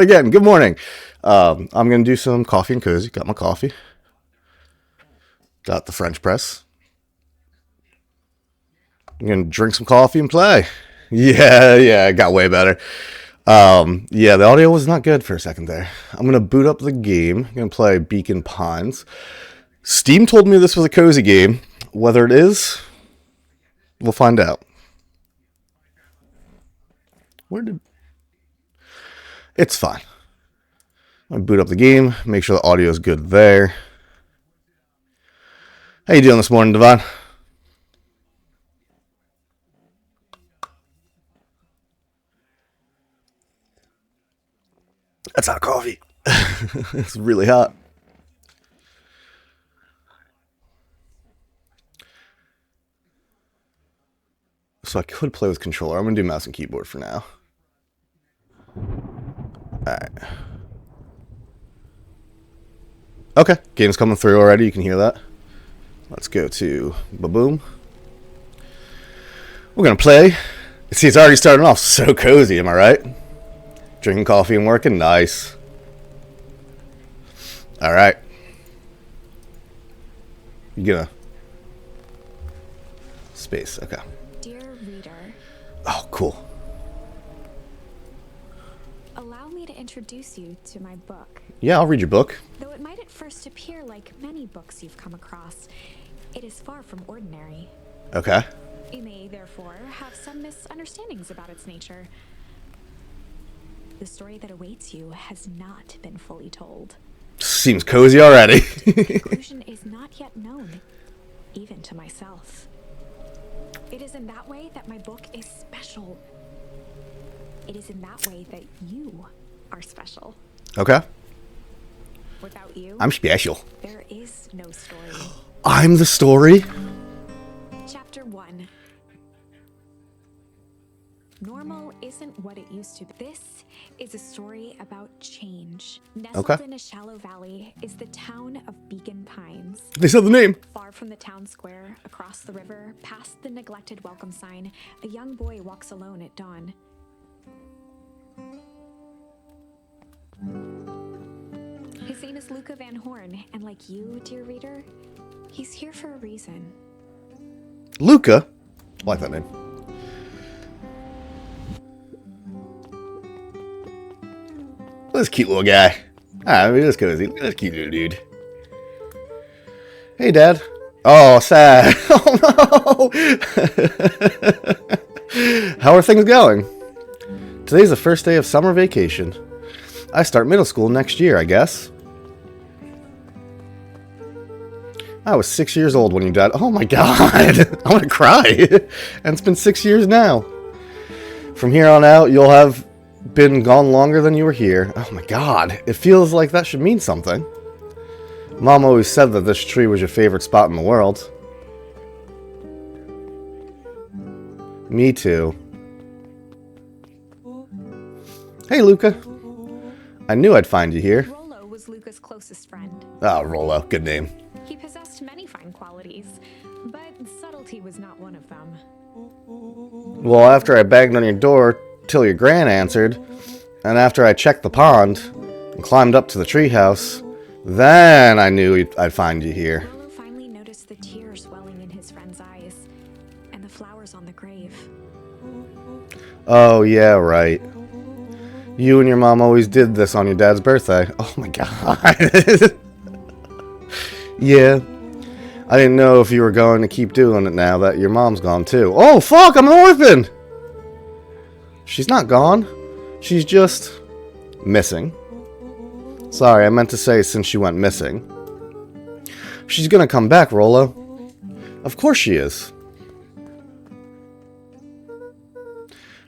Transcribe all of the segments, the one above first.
Again, good morning. I'm going to do some coffee and cozy. Got my coffee. Got the French press. I'm going to drink some coffee and play. Yeah, it got way better. Yeah, the audio was not good for a second there. I'm going to boot up the game. I'm going to play Beacon Pines. Steam told me this was a cozy game. Whether it is, we'll find out. Where did... It's fine. I'm going to boot up the game, make sure the audio is good there. How you doing this morning, Devon? That's hot coffee. It's really hot. So I could play with controller. I'm going to do mouse and keyboard for now. Alright. Okay, game's coming through already. You can hear that. Let's go to ba-boom. We're going to play. See, it's already starting off so cozy, am I right? Drinking coffee and working. Nice. Alright. You gonna... Space, okay. Dear reader. Oh, cool. Allow me to introduce you to my book. Yeah, I'll read your book. Though it might at first appear like many books you've come across, it is far from ordinary. Okay. You may, therefore, have some misunderstandings about its nature. The story that awaits you has not been fully told. Seems cozy already. The conclusion is not yet known, even to myself. It is in that way that my book is special. It is in that way that you are special. Okay. Without you, I'm special. there is no story. I'm the story? Chapter 1. Normal isn't what it used to be. This is a story about change. Nestled in a shallow valley is the town of Beacon Pines. They said the name. Far from the town square, across the river, past the neglected welcome sign, a young boy walks alone at dawn. His name is Luca Van Horn, and like you, dear reader, he's here for a reason. Luca? I like that name. This cute little guy. I mean, this cozy. Look at this cute little dude. Hey, Dad. Oh, sad. Oh, no. How are things going? Today's the first day of summer vacation. I start middle school next year, I guess. I was 6 years old when you died. Oh my god. I'm gonna cry. And it's been 6 years now. From here on out, you'll have been gone longer than you were here. Oh my god. It feels like that should mean something. Mom always said that this tree was your favorite spot in the world. Me too. Hey, Luca. I knew I'd find you here. Rollo was Luca's closest friend. Oh, Rollo. Good name. He possessed many fine qualities, but subtlety was not one of them. Well, after I banged on your door till your gran answered, and after I checked the pond and climbed up to the treehouse, then I knew I'd find you here. Rollo finally noticed the tears welling in his friend's eyes, and the flowers on the grave. Oh, yeah, right. You and your mom always did this on your dad's birthday. Oh my god. Yeah. I didn't know if you were going to keep doing it now that your mom's gone too. Oh, fuck, I'm an orphan! She's not gone. She's just missing. Sorry, I meant to say since she went missing. She's gonna come back, Rollo. Of course she is.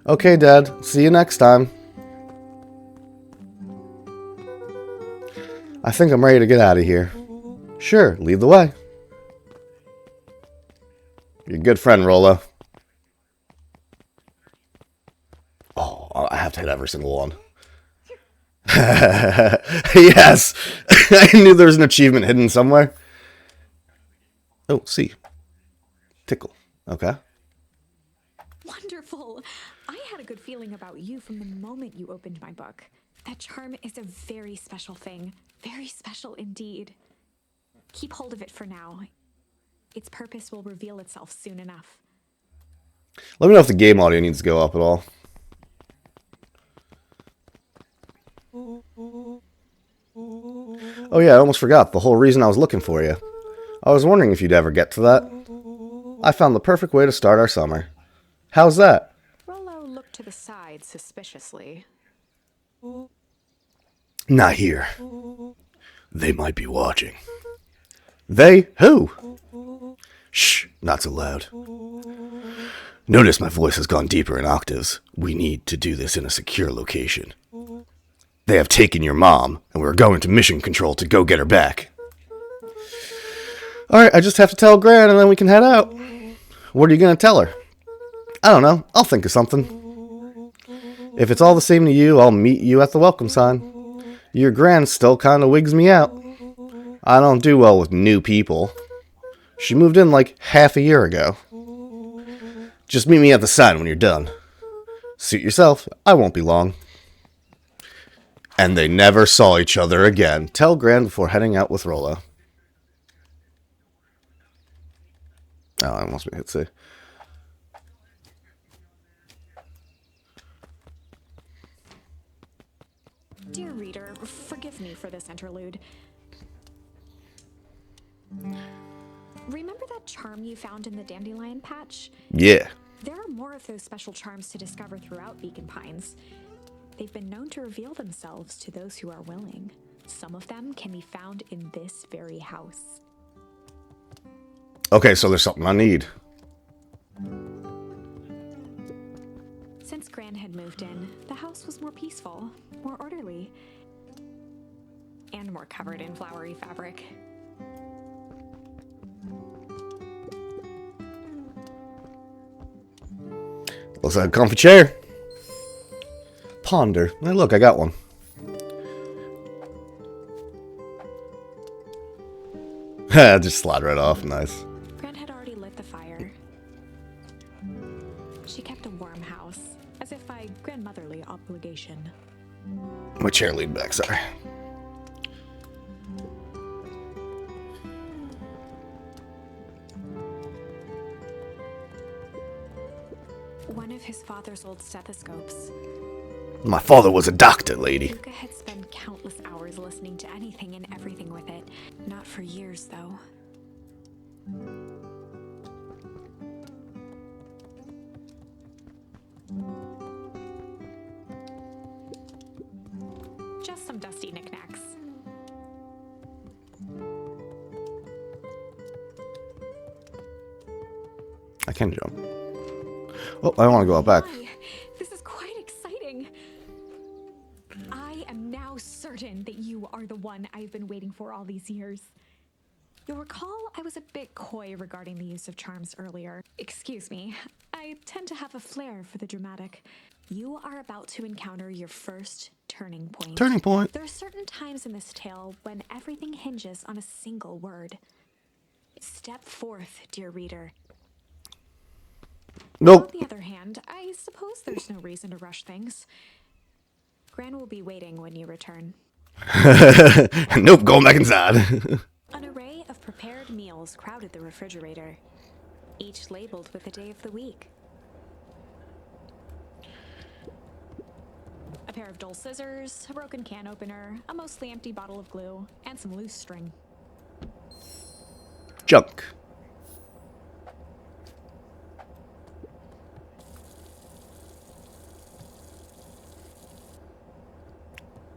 Okay, Dad. See you next time. I think I'm ready to get out of here. Sure, lead the way. You're a good friend, Rollo. Oh, I have to hit every single one. Yes! I knew there was an achievement hidden somewhere. Oh, see. Tickle. Okay. Wonderful! I had a good feeling about you from the moment you opened my book. That charm is a very special thing. Very special indeed. Keep hold of it for now. Its purpose will reveal itself soon enough. Let me know if the game audio needs to go up at all. Oh yeah, I almost forgot the whole reason I was looking for you. I was wondering if you'd ever get to that. I found the perfect way to start our summer. How's that? Rollo looked to the side suspiciously. Not here. They might be watching. They? Who? Shh, not so loud. Notice my voice has gone deeper in octaves. We need to do this in a secure location. They have taken your mom, and we're going to mission control to go get her back. Alright, I just have to tell Gran and then we can head out. What are you going to tell her? I don't know. I'll think of something. If it's all the same to you, I'll meet you at the welcome sign. Your Gran still kind of wigs me out. I don't do well with new people. She moved in like half a year ago. Just meet me at the sign when you're done. Suit yourself. I won't be long. And they never saw each other again. Tell Gran before heading out with Rollo. Oh, that must be hit C. Dear reader, forgive me for this interlude. Remember that charm you found in the dandelion patch? Yeah. There are more of those special charms to discover throughout Beacon Pines. They've been known to reveal themselves to those who are willing. Some of them can be found in this very house. Okay, so there's something I need. Since Gran had moved in, the house was more peaceful, more orderly, and more covered in flowery fabric. Looks like a comfy chair. Ponder. Hey, look, I got one. Just slide right off. Nice. Gran had already lit the fire. She kept a warm house, as if by grandmotherly obligation. My chair leaned back, sorry. One of his father's old stethoscopes. My father was a doctor, lady. Luca had spent countless hours listening to anything and everything with it. Not for years, though. Just some dusty knickknacks. I can jump. Oh, I want to go out back. My, this is quite exciting. I am now certain that you are the one I've been waiting for all these years. You'll recall I was a bit coy regarding the use of charms earlier. Excuse me, I tend to have a flair for the dramatic. You are about to encounter your first turning point. Turning point. There are certain times in this tale when everything hinges on a single word. Step forth, dear reader. Nope. On the other hand, I suppose there's no reason to rush things. Gran will be waiting when you return. Nope, going back inside. An array of prepared meals crowded the refrigerator, each labeled with the day of the week. A pair of dull scissors, a broken can opener, a mostly empty bottle of glue, and some loose string. Junk.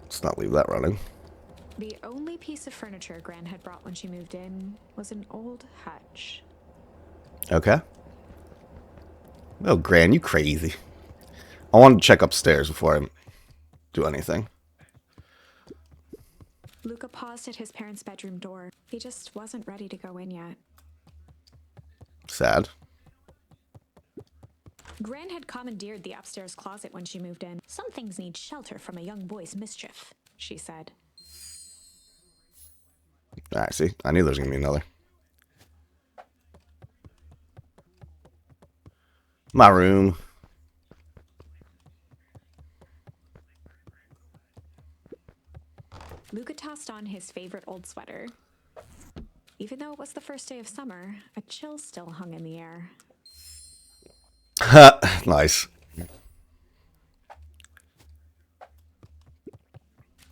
Let's not leave that running. The only piece of furniture Gran had brought when she moved in was an old hutch. Okay. Oh, Gran, you crazy. I wanted to check upstairs before I do anything. Luca paused at his parents' bedroom door. He just wasn't ready to go in yet. Sad. Gran had commandeered the upstairs closet when she moved in. Some things need shelter from a young boy's mischief, she said. Alright, see? I knew there was going to be another. My room. Luca tossed on his favorite old sweater. Even though it was the first day of summer, a chill still hung in the air. Nice.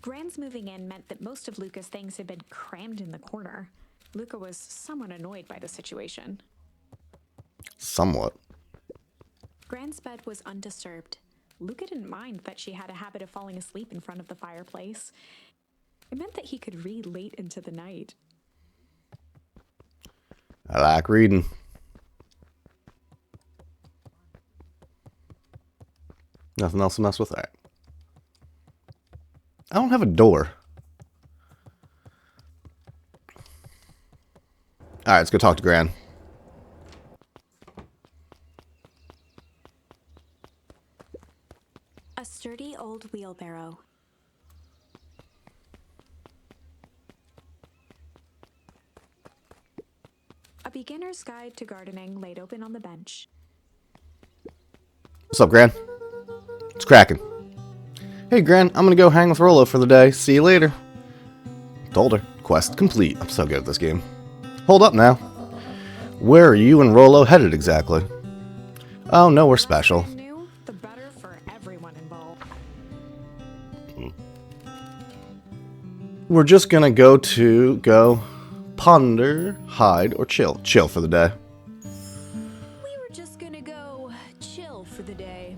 Gran's moving in meant that most of Luca's things had been crammed in the corner. Luca was somewhat annoyed by the situation. Somewhat. Gran's bed was undisturbed. Luca didn't mind that she had a habit of falling asleep in front of the fireplace. It meant that he could read late into the night. I like reading. Nothing else to mess with? All right. I don't have a door. All right, let's go talk to Gran. A sturdy old wheelbarrow. A beginner's guide to gardening laid open on the bench. What's up, Gran? It's cracking. Hey, Gran, I'm gonna go hang with Rollo for the day. See you later. Told her. Quest complete. I'm so good at this game. Hold up now. Where are you and Rollo headed exactly? Oh, no, we're special. The new, the better for everyone involved. We're just gonna go ponder, hide, or chill. Chill for the day. We were just gonna go chill for the day.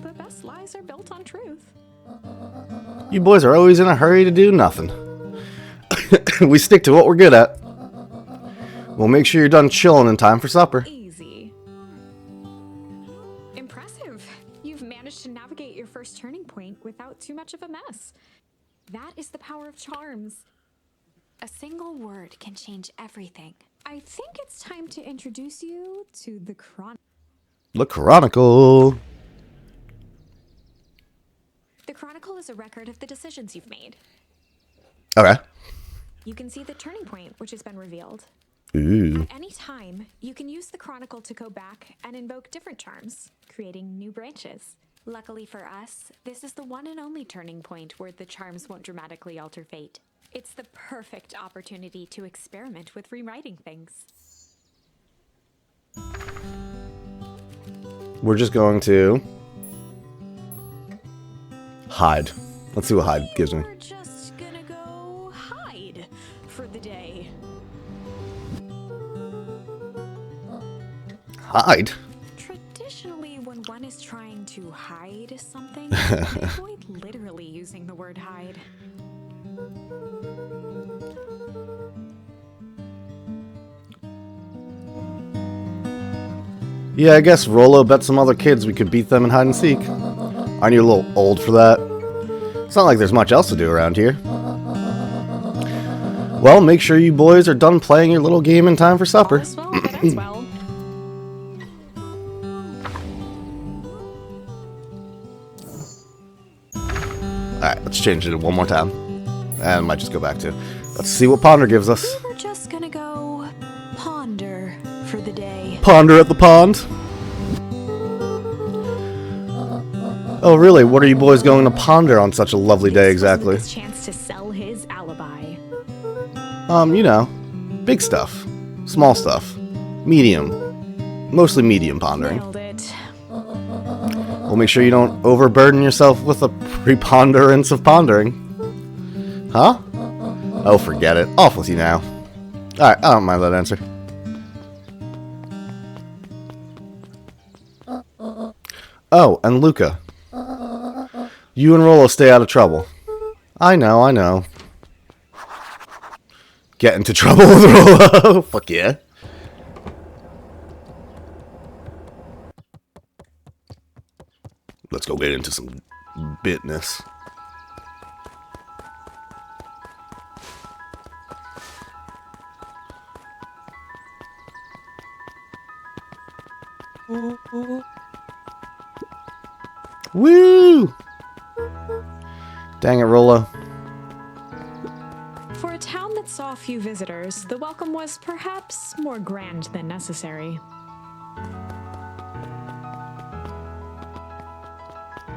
The best lies are built on truth. You boys are always in a hurry to do nothing. We stick to what we're good at. We'll make sure you're done chilling in time for supper. Easy. Impressive. You've managed to navigate your first turning point without too much of a mess. That is the power of charms. A single word can change everything. I think it's time to introduce you to the Chronicle. The Chronicle. The Chronicle is a record of the decisions you've made. Okay. You can see the turning point, which has been revealed. Ooh. At any time, you can use the Chronicle to go back and invoke different charms, creating new branches. Luckily for us, this is the one and only turning point where the charms won't dramatically alter fate. It's the perfect opportunity to experiment with rewriting things. We're just going to hide. Let's see what hide gives me. We're just gonna go hide for the day. Hide? Traditionally, when one is trying to hide something, they avoid literally using the word hide. Yeah, I guess Rollo bet some other kids we could beat them in hide and seek. Aren't you a little old for that? It's not like there's much else to do around here. Well, make sure you boys are done playing your little game in time for supper. All's well that ends well. Alright, let's change it one more time. And might just go back to. Let's see what Ponder gives us. We're just gonna go ponder for the day. Ponder at the pond. Oh, really? What are you boys going to ponder on such a lovely day exactly? This chance to sell his alibi. You know, big stuff, small stuff, medium, mostly medium pondering. Nailed it. We'll make sure you don't overburden yourself with a preponderance of pondering. Huh? Oh, forget it. Off with you now. Alright, I don't mind that answer. Oh, and Luca. You and Rollo stay out of trouble. I know. Get into trouble with Rollo. Fuck yeah. Let's go get into some business. Woo! Dang it, Rollo. For a town that saw few visitors, the welcome was perhaps more grand than necessary.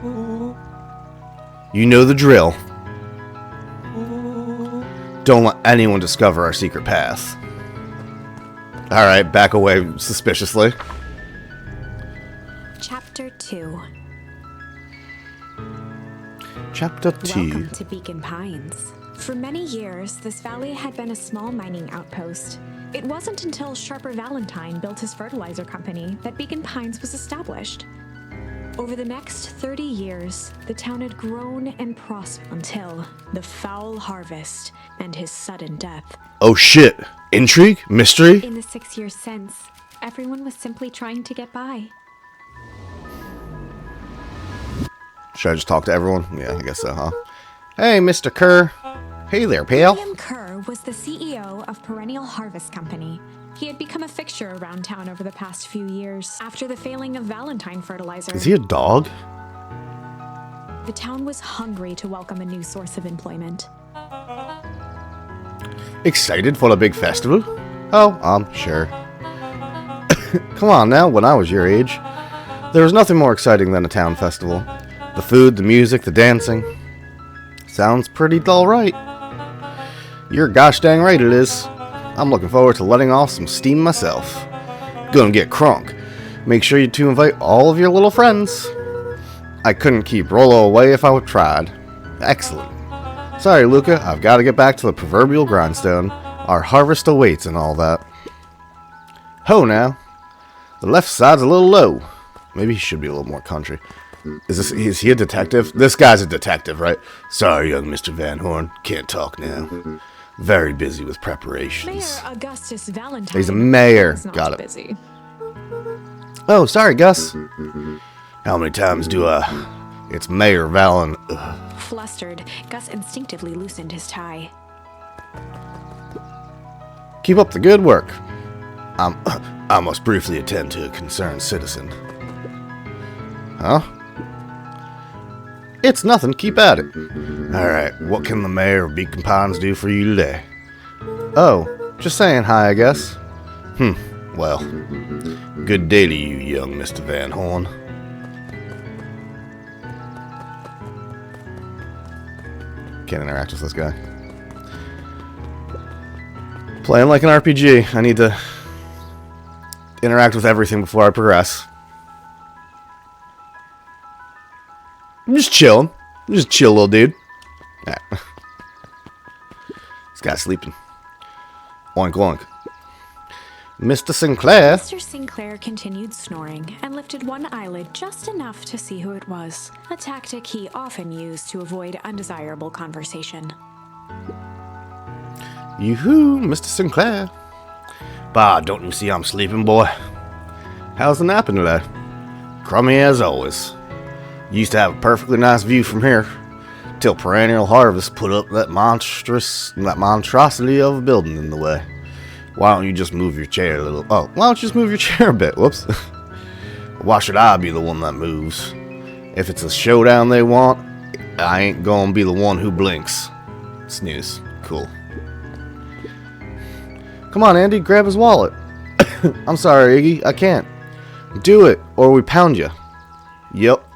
You know the drill. Don't let anyone discover our secret path. Alright, back away suspiciously. Chapter 2. Chapter 2. Welcome to Beacon Pines. For many years, this valley had been a small mining outpost. It wasn't until Sharper Valentine built his fertilizer company that Beacon Pines was established. Over the next 30 years, the town had grown and prospered until the foul harvest and his sudden death. Oh shit. Intrigue? Mystery? In the 6 years since, everyone was simply trying to get by. Should I just talk to everyone? Yeah, I guess so, huh? Hey, Mr. Kerr. Hey there, pal. William Kerr was the CEO of Perennial Harvest Company. He had become a fixture around town over the past few years. After the failing of Valentine fertilizer, Is he a dog? the town was hungry to welcome a new source of employment. Excited for the big festival? Oh, sure. Come on now, when I was your age, there was nothing more exciting than a town festival. The food, the music, the dancing. Sounds pretty dull, right? You're gosh dang right it is. I'm looking forward to letting off some steam myself. Gonna get crunk. Make sure you to invite all of your little friends. I couldn't keep Rolo away if I would tried. Excellent. Sorry, Luca, I've got to get back to the proverbial grindstone. Our harvest awaits and all that. Ho now. The left side's a little low. Maybe he should be a little more country. Is he a detective? This guy's a detective, right? Sorry, young Mr. Van Horn. Can't talk now. Very busy with preparations. Mayor Augustus Valentine. He's a mayor. was not Got it. busy. Oh, sorry, Gus. How many times do It's Mayor Valen... Flustered, Gus instinctively loosened his tie. Keep up the good work. I must briefly attend to a concerned citizen. Huh? It's nothing. Keep at it. Alright, what can the mayor of Beacon Pines do for you today? Oh, just saying hi, I guess. Well, good day to you, young Mr. Van Horn. Can't interact with this guy. Playing like an RPG. I need to interact with everything before I progress. I'm just chilling. I'm just a chill little dude. Yeah. This guy's sleeping. Oink oink. Mr. Sinclair. Mr. Sinclair continued snoring and lifted one eyelid just enough to see who it was, a tactic he often used to avoid undesirable conversation. Yoo-hoo, Mr. Sinclair. Bah, don't you see I'm sleeping, boy? How's the napping today? Crummy as always. Used to have a perfectly nice view from here, till Perennial Harvest put up that monstrosity of a building in the way. Why don't you just move your chair a little? Oh, why don't you just move your chair a bit? Whoops. Why should I be the one that moves? If it's a showdown they want, I ain't gonna be the one who blinks. Snooze. Cool. Come on, Andy, grab his wallet. I'm sorry, Iggy, I can't. Do it, or we pound you. Yep.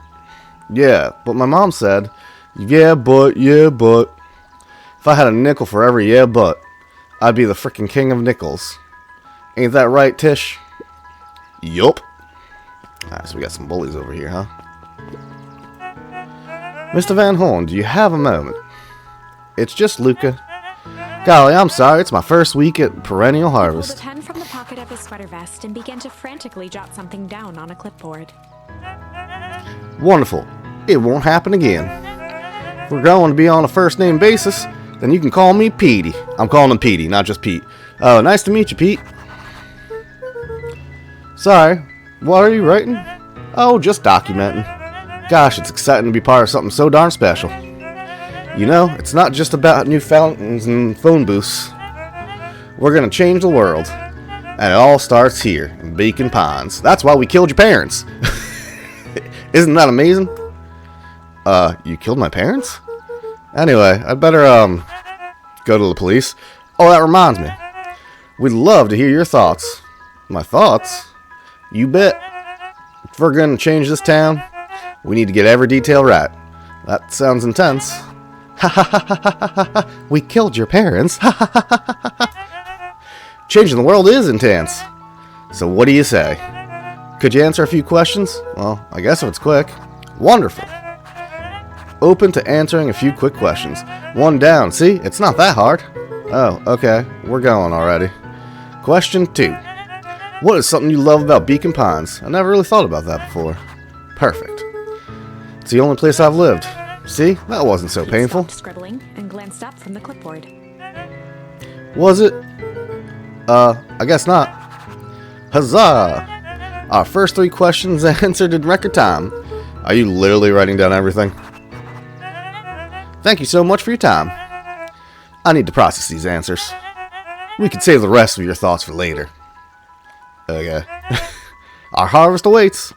Yeah, but my mom said, yeah, but. If I had a nickel for every yeah, but, I'd be the frickin' king of nickels. Ain't that right, Tish? Yup. Alright, so we got some bullies over here, huh? Mr. Van Horn, do you have a moment? It's just Luca. Golly, I'm sorry, it's my first week at Perennial He pulled Harvest. a pen from the pocket of his sweater vest and began to frantically jot something down on a clipboard. Wonderful. It won't happen again. If we're going to be on a first-name basis, then you can call me Petey. I'm calling him Petey, not just Pete. Oh, nice to meet you, Pete. Sorry, what are you writing? Oh, just documenting. Gosh, it's exciting to be part of something so darn special. You know, it's not just about new fountains and phone booths. We're gonna change the world. And it all starts here, in Beacon Pines. That's why we killed your parents. Isn't that amazing? You killed my parents? Anyway, I'd better, go to the police. Oh, that reminds me. We'd love to hear your thoughts. My thoughts? You bet. If we're gonna change this town, We need to get every detail right. That sounds intense. Ha ha ha ha ha ha ha. We killed your parents. Ha ha ha ha ha. Changing the world is intense. So what do you say? Could you answer a few questions? Well, I guess if it's quick. Wonderful. Open to answering a few quick questions. One down. See, it's not that hard. Oh, okay. We're going already. Question 2. What is something you love about Beacon Pines? I never really thought about that before. Perfect. It's the only place I've lived. See, that wasn't so painful. He stopped scribbling and glanced up from the clipboard. Was it? I guess not. Huzzah! Our first 3 questions answered in record time. Are you literally writing down everything? Thank you so much for your time. I need to process these answers. We could save the rest of your thoughts for later. Okay. Our harvest awaits.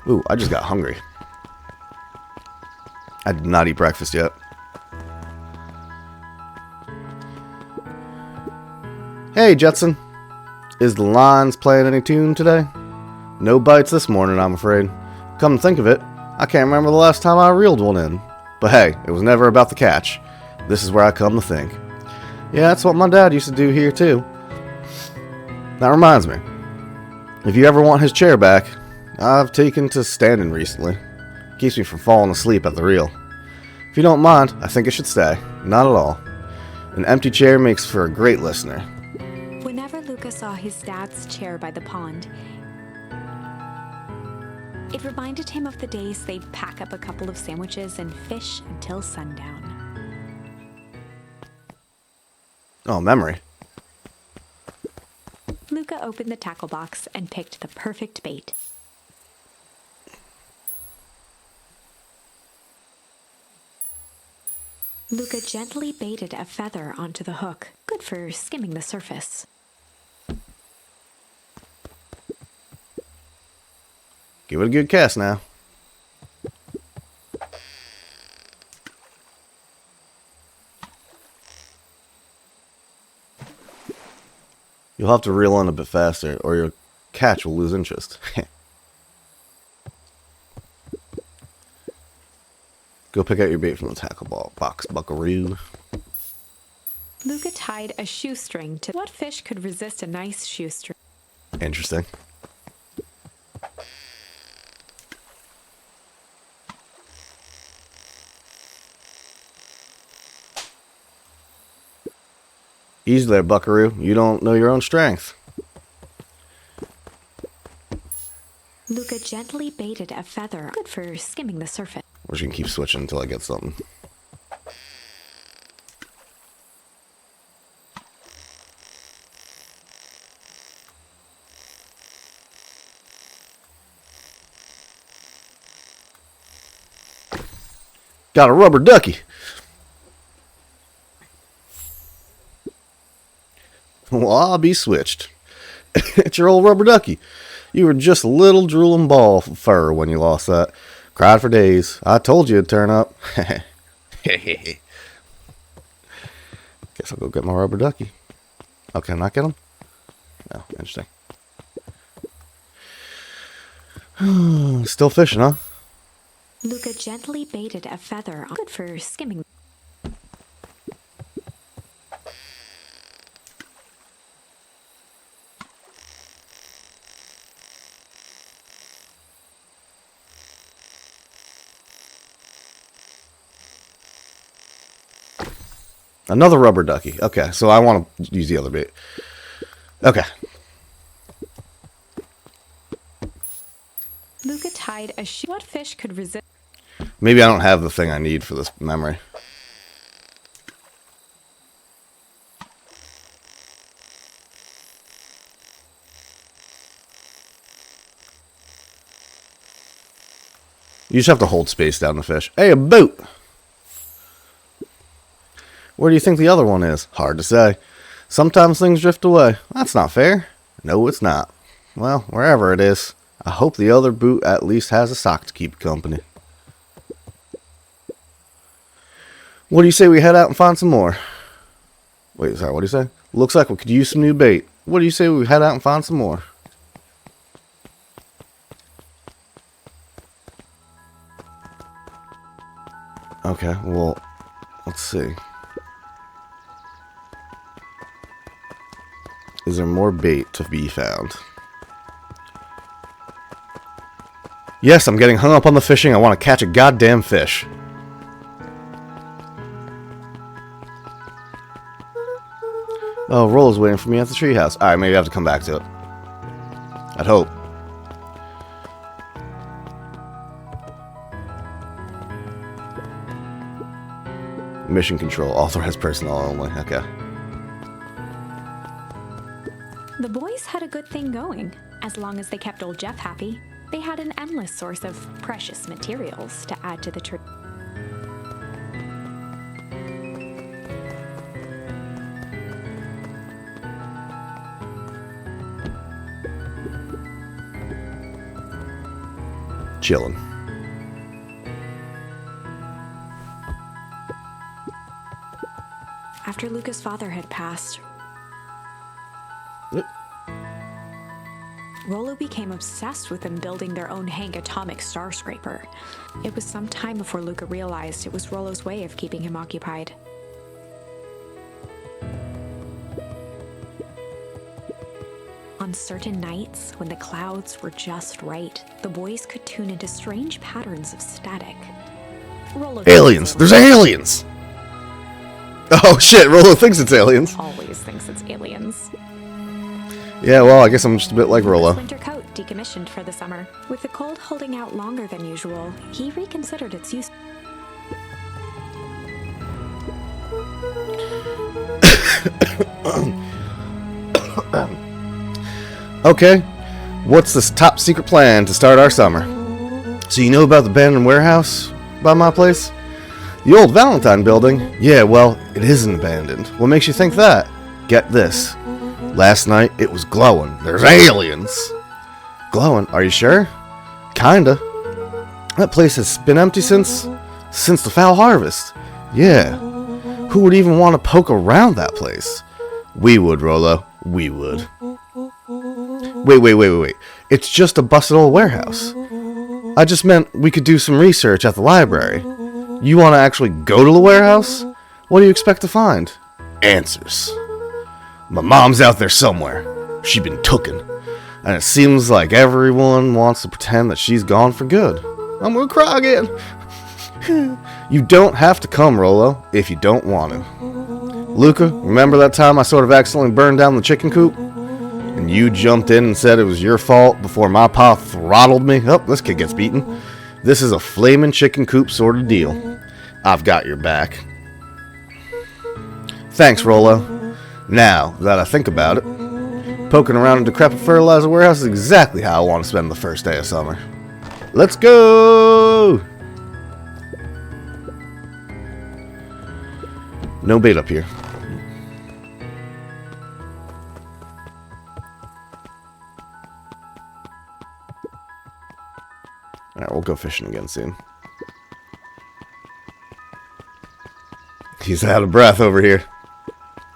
Ooh, I just got hungry. I did not eat breakfast yet. Hey, Jetson. Is the lines playing any tune today? No bites this morning, I'm afraid. Come to think of it, I can't remember the last time I reeled one in. But hey, it was never about the catch. This is where I come to think. Yeah, that's what my dad used to do here too. That reminds me. If you ever want his chair back, I've taken to standing recently. Keeps me from falling asleep at the reel. If you don't mind, I think it should stay. Not at all. An empty chair makes for a great listener. Whenever Luca saw his dad's chair by the pond, it reminded him of the days they'd pack up a couple of sandwiches and fish until sundown. Oh, memory. Luca opened the tackle box and picked the perfect bait. Luca gently baited a feather onto the hook, good for skimming the surface. Give it a good cast now. You'll have to reel in a bit faster, or your catch will lose interest. Go pick out your bait from the tackle box, buckaroo. Luca tied a shoestring to what fish could resist a nice shoestring. Interesting. Easy there, buckaroo. You don't know your own strength. Luca gently baited a feather, good for skimming the surface. We're just gonna keep switching until I get something. Got a rubber ducky. Well, I'll be switched. It's your old rubber ducky. You were just a little drooling ball of fur when you lost that. Cried for days. I told you it'd turn up. Guess I'll go get my rubber ducky. Oh, can I not get him? No, interesting. Still fishing, huh? Luca gently baited a feather, good for skimming. Another rubber ducky. Okay, so I want to use the other bait. Okay. Luca tied a shoe. What fish could resist? Maybe I don't have the thing I need for this memory. You just have to hold space down the fish. Hey, a boat! Where do you think the other one is? Hard to say. Sometimes things drift away. That's not fair. No, it's not. Well, wherever it is, I hope the other boot at least has a sock to keep company. What do you say we head out and find some more? Wait, sorry, what do you say? Looks like we could use some new bait. What do you say we head out and find some more? Okay, well, let's see. Is there more bait to be found? Yes, I'm getting hung up on the fishing. I want to catch a goddamn fish. Oh, Rollo's waiting for me at the treehouse. Alright, maybe I have to come back to it. I'd hope. Mission control. Authorized personnel only. Okay. The boys had a good thing going. As long as they kept old Jeff happy, they had an endless source of precious materials to add to the tree. Chilling. After Luca's father had passed, Rollo became obsessed with them building their own Hank atomic star scraper. It was some time before Luca realized it was Rollo's way of keeping him occupied. On certain nights, when the clouds were just right, the boys could tune into strange patterns of static. Rollo Aliens! There's aliens! Oh shit, Rollo thinks it's aliens. Always thinks it's aliens. Yeah, well, I guess I'm just a bit like Rollo. His winter coat decommissioned for the summer. With the cold holding out longer than usual, he reconsidered its use. Okay, what's this top secret plan to start our summer? So you know about the abandoned warehouse by my place? The old Valentine building? Yeah, well, it isn't abandoned. What makes you think that? Get this. Last night, it was glowing. There's aliens! Glowing? Are you sure? Kinda. That place has been empty since the foul harvest. Yeah. Who would even want to poke around that place? We would, Rollo. We would. Wait. It's just a busted old warehouse. I just meant we could do some research at the library. You want to actually go to the warehouse? What do you expect to find? Answers. My mom's out there somewhere. She been tooken. And it seems like everyone wants to pretend that she's gone for good. I'm gonna cry again. You don't have to come, Rollo, if you don't want to. Luca, remember that time I sort of accidentally burned down the chicken coop? And you jumped in and said it was your fault before my pa throttled me? Oh, this kid gets beaten. This is a flaming chicken coop sort of deal. I've got your back. Thanks, Rollo. Now that I think about it, poking around a decrepit fertilizer warehouse is exactly how I want to spend the first day of summer. Let's go! No bait up here. Alright, we'll go fishing again soon. He's out of breath over here.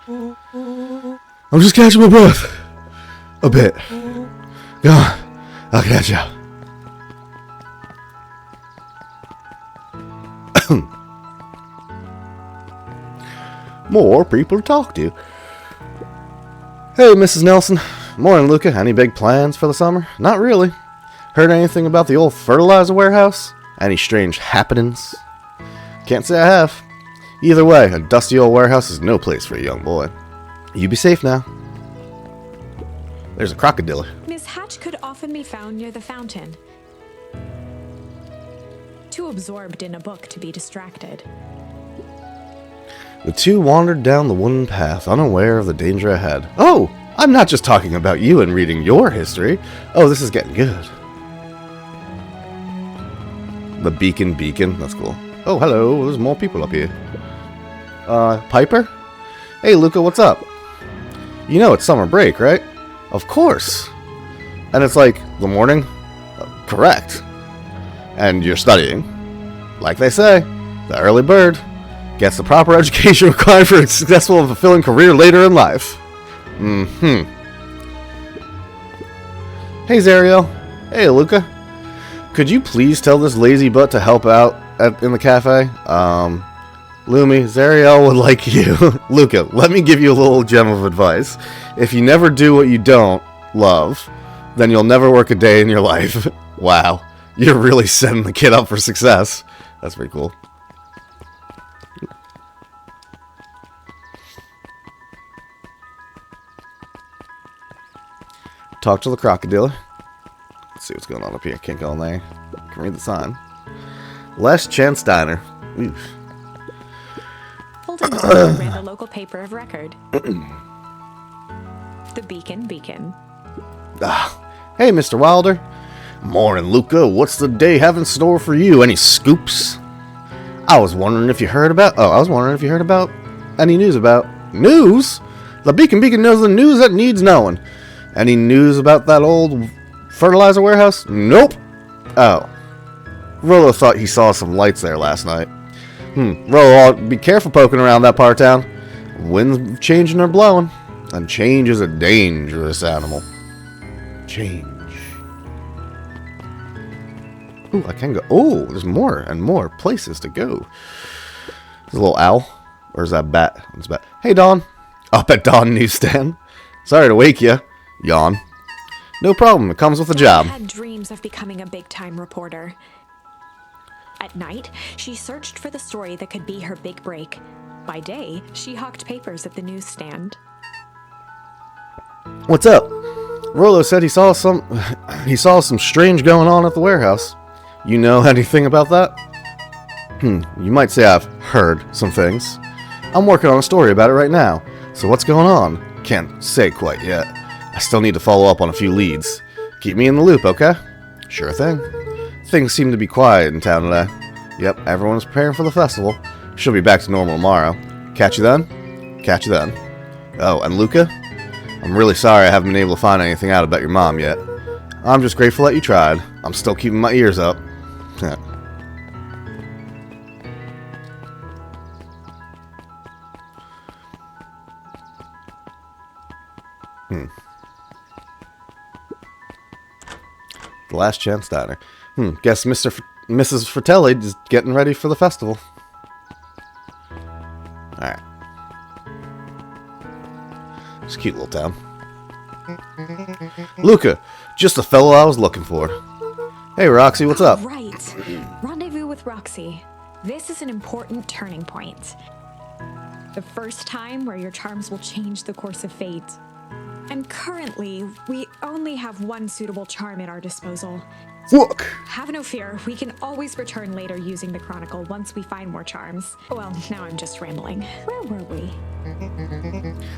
I'm just catching my breath. A bit. Go on. I'll catch you. More people to talk to. Hey, Mrs. Nelson. Morning, Luca. Any big plans for the summer? Not really. Heard anything about the old fertilizer warehouse? Any strange happenings? Can't say I have. Either way, a dusty old warehouse is no place for a young boy. You be safe now. There's a crocodile. Miss Hatch could often be found near the fountain, too absorbed in a book to be distracted. The two wandered down the wooden path, unaware of the danger ahead. Oh, I'm not just talking about you and reading your history. Oh, this is getting good. The beacon. That's cool. Oh, hello. There's more people up here. Piper? Hey, Luca, what's up? You know it's summer break, right? Of course. And it's like the morning? Correct. And you're studying. Like they say, the early bird gets the proper education required for a successful and fulfilling career later in life. Hey, Zariel. Hey, Luca. Could you please tell this lazy butt to help out in the cafe? Lumi, Zariel would like you. Luca, let me give you a little gem of advice. If you never do what you don't love, then you'll never work a day in your life. Wow. You're really setting the kid up for success. That's pretty cool. Talk to the crocodile. Let's see what's going on up here. Can't go in there. Can read the sign. Last Chance Diner. Oof. Holden ran the local paper of record. The Beacon. Hey, Mr. Wilder. Morning, Luca. What's the day have in store for you? Any scoops? I was wondering if you heard about any news about... News? The Beacon knows the news that needs knowing. Any news about that old fertilizer warehouse? Nope. Oh. Rollo thought he saw some lights there last night. Rollo, be careful poking around that part of town. Wind's changing or blowing. And change is a dangerous animal. Change. Ooh, I can go. Oh, there's more and more places to go. There's a little owl. Or is that a bat? It's a bat. Hey, Dawn. Up at Dawn Newsstand. Sorry to wake you. Yawn. No problem. It comes with the job. I had dreams of becoming a big-time reporter. At night, she searched for the story that could be her big break. By day, she hawked papers at the newsstand. What's up? Rollo said he saw some strange going on at the warehouse. You know anything about that? You might say I've heard some things. I'm working on a story about it right now. So what's going on? Can't say quite yet. I still need to follow up on a few leads. Keep me in the loop, okay? Sure thing. Things seem to be quiet in town today. Yep, everyone's preparing for the festival. She'll be back to normal tomorrow. Catch you then? Catch you then. Oh, and Luca? I'm really sorry I haven't been able to find anything out about your mom yet. I'm just grateful that you tried. I'm still keeping my ears up. The Last Chance Diner. Guess Mrs. Fratelli is getting ready for the festival. Alright. It's a cute little town. Luca, just the fellow I was looking for. Hey, Roxy, what's up? Right. Rendezvous with Roxy. This is an important turning point. The first time where your charms will change the course of fate. And currently, we only have one suitable charm at our disposal. Look! Have no fear, we can always return later using the Chronicle once we find more charms. Well, now I'm just rambling. Where were we?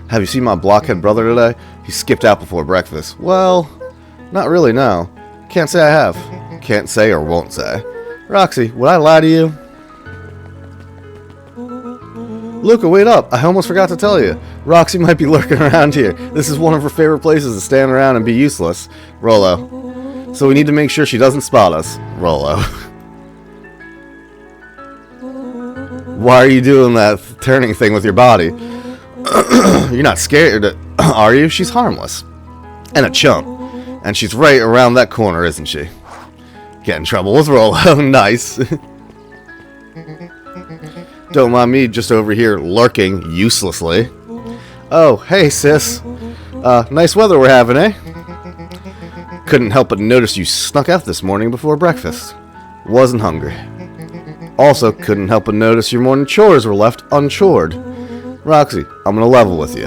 Have you seen my blockhead brother today? He skipped out before breakfast. Well, not really, no. Can't say I have. Can't say or won't say. Roxy, would I lie to you? Luca, wait up. I almost forgot to tell you. Roxy might be lurking around here. This is one of her favorite places to stand around and be useless. Rollo. So we need to make sure she doesn't spot us. Rollo. Why are you doing that turning thing with your body? You're not scared, are you? She's harmless. And a chump. And she's right around that corner, isn't she? Get in trouble with Rollo. Nice. Don't mind me just over here lurking uselessly. Oh, hey, sis. Nice weather we're having, eh? Couldn't help but notice you snuck out this morning before breakfast. Wasn't hungry. Also, couldn't help but notice your morning chores were left unchored. Roxy, I'm gonna level with you.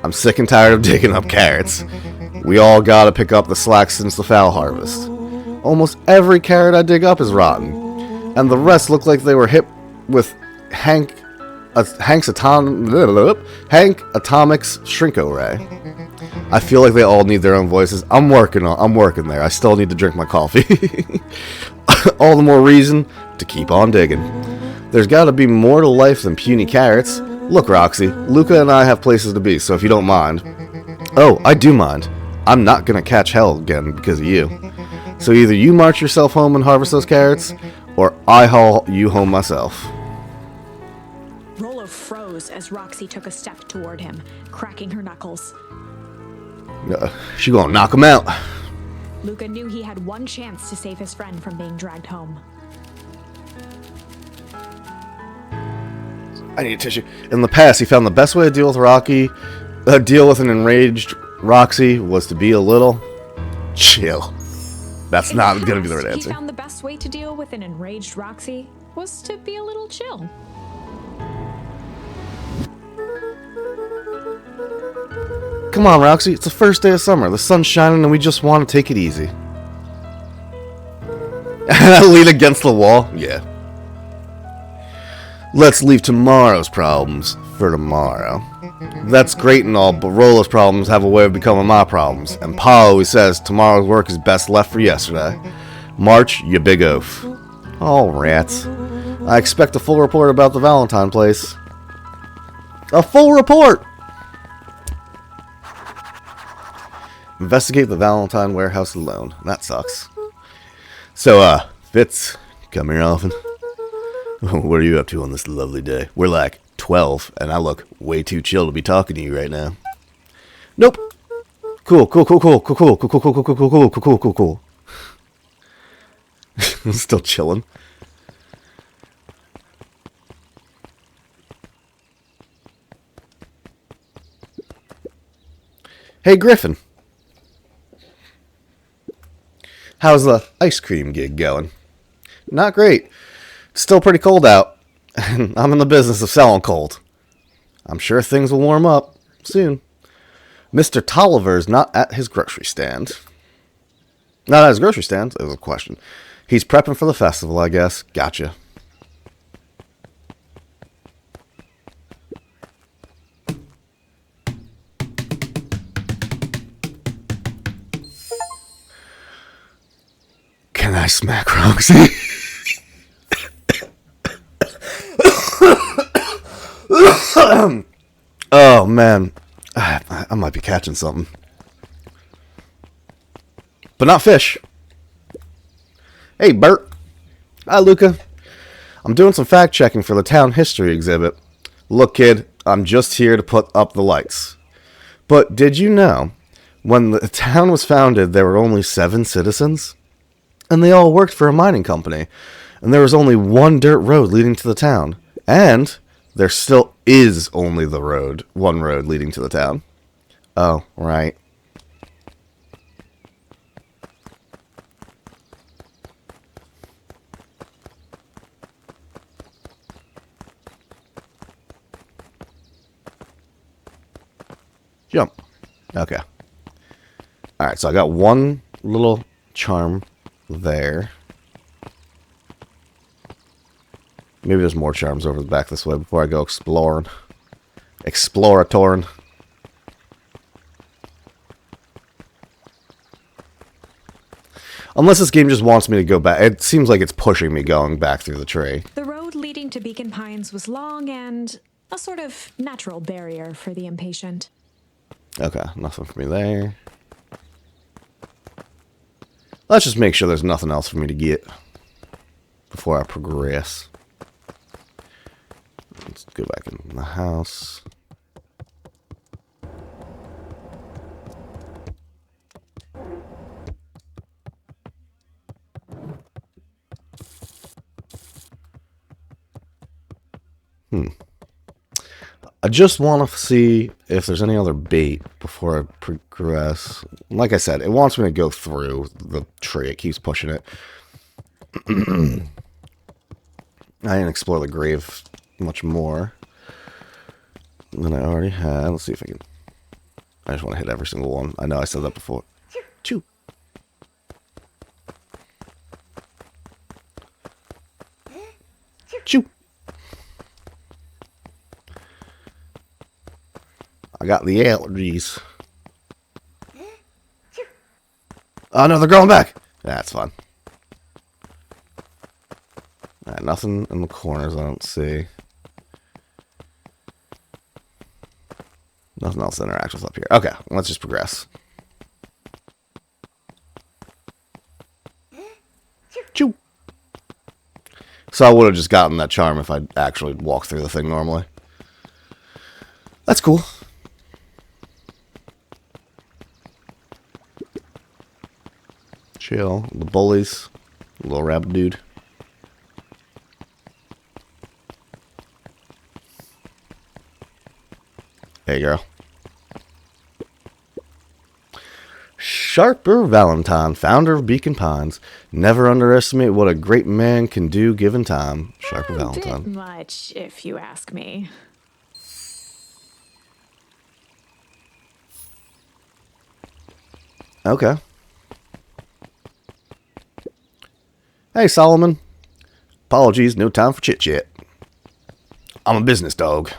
I'm sick and tired of digging up carrots. We all gotta pick up the slack since the fowl harvest. Almost every carrot I dig up is rotten. And the rest look like they were hit with Hank Atomic's Shrinko Ray. I feel like they all need their own voices. I'm working there. I still need to drink my coffee. All the more reason to keep on digging. There's got to be more to life than puny carrots. Look, Roxy, Luca and I have places to be, so if you don't mind. Oh, I do mind. I'm not gonna catch hell again because of you. So either you march yourself home and harvest those carrots, or I haul you home myself. Rollo froze as Roxy took a step toward him, cracking her knuckles. She gonna knock him out. Luca knew he had one chance to save his friend from being dragged home. I need a tissue. In the past, he found the best way to deal with an enraged Roxy was to be a little chill. That's not going to be the right answer. He found the best way to deal with an enraged Roxy was to be a little chill. Come on, Roxy. It's the first day of summer. The sun's shining and we just want to take it easy. Lean against the wall? Yeah. Let's leave tomorrow's problems for tomorrow. That's great and all, but Rola's problems have a way of becoming my problems. And Pa always says tomorrow's work is best left for yesterday. March, you big oaf. Oh, rats. I expect a full report about the Valentine place. A full report! Investigate the Valentine warehouse alone. That sucks. So, Fitz, come here often. What are you up to on this lovely day? We're like 12, and I look way too chill to be talking to you right now. Nope. Cool. I'm still chilling. Hey, Griffin. How's the ice cream gig going? Not great. It's still pretty cold out. And I'm in the business of selling cold. I'm sure things will warm up soon. Mr. Tolliver's not at his grocery stand. Not at his grocery stand? That was a question. He's prepping for the festival, I guess. Gotcha. Can I smack Roxy? Oh, man. I might be catching something. But not fish. Hey, Bert. Hi, Luca. I'm doing some fact-checking for the town history exhibit. Look, kid, I'm just here to put up the lights. But did you know, when the town was founded, there were only 7 citizens? And they all worked for a mining company. And there was only one dirt road leading to the town. And there still is only one road leading to the town. Oh, right. Jump. Okay. Alright, so I got one little charm there. Maybe there's more charms over the back this way before I go exploring. Exploratoring. Unless this game just wants me to go back. It seems like it's pushing me going back through the tree. The road leading to Beacon Pines was long and a sort of natural barrier for the impatient. Okay, nothing for me there. Let's just make sure there's nothing else for me to get before I progress. Let's go back in the house. I just want to see if there's any other bait before I progress. Like I said, it wants me to go through the tree. It keeps pushing it. I didn't explore the grave much more than I already had. Let's see if I can. I just want to hit every single one. I know I said that before. Choo. Choo. I got the allergies. Oh no, they're going back. That's fun. Alright, nothing in the corners I don't see. Nothing else interacts with up here. Okay, let's just progress. Choo. So I would have just gotten that charm if I'd actually walked through the thing normally. That's cool. Chill. The bullies. Little rabbit dude. Hey, girl. Sharper Valentine, founder of Beacon Pines. Never underestimate what a great man can do given time. Sharper A Valentine. bit much, if you ask me. Okay. Hey, Solomon. Apologies, no time for chit-chat. I'm a business dog.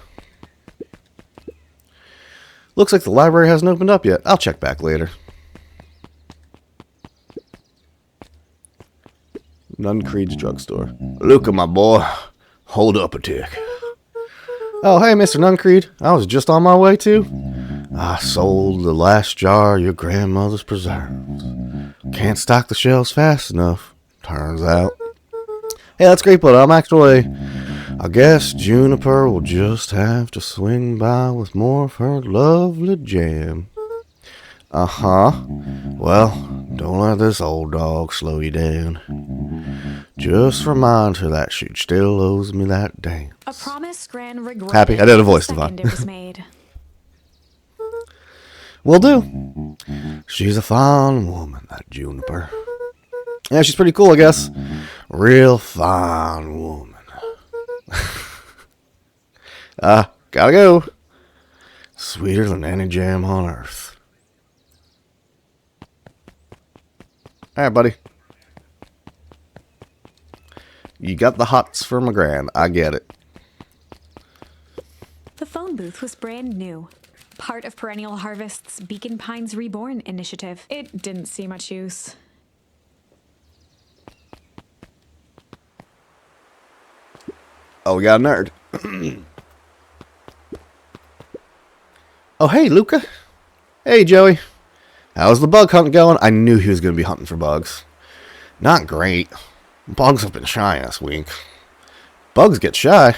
Looks like the library hasn't opened up yet. I'll check back later. Nuncreed's drugstore. Luca, my boy. Hold up a tick. Oh, hey, Mr. Nuncreed. I was just on my way too. I sold the last jar of your grandmother's preserves. Can't stock the shelves fast enough, turns out. Hey, that's great, but I guess Juniper will just have to swing by with more of her lovely jam. Uh-huh. Well, don't let this old dog slow you down. Just remind her that she still owes me that dance. A promise Gran regretted. Happy? I did a voice, the Devon. second it was made. Will do. She's a fine woman, that Juniper. Yeah, she's pretty cool, I guess. Real fine woman. Gotta go. Sweeter than any jam on earth. Alright, buddy. You got the hots for my gran. I get it. The phone booth was brand new. Part of Perennial Harvest's Beacon Pines Reborn initiative. It didn't see much use. Oh, we got a nerd. Oh, hey, Luca. Hey, Joey. How's the bug hunt going? I knew he was going to be hunting for bugs. Not great. Bugs have been shy this week. Bugs get shy?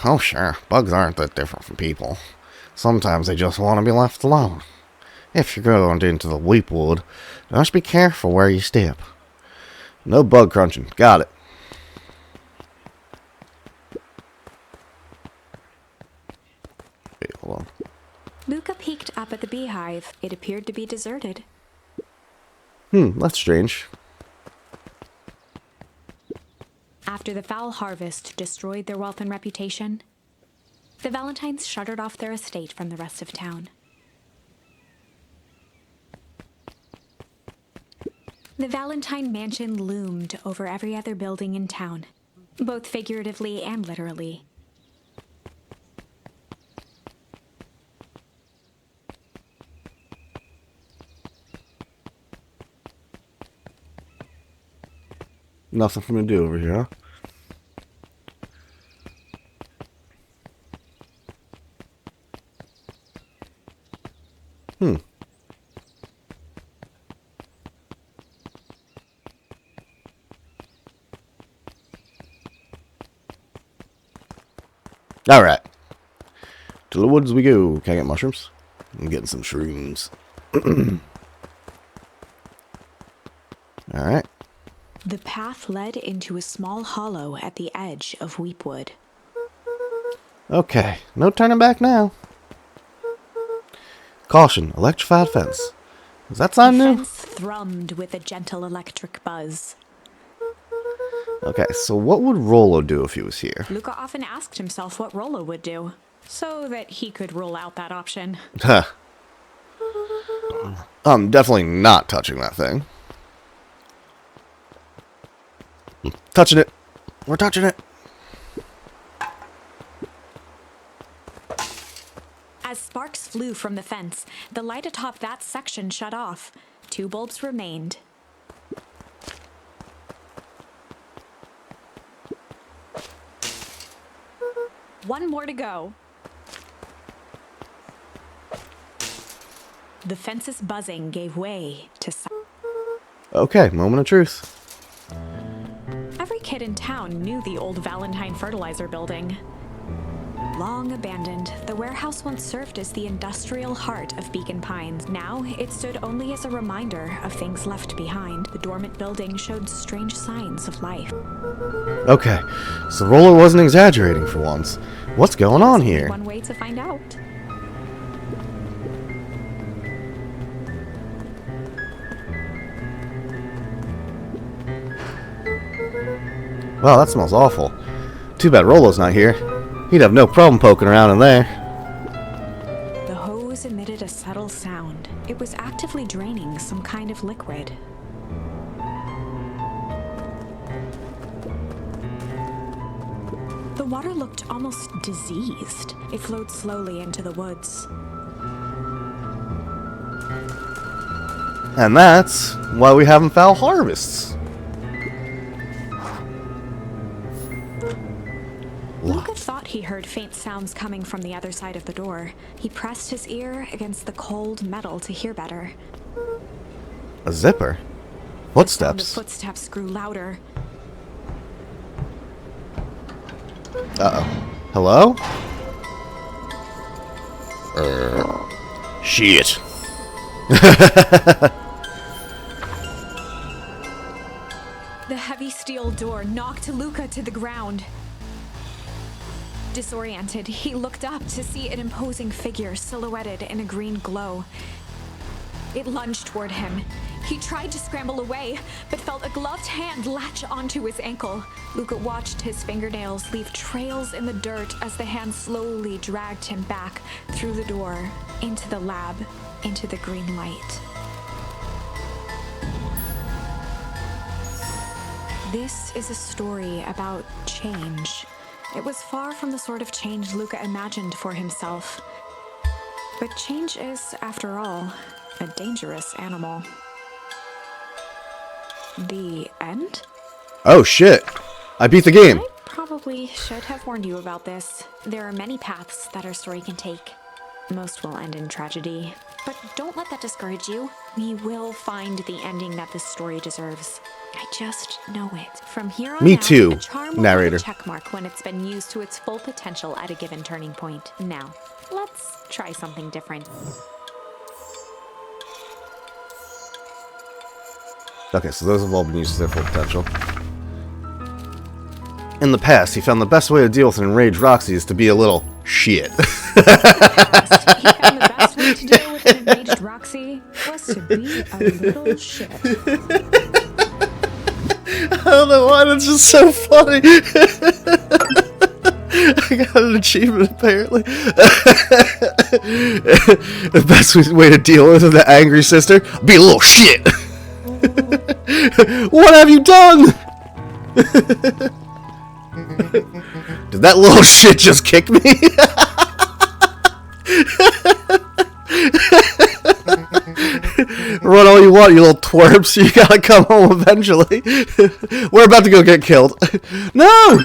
Oh, sure. Bugs aren't that different from people. Sometimes they just want to be left alone. If you're going into the weepwood, just be careful where you step. No bug crunching. Got it. Wait, hold on. Luca peeked up at the beehive. It appeared to be deserted. That's strange. After the foul harvest destroyed their wealth and reputation, the Valentines shuttered off their estate from the rest of town. The Valentine mansion loomed over every other building in town, both figuratively and literally. Nothing for me to do over here, huh? Alright. To the woods we go. Can I get mushrooms? I'm getting some shrooms. Alright. The path led into a small hollow at the edge of Weepwood. Okay. No turning back now. Caution. Electrified fence. Does that The sound new? fence thrummed with a gentle electric buzz. Okay, so what would Rolo do if he was here? Luca often asked himself what Rolo would do, so that he could rule out that option. Huh. I'm definitely not touching that thing. Touching it. We're touching it. As sparks flew from the fence, the light atop that section shut off. 2 bulbs remained. One more to go. The fence's buzzing gave way to silence. Okay, moment of truth. Every kid in town knew the old Valentine fertilizer building. Long abandoned, the warehouse once served as the industrial heart of Beacon Pines. Now, it stood only as a reminder of things left behind. The dormant building showed strange signs of life. Okay, so Rolo wasn't exaggerating for once. What's going on here? One way to find out. Wow, that smells awful. Too bad Rolo's not here. He'd have no problem poking around in there. The hose emitted a subtle sound. It was actively draining some kind of liquid. The water looked almost diseased. It flowed slowly into the woods. And that's why we haven't foul harvests. Luca thought he heard faint sounds coming from the other side of the door. He pressed his ear against the cold metal to hear better. A zipper? The Footsteps? footsteps grew louder. Uh-oh. Hello? Shit. The heavy steel door knocked Luca to the ground. Disoriented, he looked up to see an imposing figure silhouetted in a green glow. It lunged toward him. He tried to scramble away, but felt a gloved hand latch onto his ankle. Luca watched his fingernails leave trails in the dirt as the hand slowly dragged him back through the door, into the lab, into the green light. This is a story about change. It was far from the sort of change Luca imagined for himself. But change is, after all, a dangerous animal. The end? Oh shit. I beat the game. I probably should have warned you about this. There are many paths that our story can take. Most will end in tragedy. But don't let that discourage you. We will find the ending that this story deserves. I just know it. From here on Me out, too, a charm will narrator. have a check mark when it's been used to its full potential at a given turning point. Now, let's try something different. Okay, so those have all been used to their full potential. In the past, he found the best way to deal with an enraged Roxy is to be a little shit. He found the best way to deal with an enraged Roxy was to be a little shit. I don't know why, that's just so funny. I got an achievement, apparently. The best way to deal with an angry sister, be a little shit. What have you done? Did that little shit just kick me? Run all you want, you little twerps. You gotta come home eventually. We're about to go get killed. No!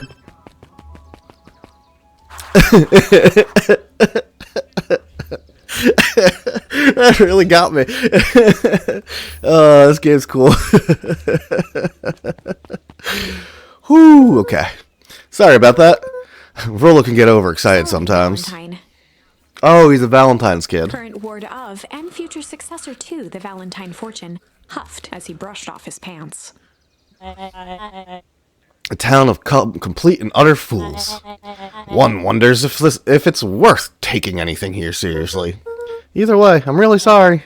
That really got me. Oh, this game's cool. Whew, okay. Sorry about that. Rolo can get overexcited sometimes. Valentine, Oh, he's a Valentine's kid. current ward of and future successor to the Valentine fortune, huffed as he brushed off his pants. A town of complete and utter fools. One wonders if it's worth taking anything here seriously. Either way, I'm really sorry.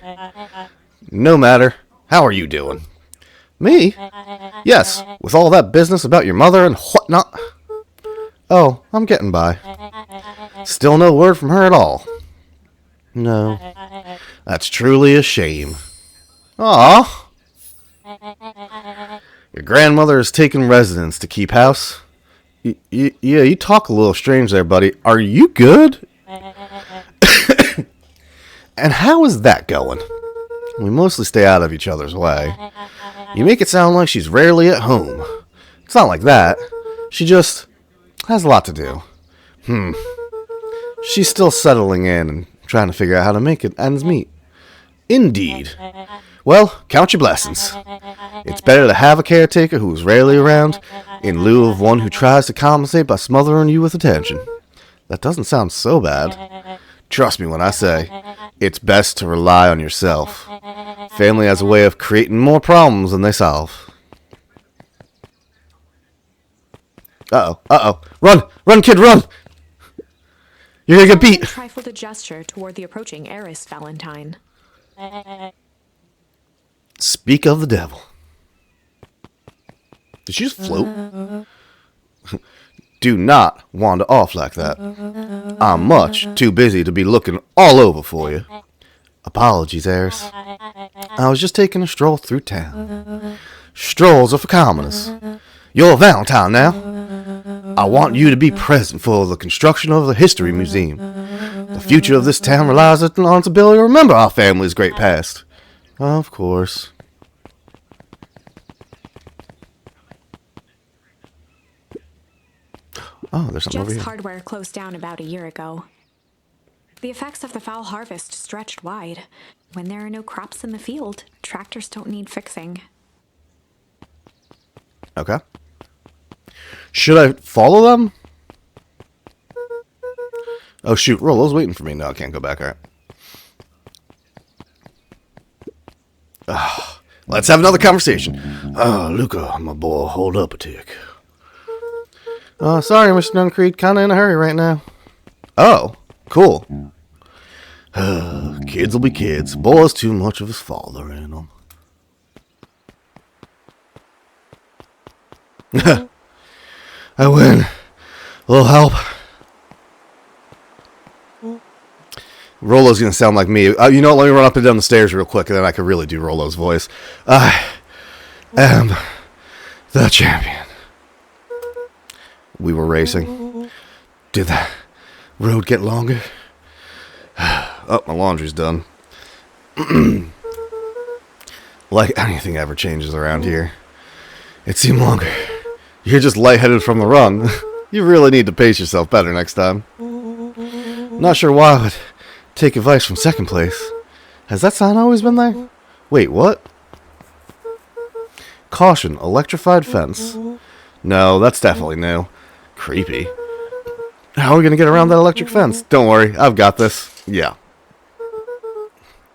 No matter. How are you doing? Me? Yes, with all that business about your mother and whatnot. Oh, I'm getting by. Still no word from her at all. No. That's truly a shame. Aw. Your grandmother has taken residence to keep house. Yeah, you talk a little strange there, buddy. Are you good? And how is that going? We mostly stay out of each other's way. You make it sound like she's rarely at home. It's not like that. She just has a lot to do. She's still settling in and trying to figure out how to make it ends meet. Indeed. Well, count your blessings. It's better to have a caretaker who's rarely around in lieu of one who tries to compensate by smothering you with attention. That doesn't sound so bad. Trust me when I say, it's best to rely on yourself. Family has a way of creating more problems than they solve. Uh-oh. Run, kid, run! You're gonna get beat. Trifled a gesture toward the approaching heiress Valentine. Speak of the devil. Did she just float? Do not wander off like that. I'm much too busy to be looking all over for you. Apologies, Eris. I was just taking a stroll through town. Strolls are for commoners. You're a Valentine now. I want you to be present for the construction of the History Museum. The future of this town relies on its ability to remember our family's great past. Of course. Oh, there's something over Jeff's here. hardware closed down about a year ago. The effects of the foul harvest stretched wide. When there are no crops in the field, tractors don't need fixing. Okay. Should I follow them? Oh shoot, Rollo's waiting for me. No, I can't go back. Alright. Let's have another conversation. Luca, my boy, hold up a tick. Sorry, Mr. Duncreed. Kinda in a hurry right now. Oh, cool. Kids will be kids. Boy's too much of his father in them. I win. A little help. Rollo's gonna sound like me. You know what? Let me run up and down the stairs real quick, and then I can really do Rollo's voice. I am the champion. We were racing. Did the road get longer? Oh, my laundry's done. Like anything ever changes around here. It seemed longer. You're just lightheaded from the run. You really need to pace yourself better next time. Not sure why I would take advice from second place. Has that sign always been there? Wait, what? Caution, electrified fence. No, that's definitely new. Creepy. How are we going to get around that electric fence? Don't worry, I've got this. Yeah.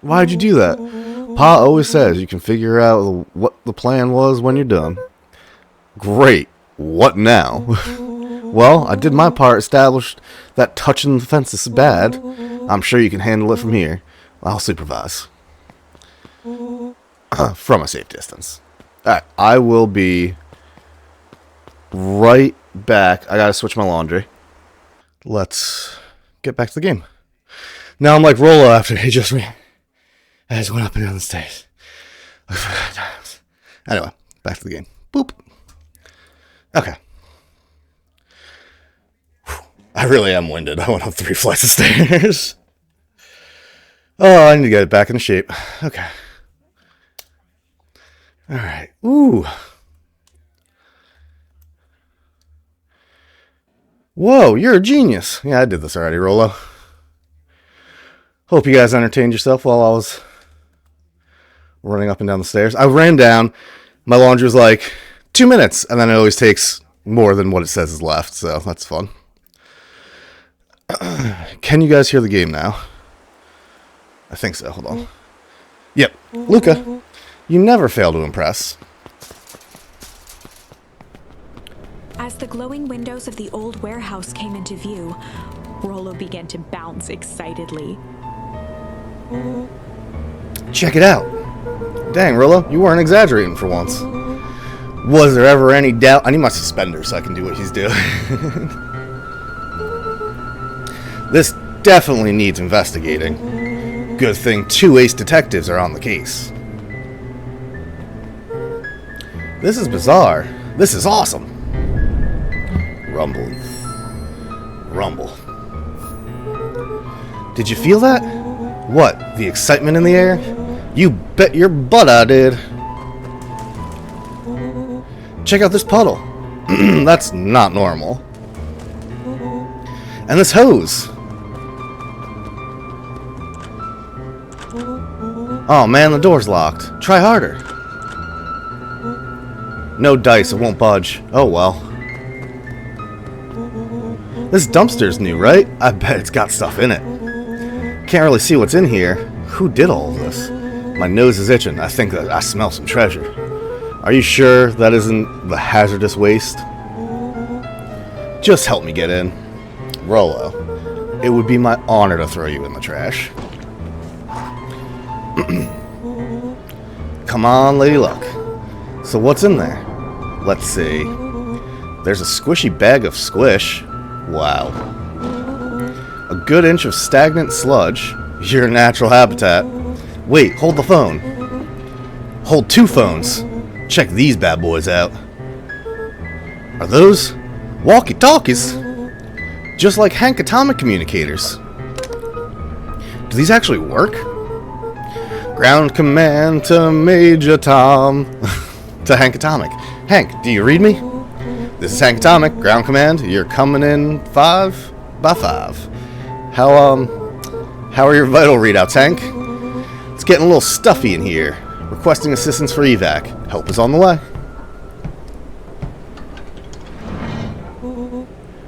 Why'd you do that? Pa always says you can figure out what the plan was when you're done. Great. What now? Well, I did my part, established that touching the fence is bad. I'm sure you can handle it from here. I'll supervise. From a safe distance. Alright, I will be right back. I gotta switch my laundry. Let's get back to the game. Now I'm like Rollo after he just I just went up and down the stairs. Anyway, back to the game. Boop. Okay. I really am winded. I went up 3 flights of stairs. Oh, I need to get it back into shape. Okay. Alright. Ooh. Whoa, you're a genius. Yeah, I did this already, Rollo. Hope you guys entertained yourself while I was running up and down the stairs. I ran down. My laundry was like 2 minutes, and then it always takes more than what it says is left, so that's fun. Can you guys hear the game now? I think so. Hold on. Yep. Luca, you never fail to impress. As the glowing windows of the old warehouse came into view, Rollo began to bounce excitedly. Check it out. Dang, Rollo, you weren't exaggerating for once. Was there ever any doubt? I need my suspenders so I can do what he's doing. This definitely needs investigating. Good thing 2 ace detectives are on the case. This is bizarre. This is awesome. Rumble. Rumble. Did you feel that? What? The excitement in the air? You bet your butt I did. Check out this puddle. That's not normal. And this hose. Oh man, the door's locked. Try harder. No dice, it won't budge. Oh well. This dumpster's new, right? I bet it's got stuff in it. Can't really see what's in here. Who did all of this? My nose is itching. I think that I smell some treasure. Are you sure that isn't the hazardous waste? Just help me get in. Rollo, it would be my honor to throw you in the trash. Come on, Lady Luck. So what's in there? Let's see. There's a squishy bag of squish. Wow. A good inch of stagnant sludge. Your natural habitat. Wait, hold the phone. Hold 2 phones. Check these bad boys out. Are those walkie-talkies? Just like Hank Atomic communicators. Do these actually work? Ground command to Major Tom. To Hank Atomic. Hank, do you read me? This is Hank Atomic. Ground command. You're coming in 5 by 5. How are your vital readouts, Hank? It's getting a little stuffy in here. Requesting assistance for evac. Help is on the way.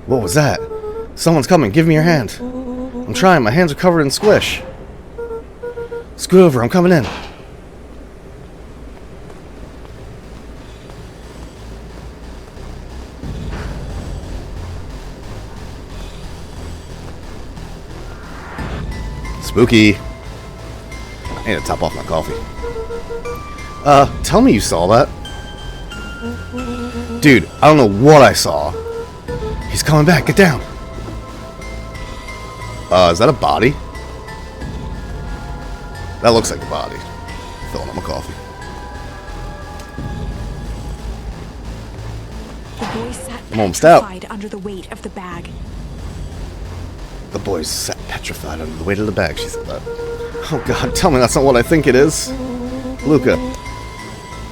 What was that? Someone's coming. Give me your hand. I'm trying. My hands are covered in squish. Scoot over. I'm coming in. Spooky. I need to top off my coffee. Tell me you saw that. Dude, I don't know what I saw. He's coming back. Get down. Is that a body? That looks like a body. Filling up my coffee. The boy sat I'm almost out. petrified under the weight of the bag. The boys sat petrified under the weight of the bag, she said that. Oh god, tell me that's not what I think it is. Luca,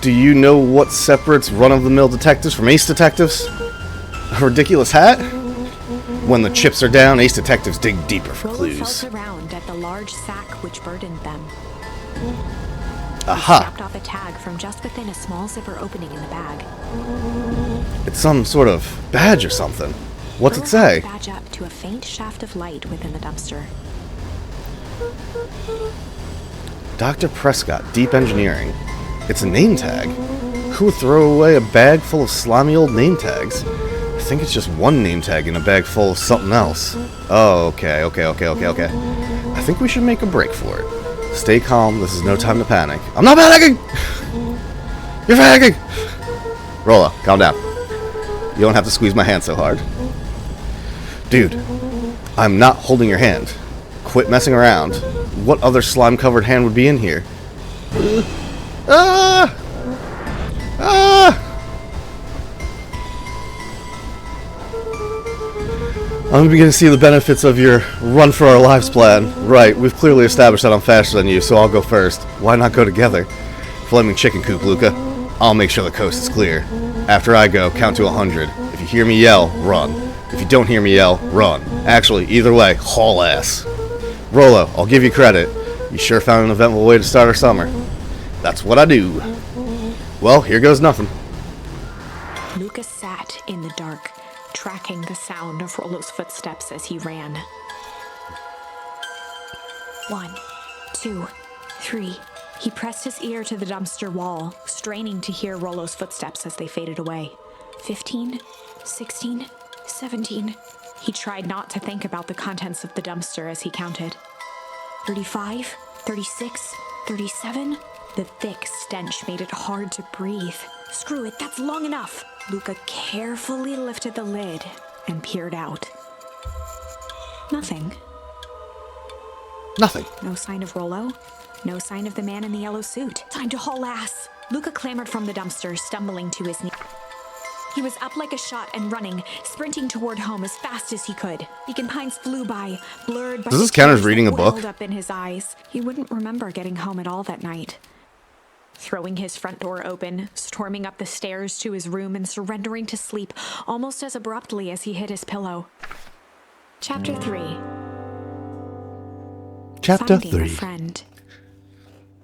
do you know what separates run-of-the-mill detectives from ace detectives? A ridiculous hat? When the chips are down, ace detectives dig deeper for Rollo clues. felt around at the large sack which burdened them. He Aha! snapped off a tag from just within a small zipper opening in the bag. It's some sort of badge or something. What's it Rollo say? held the badge up to a faint shaft of light within the dumpster. Dr. Prescott, Deep Engineering. It's a name tag. Who would throw away a bag full of slimy old name tags? I think it's just one name tag in a bag full of something else. Oh, okay. I think we should make a break for it. Stay calm, this is no time to panic. I'm not panicking! You're panicking! Rollo, calm down. You don't have to squeeze my hand so hard. Dude, I'm not holding your hand. Quit messing around. What other slime-covered hand would be in here? Ah! I'm beginning to see the benefits of your run for our lives plan. Right, we've clearly established that I'm faster than you, so I'll go first. Why not go together? Flaming chicken coop, Luca. I'll make sure the coast is clear. After I go, count to 100. If you hear me yell, run. If you don't hear me yell, run. Actually, either way, haul ass. Rollo, I'll give you credit. You sure found an eventful way to start our summer. That's what I do. Well, here goes nothing. Lucas sat in the dark, tracking the sound of Rollo's footsteps as he ran. 1, 2, 3. He pressed his ear to the dumpster wall, straining to hear Rollo's footsteps as they faded away. 15, 16, 17. He tried not to think about the contents of the dumpster as he counted. 35, 36, 37. The thick stench made it hard to breathe. Screw it, that's long enough. Luca carefully lifted the lid and peered out. Nothing. Nothing. No sign of Rollo. No sign of the man in the yellow suit. Time to haul ass. Luca clambered from the dumpster, stumbling to his knees. He was up like a shot and running, sprinting toward home as fast as he could. Beacon Pines flew by, blurred by Does the this count as tears reading that a book? welled up in his eyes. He wouldn't remember getting home at all that night. Throwing his front door open, storming up the stairs to his room, and surrendering to sleep almost as abruptly as he hit his pillow. Chapter 3. Chapter Finding 3. a friend.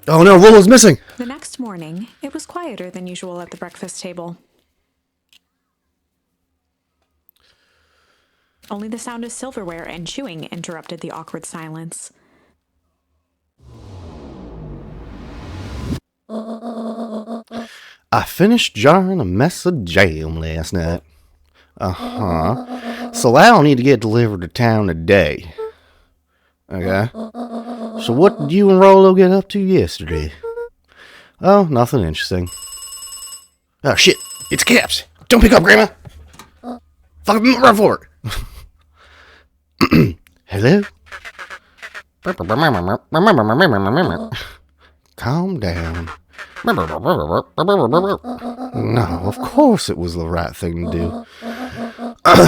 Oh no, Rollo's missing! The next morning, it was quieter than usual at the breakfast table. Only the sound of silverware and chewing interrupted the awkward silence. I finished jarring a mess of jam last night. So that'll need to get delivered to town today. Okay. So what did you and Rollo get up to yesterday? Oh, nothing interesting. Oh shit, it's Caps. Don't pick up, Grandma. Fucking run for it. Hello? Calm down. No, of course it was the right thing to do.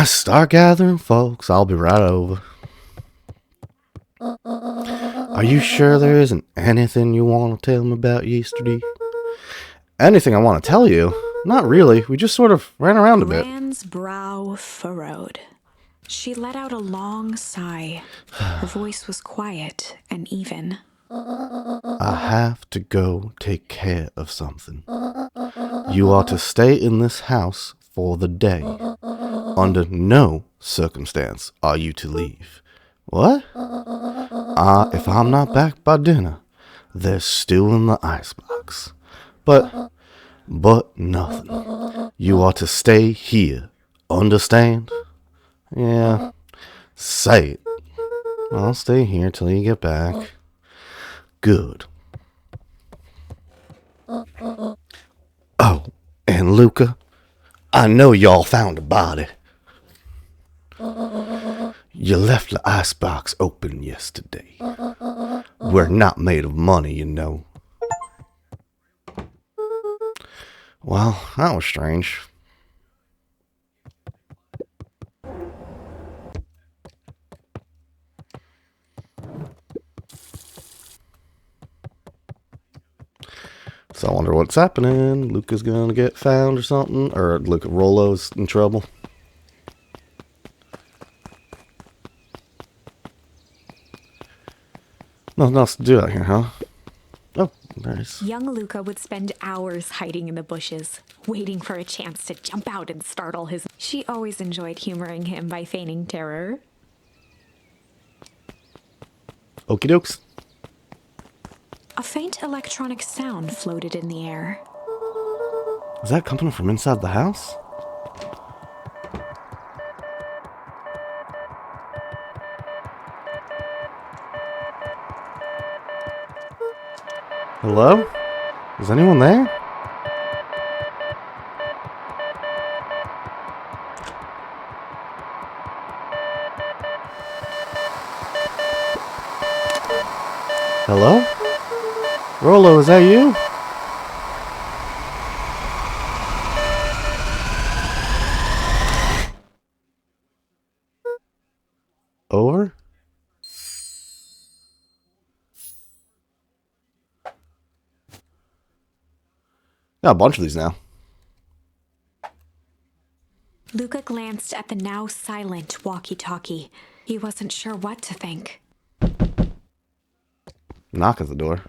Start gathering, folks. I'll be right over. Are you sure there isn't anything you want to tell me about yesterday? Anything I want to tell you? Not really. We just sort of ran around a bit. Rand's brow furrowed. She let out a long sigh. Her voice was quiet and even. I have to go take care of something. You are to stay in this house for the day. Under no circumstance are you to leave. What? If I'm not back by dinner, there's stew in the icebox. But nothing. You are to stay here. Understand? Yeah. Say it. I'll stay here till you get back. Good. Oh, and Luca, I know y'all found a body. You left the icebox open yesterday. We're not made of money, you know. Well, that was strange. So I wonder what's happening. Luca's gonna get found or something? Or Luca Rollo's in trouble? Nothing else to do out here, huh? Oh, nice. Young Luca would spend hours hiding in the bushes, waiting for a chance to jump out and startle his... She always enjoyed humoring him by feigning terror. Okie dokes. A faint electronic sound floated in the air. Is that coming from inside the house? Hello? Is anyone there? Hello? Rollo, is that you? Over? Got a bunch of these now. Luca glanced at the now silent walkie-talkie. He wasn't sure what to think. Knock at the door.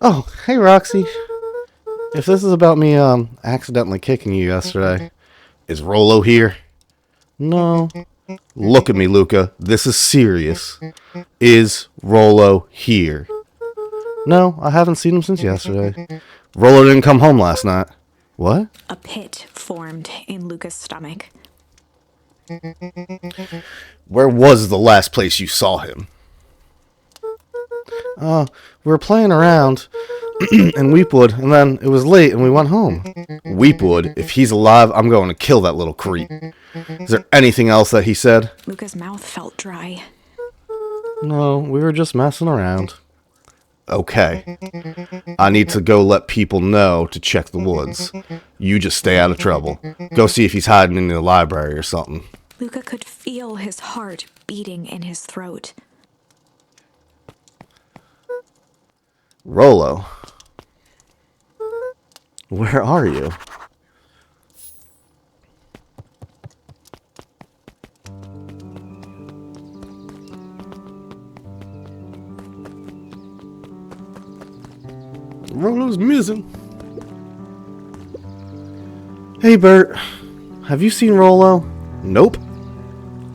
Oh, hey Roxy. If this is about me accidentally kicking you yesterday, is Rollo here? No. Look at me, Luca. This is serious. Is Rollo here? No, I haven't seen him since yesterday. Rollo didn't come home last night. What? A pit formed in Luca's stomach. Where was the last place you saw him? We were playing around in Weepwood, and then it was late and we went home. Weepwood, if he's alive, I'm going to kill that little creep. Is there anything else that he said? Luca's mouth felt dry. No, we were just messing around. Okay. I need to go let people know to check the woods. You just stay out of trouble. Go see if he's hiding in the library or something. Luca could feel his heart beating in his throat. Rollo. Where are you? Rollo's missing. Hey Bert, have you seen Rollo? Nope.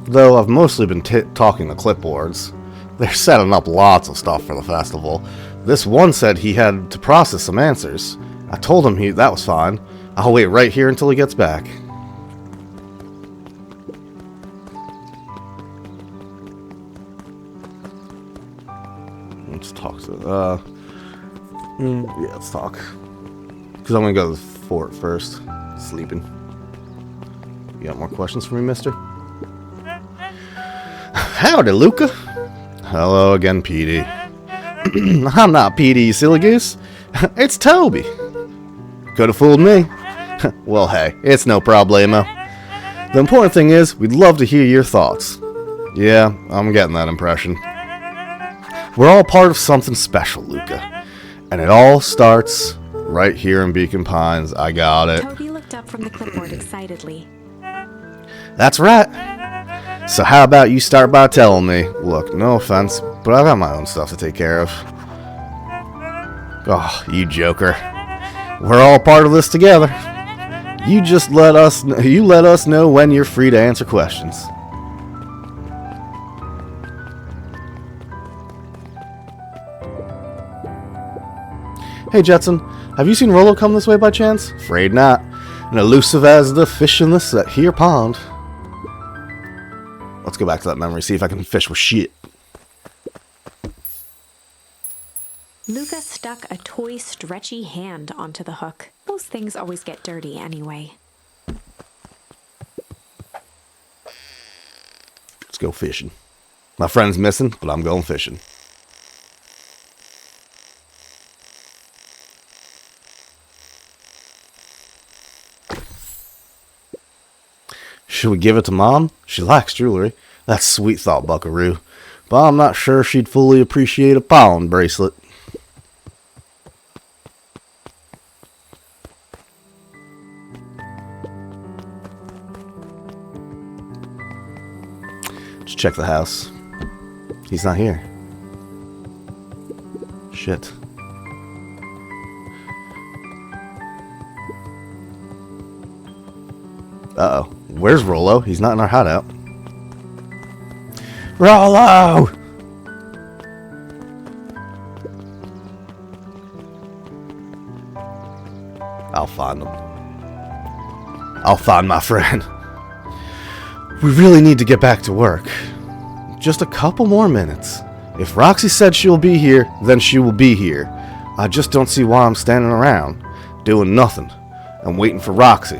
Though I've mostly been talking to clipboards. They're setting up lots of stuff for the festival. This one said he had to process some answers. I told him that was fine. I'll wait right here until he gets back. Let's talk to... yeah, let's talk. Because I'm going to go to the fort first. Sleeping. You got more questions for me, mister? Howdy, Luca. Hello again, Petey. I'm not Petey, you silly goose. It's Toby. Could have fooled me. Well, hey, it's no problemo. The important thing is, we'd love to hear your thoughts. Yeah, I'm getting that impression. We're all part of something special, Luca. And it all starts right here in Beacon Pines. I got it. Toby looked up from the clipboard excitedly. That's right. So how about you start by telling me? Look, no offense, but I've got my own stuff to take care of. Oh, you joker. We're all part of this together. You just let us know when you're free to answer questions. Hey Jetson, have you seen Rollo come this way by chance? Afraid not. And elusive as the fish in this here pond. Let's go back to that memory, see if I can fish with shit. Luca stuck a toy stretchy hand onto the hook. Those things always get dirty anyway. Let's go fishing. My friend's missing, but I'm going fishing. Should we give it to Mom? She likes jewelry. That's sweet thought, buckaroo. But I'm not sure she'd fully appreciate a pawn bracelet. Let's check the house. He's not here. Shit. Uh-oh. Where's Rollo? He's not in our hideout. Rollo! I'll find him. I'll find my friend. We really need to get back to work. Just a couple more minutes. If Roxy said she'll be here, then she will be here. I just don't see why I'm standing around, doing nothing, and waiting for Roxy,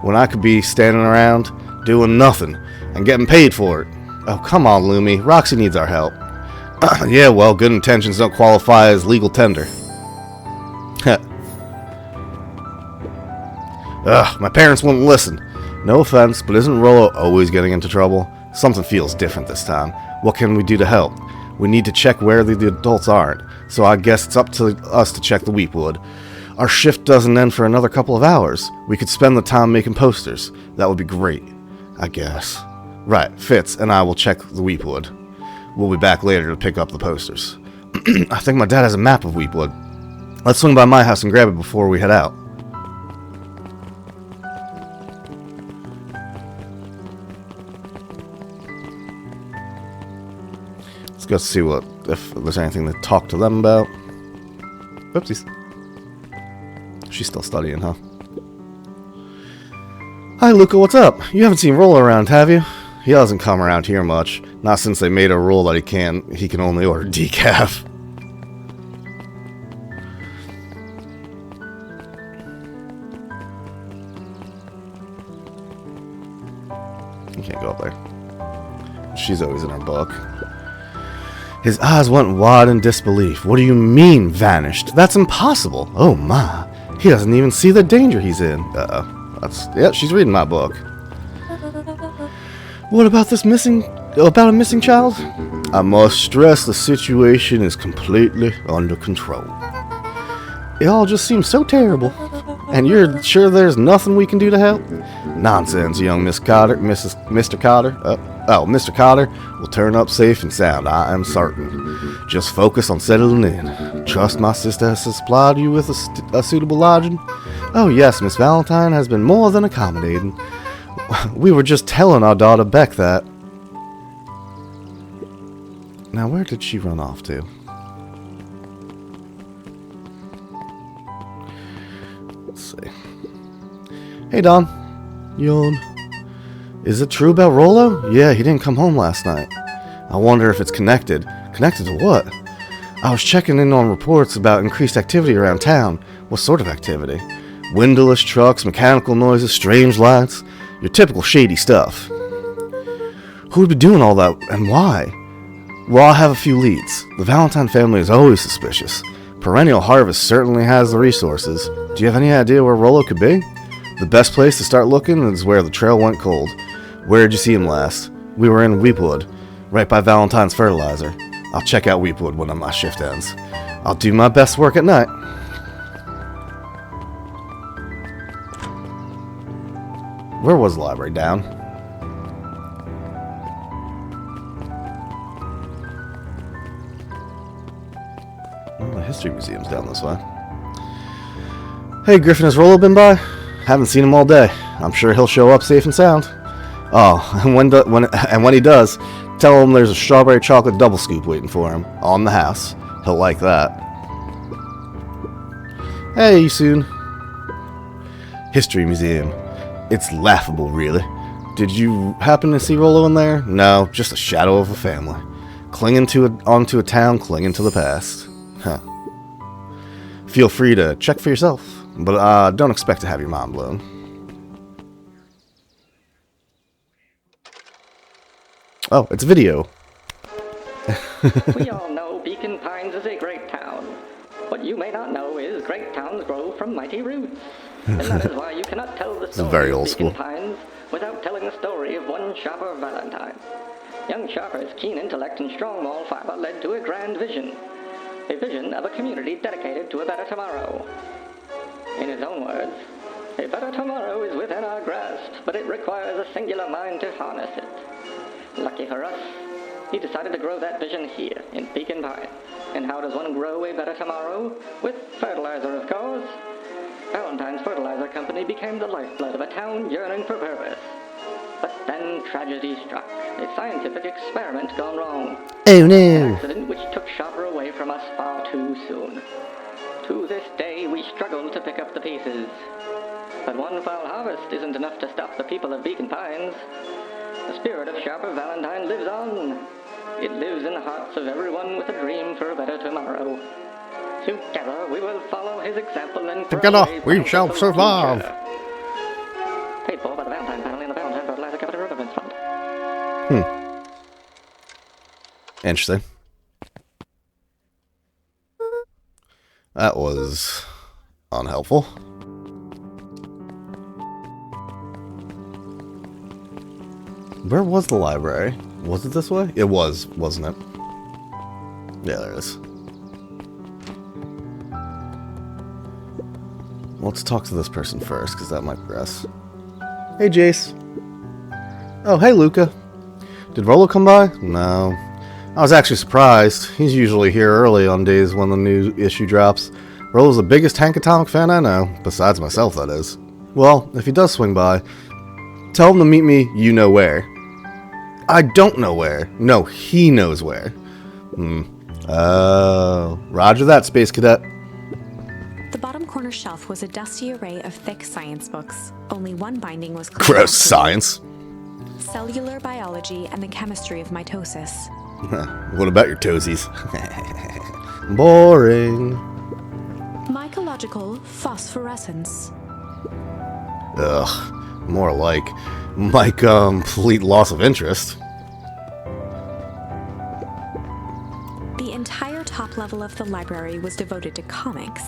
when I could be standing around, doing nothing, and getting paid for it. Oh, come on, Lumi. Roxy needs our help. Yeah, well, good intentions don't qualify as legal tender. Ugh, my parents wouldn't listen. No offense, but isn't Rollo always getting into trouble? Something feels different this time. What can we do to help? We need to check where the adults aren't, so I guess it's up to us to check the Weepwood. Our shift doesn't end for another couple of hours. We could spend the time making posters. That would be great, I guess. Right, Fitz and I will check the Weepwood. We'll be back later to pick up the posters. I think my dad has a map of Weepwood. Let's swing by my house and grab it before we head out. Let's go see if there's anything to talk to them about. Oopsies. She's still studying, huh? Hi, Luca, what's up? You haven't seen Rollo around, have you? He doesn't come around here much. Not since they made a rule that he can only order decaf. You can't go up there. She's always in her book. His eyes went wide in disbelief. What do you mean, vanished? That's impossible. Oh my. He doesn't even see the danger he's in. Yeah, she's reading my book. What about a missing child? I must stress the situation is completely under control. It all just seems so terrible. And you're sure there's nothing we can do to help? Nonsense, young Miss Cotter, Mr. Cotter. Mr. Cotter will turn up safe and sound, I am certain. Just focus on settling in. Trust my sister has supplied you with a suitable lodging? Oh yes, Miss Valentine has been more than accommodating. We were just telling our daughter Beck that. Now where did she run off to? Let's see. Hey Don. Yawn. Is it true about Rollo? Yeah, he didn't come home last night. I wonder if it's connected. Connected to what? I was checking in on reports about increased activity around town. What sort of activity? Windowless trucks, mechanical noises, strange lights. Your typical shady stuff. Who would be doing all that, and why? Well, I have a few leads. The Valentine family is always suspicious. Perennial Harvest certainly has the resources. Do you have any idea where Rollo could be? The best place to start looking is where the trail went cold. Where did you see him last? We were in Weepwood, right by Valentine's Fertilizer. I'll check out Weepwood when my shift ends. I'll do my best work at night. Where was the library? Down? Well, the History Museum's down this way. Hey, Griffin, has Rollo been by? Haven't seen him all day. I'm sure he'll show up safe and sound. Oh, and when he does, tell him there's a strawberry chocolate double scoop waiting for him on the house. He'll like that. Hey, you soon. History Museum. It's laughable, really. Did you happen to see Rollo in there? No, just a shadow of a family. Clinging onto a town, clinging to the past. Huh. Feel free to check for yourself, but don't expect to have your mind blown. Oh, it's video. We all know Beacon Pines is a great town. What you may not know is great towns grow from mighty roots. And that is why you cannot tell the story very old of Beacon school. Pines without telling the story of one Sharper Valentine. Young Sharper's keen intellect and strong moral fiber led to a grand vision. A vision of a community dedicated to a better tomorrow. In his own words, a better tomorrow is within our grasp, but it requires a singular mind to harness it. Lucky for us, he decided to grow that vision here, in Beacon Pines. And how does one grow a better tomorrow? With fertilizer, of course. Valentine's Fertilizer Company became the lifeblood of a town yearning for purpose. But then tragedy struck. A scientific experiment gone wrong. Oh no! An accident which took Sharper away from us far too soon. To this day, we struggle to pick up the pieces. But one foul harvest isn't enough to stop the people of Beacon Pines. The spirit of Sharper Valentine lives on. It lives in the hearts of everyone with a dream for a better tomorrow. Together, we will follow his example and Together, we shall survive. Paid for by the Valentine family and the Valentine Fertilizer Capital Recompense Fund. Interesting. That was unhelpful. Where was the library? Was it this way? It was, wasn't it? Yeah, there it is. Let's talk to this person first, because that might progress. Hey, Jace. Oh, hey, Luca. Did Rollo come by? No. I was actually surprised. He's usually here early on days when the new issue drops. Rollo's the biggest Hank Atomic fan I know, besides myself, that is. Well, if he does swing by, tell him to meet me you know where. I don't know where. No, he knows where. Oh, roger that, Space Cadet. The bottom corner shelf was a dusty array of thick science books. Only one binding was closed. Gross science. Cellular biology and the chemistry of mitosis. What about your toesies? Boring. Mycological phosphorescence. Ugh, more like my complete loss of interest. The entire top level of the library was devoted to comics.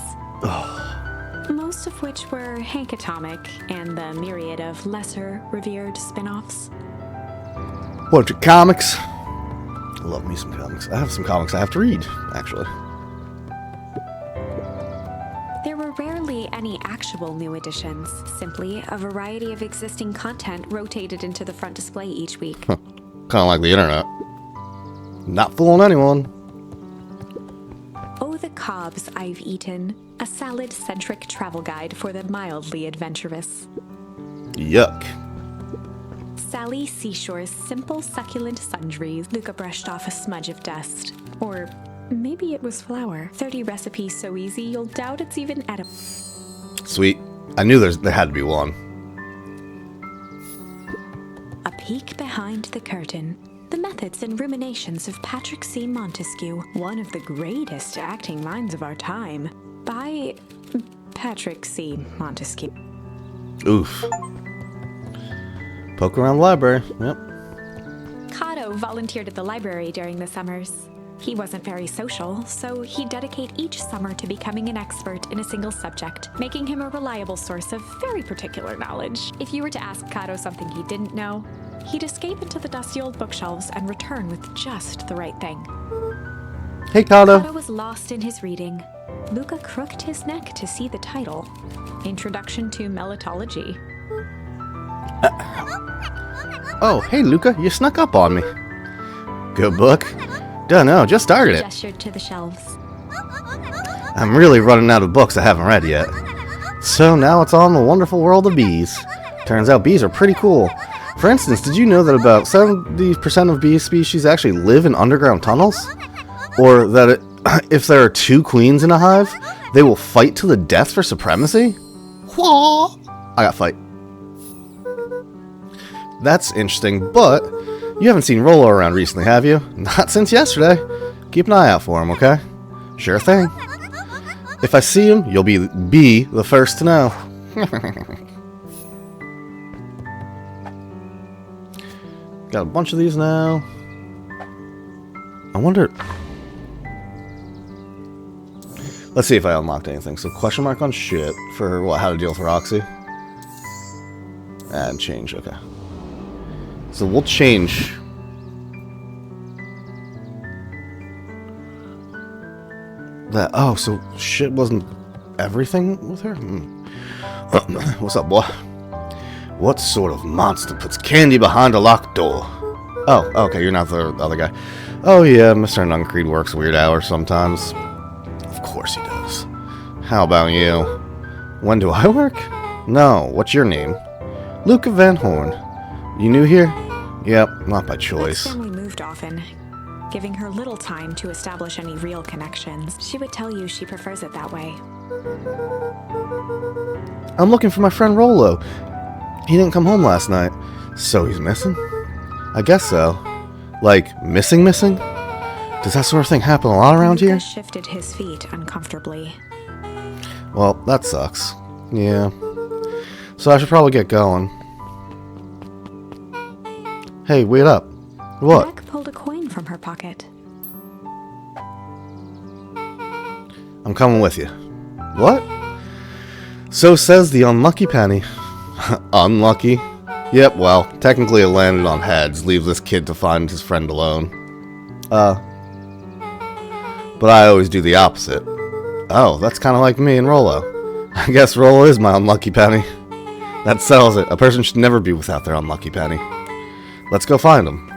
Most of which were Hank Atomic and the myriad of lesser revered spin-offs. What, comics? I love me some comics. I have some comics I have to read, actually. There were rarely any actual new editions, simply a variety of existing content rotated into the front display each week. Kind of like the internet. Not fooling anyone. Oh, the cobs I've eaten. A salad-centric travel guide for the mildly adventurous. Yuck. Sally Seashore's simple succulent sundries. Luca brushed off a smudge of dust. Or maybe it was flour. 30 recipes so easy you'll doubt it's even edible. Sweet. I knew there had to be one. A peek behind the curtain. The method methods and ruminations of Patrick C. Montesquieu, one of the greatest acting minds of our time, by Patrick C. Montesquieu. Oof. Poke around the library. Yep. Kato volunteered at the library during the summers. He wasn't very social, so he'd dedicate each summer to becoming an expert in a single subject, making him a reliable source of very particular knowledge. If you were to ask Kato something he didn't know, he'd escape into the dusty old bookshelves and return with just the right thing. Hey, Kato. Kato was lost in his reading. Luca crooked his neck to see the title, Introduction to Melitology. Oh, hey, Luca. You snuck up on me. Good book. Dunno, just started it. Gestured to the shelves. I'm really running out of books I haven't read yet. So now it's on the wonderful world of bees. Turns out bees are pretty cool. For instance, did you know that about 70% of bee species actually live in underground tunnels? Or that if there are 2 queens in a hive, they will fight to the death for supremacy? Whoa! I got fight. That's interesting, but you haven't seen Rollo around recently, have you? Not since yesterday. Keep an eye out for him, okay? Sure thing. If I see him, you'll be the first to know. Got a bunch of these now. I wonder... Let's see if I unlocked anything. So question mark on shit for what? How to deal with Roxy. And change, okay. So we'll change. That. Oh, so shit wasn't everything with her? What's up, boy? What sort of monster puts candy behind a locked door? Oh, okay, you're not the other guy. Oh yeah, Mr. Nuncreed works weird hours sometimes. Of course he does. How about you? When do I work? No, what's your name? Luca Van Horn. You new here? Yep, not by choice. Luke's family moved often, giving her little time to establish any real connections. She would tell you she prefers it that way. I'm looking for my friend Rollo. He didn't come home last night. So he's missing? I guess so. Like, missing? Does that sort of thing happen a lot around here? Luca shifted his feet uncomfortably. Well, that sucks. Yeah. So I should probably get going. Hey, wait up. What? Beck pulled a coin from her pocket. I'm coming with you. What? So says the unlucky penny. Unlucky? Yep, well, technically it landed on heads. Leave this kid to find his friend alone. But I always do the opposite. Oh, that's kind of like me and Rollo. I guess Rollo is my unlucky penny. That settles it. A person should never be without their unlucky penny. Let's go find him.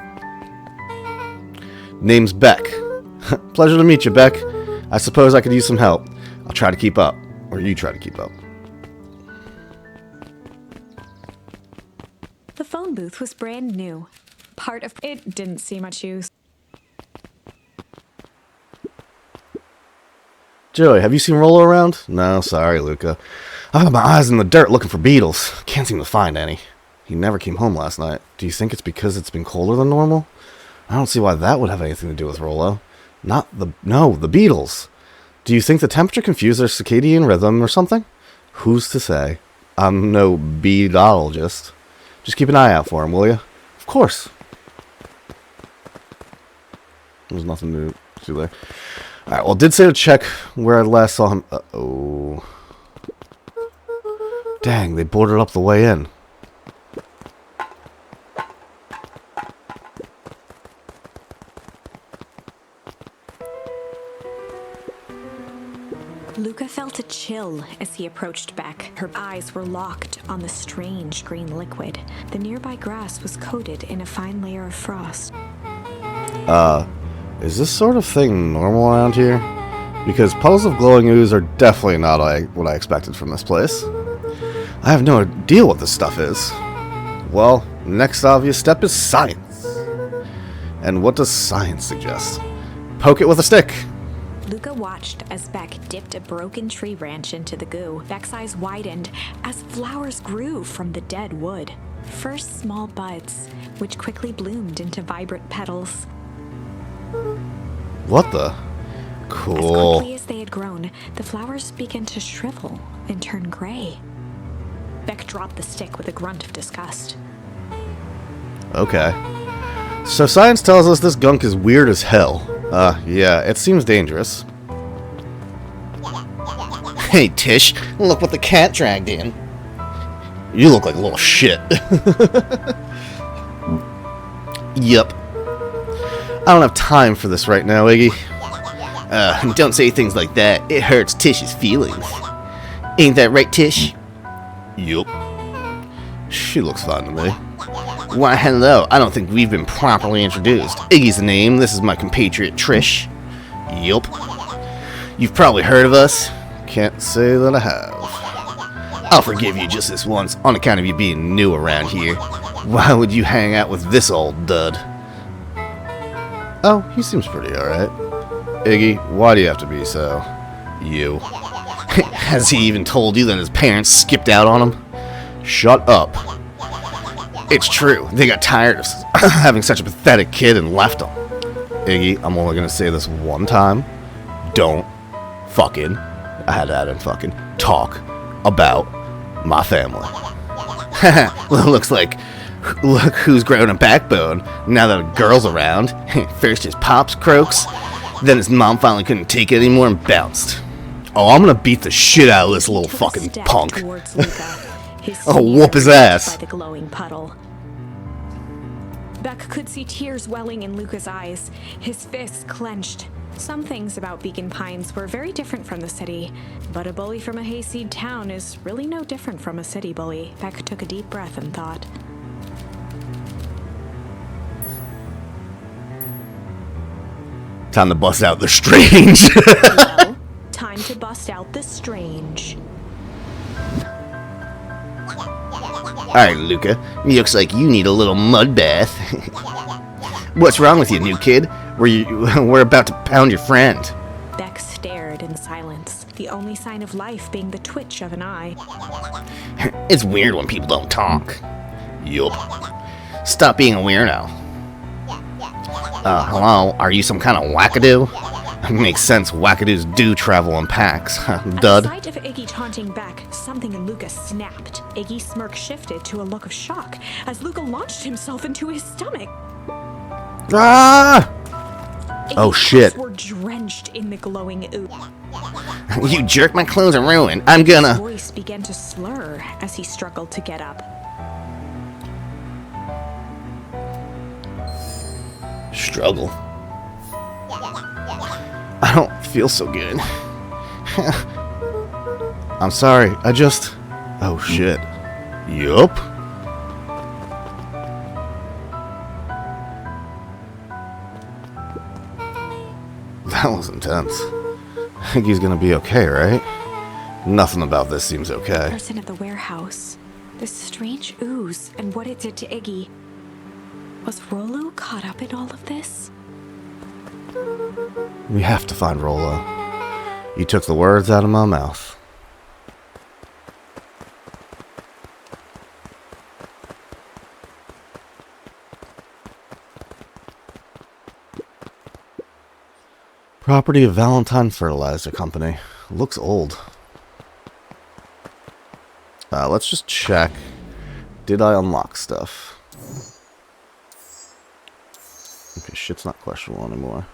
Name's Beck. Pleasure to meet you, Beck. I suppose I could use some help. I'll try to keep up. Or you try to keep up. The phone booth was brand new. Part of it didn't see much use. Joey, have you seen Rollo around? No, sorry, Luca. I've got my eyes in the dirt looking for beetles. Can't seem to find any. He never came home last night. Do you think it's because it's been colder than normal? I don't see why that would have anything to do with Rollo. The beetles. Do you think the temperature confused their circadian rhythm or something? Who's to say? I'm no beetologist. Just keep an eye out for him, will you? Of course. There's nothing to do there. Alright, well, it did say to check where I last saw him. Uh-oh. Dang, they boarded up the way in. Luca felt a chill as he approached Beck. Her eyes were locked on the strange green liquid. The nearby grass was coated in a fine layer of frost. Is this sort of thing normal around here? Because puddles of glowing ooze are definitely not what I expected from this place. I have no idea what this stuff is. Well, next obvious step is science. And what does science suggest? Poke it with a stick. Luca watched as Beck dipped a broken tree branch into the goo. Beck's eyes widened as flowers grew from the dead wood. First small buds, which quickly bloomed into vibrant petals. What the? As Cool. quickly as they had grown, the flowers began to shrivel and turn gray. Beck dropped the stick with a grunt of disgust. Okay. So science tells us this gunk is weird as hell. Yeah, it seems dangerous. Hey, Tish, look what the cat dragged in. You look like a little shit. Yup. I don't have time for this right now, Iggy. Don't say things like that. It hurts Tish's feelings. Ain't that right, Tish? Yup. She looks fine to me. Why, hello. I don't think we've been properly introduced. Iggy's the name. This is my compatriot, Trish. Yup. You've probably heard of us. Can't say that I have. I'll forgive you just this once on account of you being new around here. Why would you hang out with this old dud? Oh, he seems pretty alright. Iggy, why do you have to be so? You. Has he even told you that his parents skipped out on him? Shut up. It's true. They got tired of having such a pathetic kid and left him. Iggy, I'm only gonna say this one time. Don't fucking, I had to add in fucking, talk about my family. Look who's grown a backbone now that a girl's around. First his pops croaks, then his mom finally couldn't take it anymore and bounced. Oh, I'm gonna beat the shit out of this little fucking punk. I'll whoop his ass. By the glowing puddle. Beck could see tears welling in Luca's eyes, his fists clenched. Some things about Beacon Pines were very different from the city, but a bully from a hayseed town is really no different from a city bully. Beck took a deep breath and thought. Time to bust out the strange. Well, time to bust out the strange. Alright, Luca. Looks like you need a little mud bath. What's wrong with you, new kid? We're about to pound your friend. Beck stared in silence, the only sign of life being the twitch of an eye. It's weird when people don't talk. Yup. Stop being a weirdo. Hello? Are you some kind of wackadoo? Makes sense, wackadoos do travel in packs. Dud. At the sight of Iggy taunting Beck, something in Luca snapped. Iggy's smirk shifted to a look of shock as Luca launched himself into his stomach. Ah! Iggy's Oh shit. were drenched in the glowing ooze. You jerk, my clothes are ruined. I'm gonna... His voice began to slur as he struggled to get up. Struggle. I don't feel so good. I'm sorry, I just... Oh shit. Yup. That was intense. I think he's gonna be okay, right? Nothing about this seems okay. Person of the warehouse. This strange ooze and what it did to Iggy. Was Rollo caught up in all of this? We have to find Rollo. You took the words out of my mouth. Property of Valentine Fertilizer Company. Looks old. Let's just check. Did I unlock stuff? Okay, shit's not questionable anymore.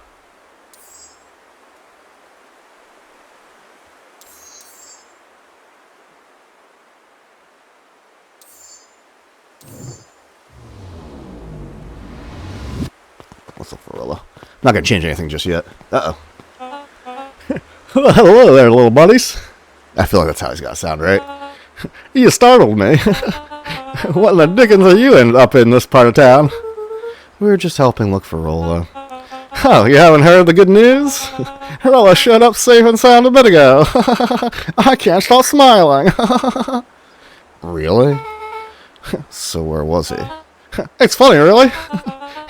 Let's look for Rollo. Not gonna change anything just yet. Uh-oh. Hello there, little buddies. I feel like that's how he's gotta sound, right? You startled me. What in the dickens are you up in this part of town? We were just helping look for Rollo. Oh, you haven't heard the good news? Rollo showed up safe and sound a bit ago. I can't stop smiling. Really? So where was he? It's funny, really.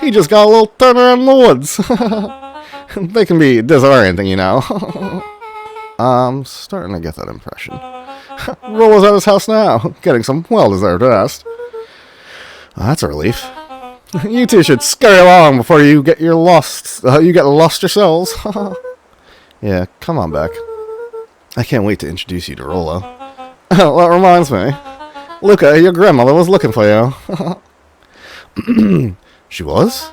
He just got a little turn around in the woods. They can be disorienting, you know. I'm starting to get that impression. Rollo's at his house now, getting some well-deserved rest. That's a relief. You two should scurry along before you get lost yourselves. Yeah, come on back. I can't wait to introduce you to Rollo. Oh, that reminds me. Luca, your grandmother was looking for you. She was?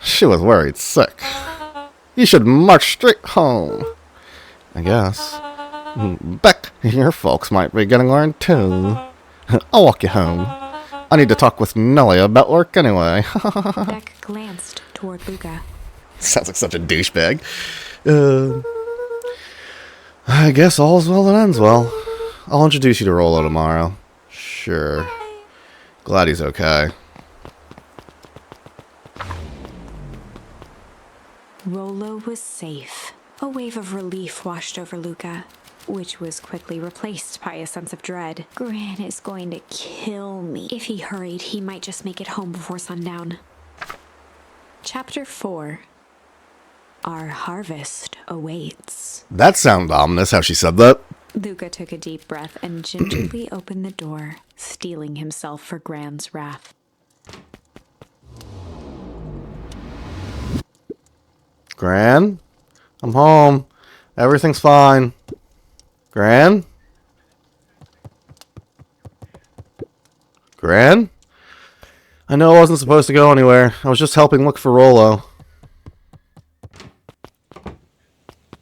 She was worried sick. You should march straight home. I guess. Beck, your folks might be getting worried too. I'll walk you home. I need to talk with Nellie about work anyway. Beck glanced toward Luca. Sounds like such a douchebag. I guess all's well that ends well. I'll introduce you to Rollo tomorrow. Sure. Glad he's okay. Rollo was safe. A wave of relief washed over Luca, which was quickly replaced by a sense of dread. Gran is going to kill me. If he hurried, he might just make it home before sundown. Chapter 4. Our harvest awaits. That sounded ominous how she said that. Luca took a deep breath and gingerly opened the door, steeling himself for Gran's wrath. Gran? I'm home. Everything's fine. Gran? Gran? I know I wasn't supposed to go anywhere. I was just helping look for Rollo.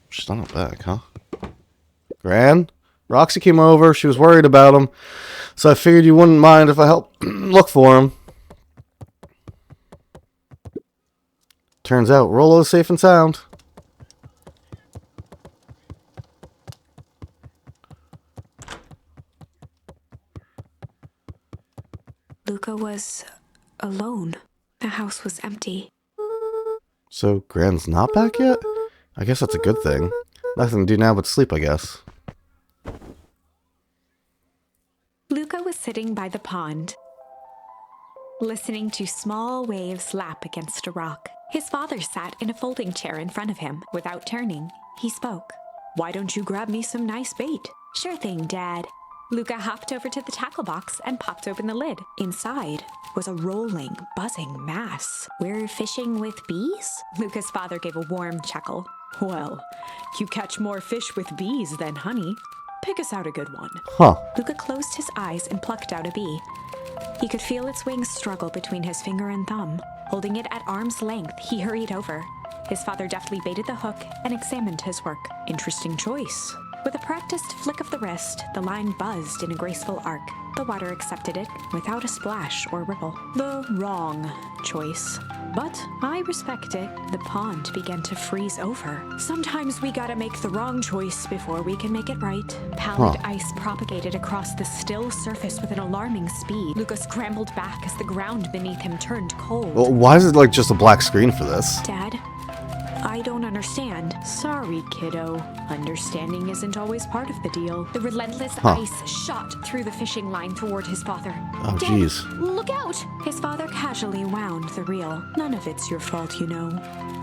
She's not back, huh? Gran? Roxy came over. She was worried about him. So I figured you wouldn't mind if I helped look for him. Turns out Rollo's safe and sound. Luca was alone. The house was empty. So Gran's not back yet? I guess that's a good thing. Nothing to do now but sleep, I guess. Luca was sitting by the pond, listening to small waves lap against a rock. His father sat in a folding chair in front of him. Without turning, he spoke. "Why don't you grab me some nice bait?" "Sure thing, Dad." Luca hopped over to the tackle box and popped open the lid. Inside was a rolling, buzzing mass. "We're fishing with bees?" Luca's father gave a warm chuckle. "Well, you catch more fish with bees than honey. Pick us out a good one." Huh. Luca closed his eyes and plucked out a bee. He could feel its wings struggle between his finger and thumb. Holding it at arm's length, he hurried over. His father deftly baited the hook and examined his work. "Interesting choice." With a practiced flick of the wrist, the line buzzed in a graceful arc. The water accepted it without a splash or ripple. The wrong choice. But I respect it. The pond began to freeze over. Sometimes we gotta make the wrong choice before we can make it right. Pallid ice propagated across the still surface with an alarming speed. Luca scrambled back as the ground beneath him turned cold. Well, why is it like just a black screen for this? Dad, I don't understand. Sorry, kiddo. Understanding isn't always part of the deal. The relentless ice shot through the fishing line toward his father. Oh, Dad, jeez. look out! His father casually wound the reel. None of it's your fault, you know.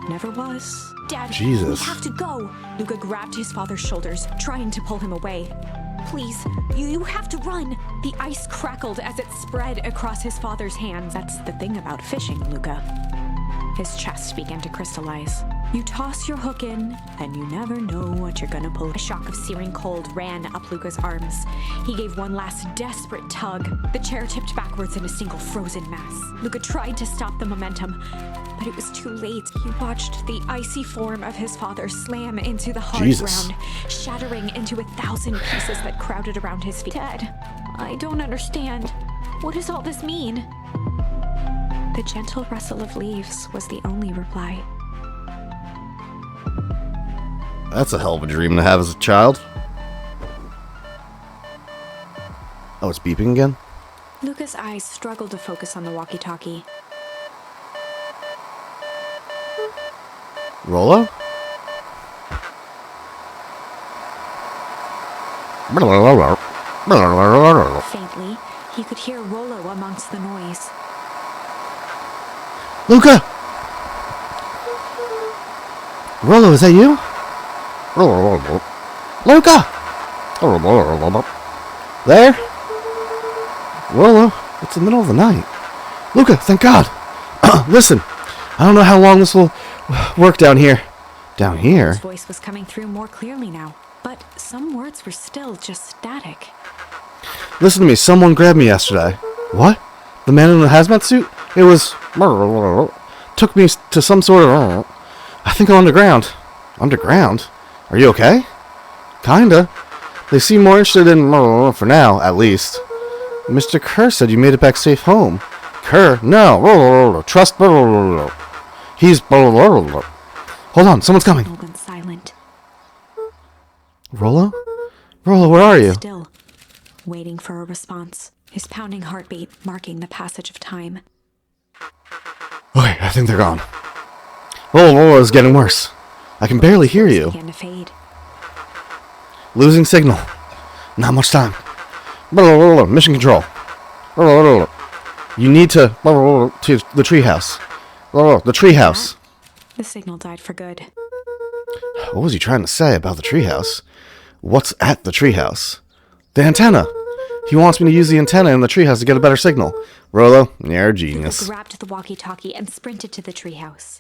Never was. Dad, Jesus. we have to go. Luca grabbed his father's shoulders, trying to pull him away. Please, you have to run. The ice crackled as it spread across his father's hands. That's the thing about fishing, Luca. His chest began to crystallize. You toss your hook in, and you never know what you're gonna pull. A shock of searing cold ran up Luca's arms. He gave one last desperate tug. The chair tipped backwards in a single frozen mass. Luca tried to stop the momentum, but it was too late. He watched the icy form of his father slam into the hard ground, shattering into 1,000 pieces that crowded around his feet. Dad, I don't understand. What does all this mean? The gentle rustle of leaves was the only reply. That's a hell of a dream to have as a child. Oh, it's beeping again? Luca's eyes struggled to focus on the walkie-talkie. Rollo? Faintly, he could hear Rollo amongst the noise. Luca! Rollo, is that you? Luca! There? Rollo, it's the middle of the night. Luca, thank God. Listen, I don't know how long this will work down here. Down here? His voice was coming through more clearly now, but some words were still just static. Listen to me, someone grabbed me yesterday. What? The man in the hazmat suit? It was... Took me to some sort of... I think I'm underground. Underground? Are you okay? Kinda. They seem more interested in... For now, at least. Mr. Kerr said you made it back safe home. Kerr? No. Trust... He's... Hold on, someone's coming. All went silent. Rollo? Rollo, where are you? Still, waiting for a response. His pounding heartbeat marking the passage of time. Okay, I think they're gone. Rollo is getting worse. I can barely hear you. Began to fade. Losing signal. Not much time. Mission control. You need to the treehouse. The treehouse. The signal died for good. What was he trying to say about the treehouse? What's at the treehouse? The antenna. He wants me to use the antenna in the treehouse to get a better signal. Rollo, you're a genius. Luca grabbed the walkie-talkie and sprinted to the treehouse.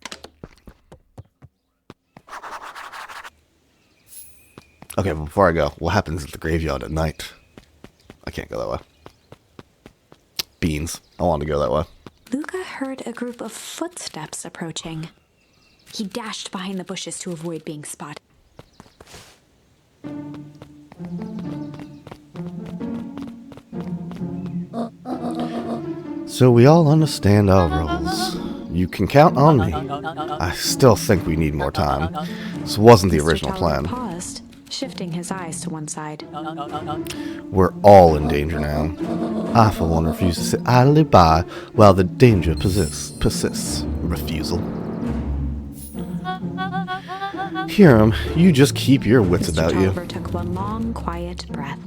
Okay, but before I go, what happens at the graveyard at night? I can't go that way. Beans. I want to go that way. Luca heard a group of footsteps approaching. He dashed behind the bushes to avoid being spotted. So we all understand our roles. You can count on me. I still think we need more time. This wasn't the original plan. Paused, shifting his eyes to one side. We're all in danger now. I, for one, refuse to sit idly by while the danger persists. Refusal. Hiram, you just keep your wits about you. Tolliver took one long, quiet breath.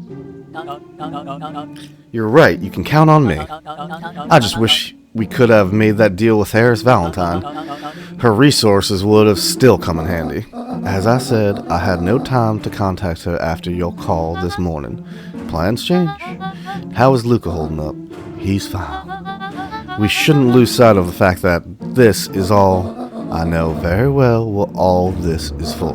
You're right, you can count on me. I just wish we could have made that deal with Harris Valentine. Her resources would have still come in handy. As I said, I had no time to contact her after your call this morning. Plans change. How is Luca holding up? He's fine. We shouldn't lose sight of the fact that this is all... I know very well what all this is for.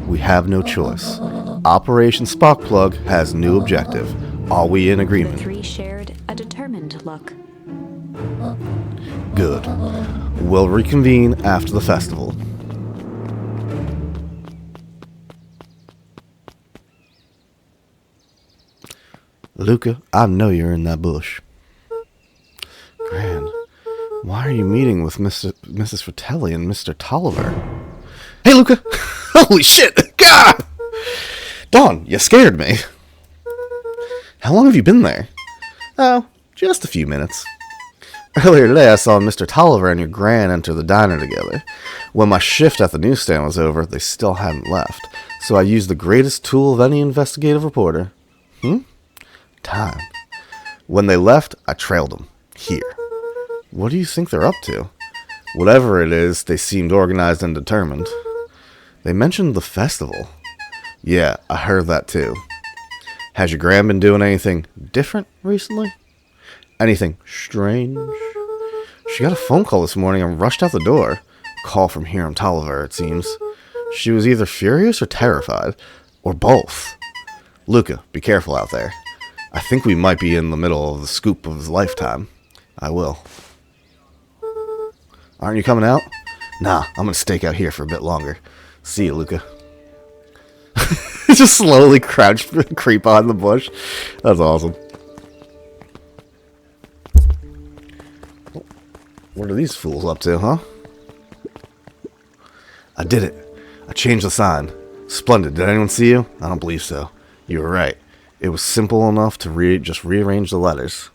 We have no choice. Operation Sparkplug has new objective. Are we in agreement? The three shared a determined look. Good. We'll reconvene after the festival. Luca, I know you're in that bush. Gran, why are you meeting with Mrs. Fratelli and Mr. Tolliver? Hey, Luca! Holy shit! God! Dawn, you scared me. How long have you been there? Oh, just a few minutes. Earlier today, I saw Mr. Tolliver and your Gran enter the diner together. When my shift at the newsstand was over, they still hadn't left, so I used the greatest tool of any investigative reporter. Time. When they left, I trailed them. Here. What do you think they're up to? Whatever it is, they seemed organized and determined. They mentioned the festival. Yeah, I heard that too. Has your Gran been doing anything different recently? Anything strange? She got a phone call this morning and rushed out the door. Call from Hiram Tolliver, it seems. She was either furious or terrified, or both. Luca, be careful out there. I think we might be in the middle of the scoop of his lifetime. I will. Aren't you coming out? Nah, I'm gonna stake out here for a bit longer. See you, Luca. Just slowly crouch, creep behind the bush. That's awesome. What are these fools up to, huh? I did it. I changed the sign. Splendid. Did anyone see you? I don't believe so. You were right. It was simple enough to just rearrange the letters.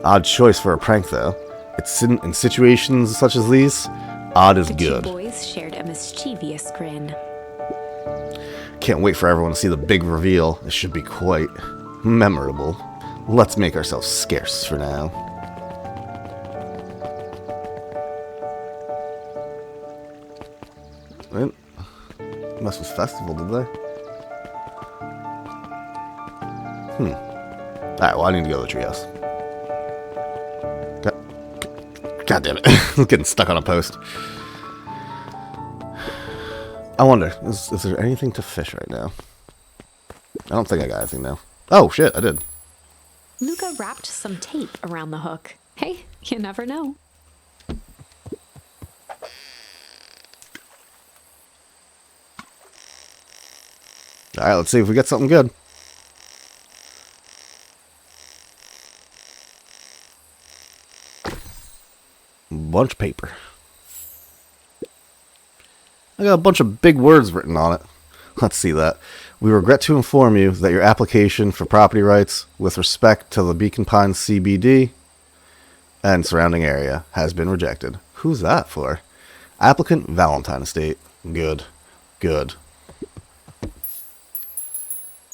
Odd choice for a prank, though. It's in situations such as these, odd is good. The two boys shared a mischievous grin. Can't wait for everyone to see the big reveal. It should be quite memorable. Let's make ourselves scarce for now. Wait, must was festival, did they? Alright, well, I need to go to the treehouse. God damn it. I'm getting stuck on a post. I wonder, is there anything to fish right now? I don't think I got anything now. Oh, shit, I did. Luca wrapped some tape around the hook. Hey, you never know. Alright, let's see if we get something good. Bunch of paper. I got a bunch of big words written on it. Let's see that. We regret to inform you that your application for property rights with respect to the Beacon Pines CBD and surrounding area has been rejected. Who's that for? Applicant Valentine Estate. Good. Good.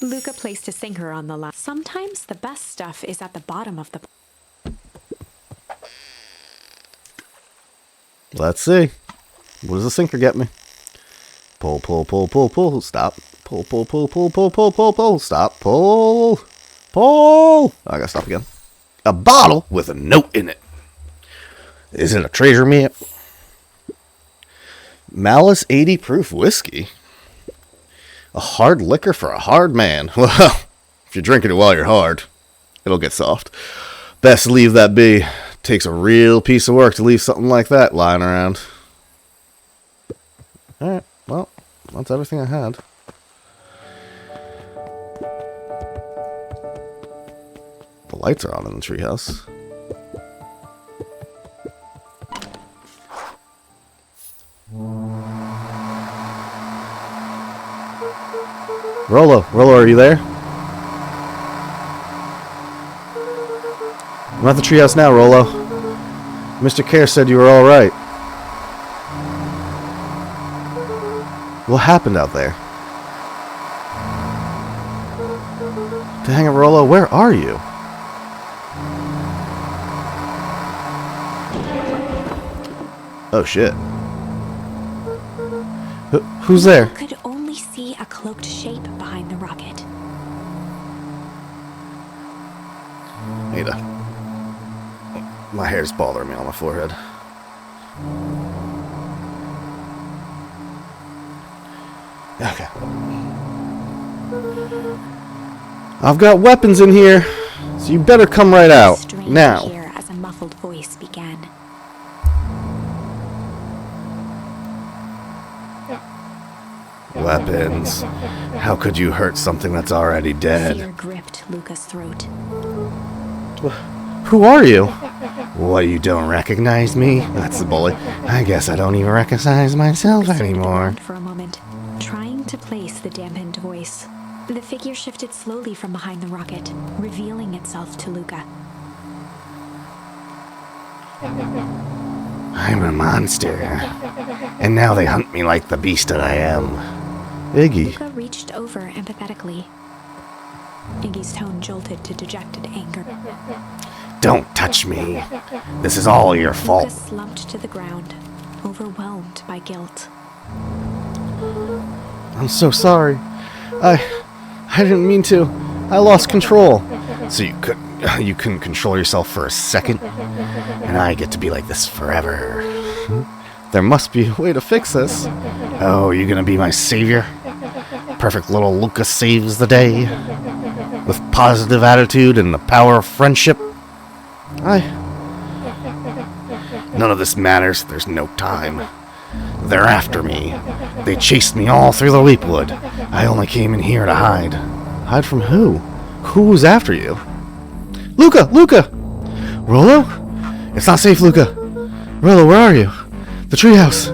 Luca placed a sinker on the line. Sometimes the best stuff is at the bottom of the... Let's see. What does the sinker get me? Pull, pull, pull, pull, pull, stop. Pull, pull, pull, pull, pull, pull, pull, pull, stop. Pull, pull. I gotta stop again. A bottle with a note in it. Is it a treasure map? Malice 80 proof whiskey. A hard liquor for a hard man. Well, if you're drinking it while you're hard, it'll get soft. Best to leave that be. Takes a real piece of work to leave something like that lying around. Alright, well, that's everything I had. The lights are on in the treehouse. Rollo, are you there? I'm at the treehouse now, Rollo. Mr. Care said you were alright. What happened out there? Dang it, Rollo, where are you? Oh, shit. Who's there? Could only see a cloaked shape behind the rocket. Ada. My hair's bothering me on my forehead. Okay. I've got weapons in here, so you better come right out. Strange Now. to hear as a muffled voice began. Weapons. How could you hurt something that's already dead? Fear gripped Luca's throat. Who are you? What, you don't recognize me? That's the bully. I guess I don't even recognize myself Luca stared anymore. around for a moment, trying to place the dampened voice. The figure shifted slowly from behind the rocket, revealing itself to Luca. I'm a monster. And now they hunt me like the beast that I am. Iggy. Luca reached over empathetically. Iggy's tone jolted to dejected anger. Don't touch me. This is all your fault. Luca slumped to the ground, overwhelmed by guilt. I'm so sorry. I didn't mean to. I lost control. So you couldn't control yourself for a second? And I get to be like this forever. There must be a way to fix this. Oh, you gonna be my savior? Perfect little Luca saves the day. With positive attitude and the power of friendship. None of this matters. There's no time. They're after me. They chased me all through the Leapwood. I only came in here to hide. Hide from who? Who's after you? Luca! Rollo? It's not safe, Luca. Rollo, where are you? The treehouse.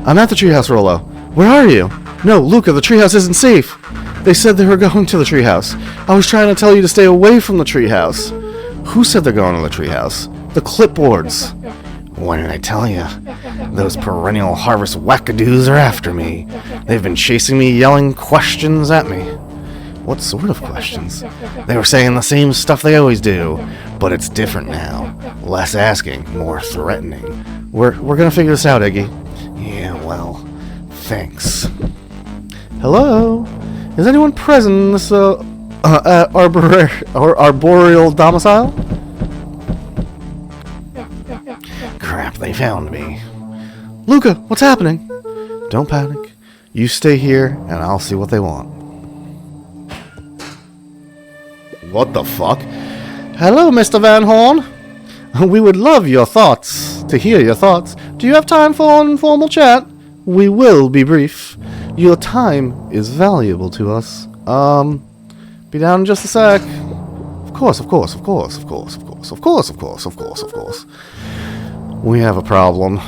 I'm at the treehouse, Rollo. Where are you? No, Luca, the treehouse isn't safe. They said they were going to the treehouse. I was trying to tell you to stay away from the treehouse. Who said they're going to the treehouse? The clipboards. Why didn't I tell you? Those perennial harvest wackadoos are after me. They've been chasing me, yelling questions at me. What sort of questions? They were saying the same stuff they always do, but it's different now. Less asking, more threatening. We're gonna figure this out, Iggy. Yeah, well, thanks. Hello? Is anyone present in this arboreal domicile? Crap. found me. Luca, what's happening? Don't panic. You stay here, and I'll see what they want. What the fuck? Hello, Mr. Van Horn. We would love your thoughts, to hear your thoughts. Do you have time for an informal chat? We will be brief. Your time is valuable to us. Be down in just a sec. Of course. We have a problem.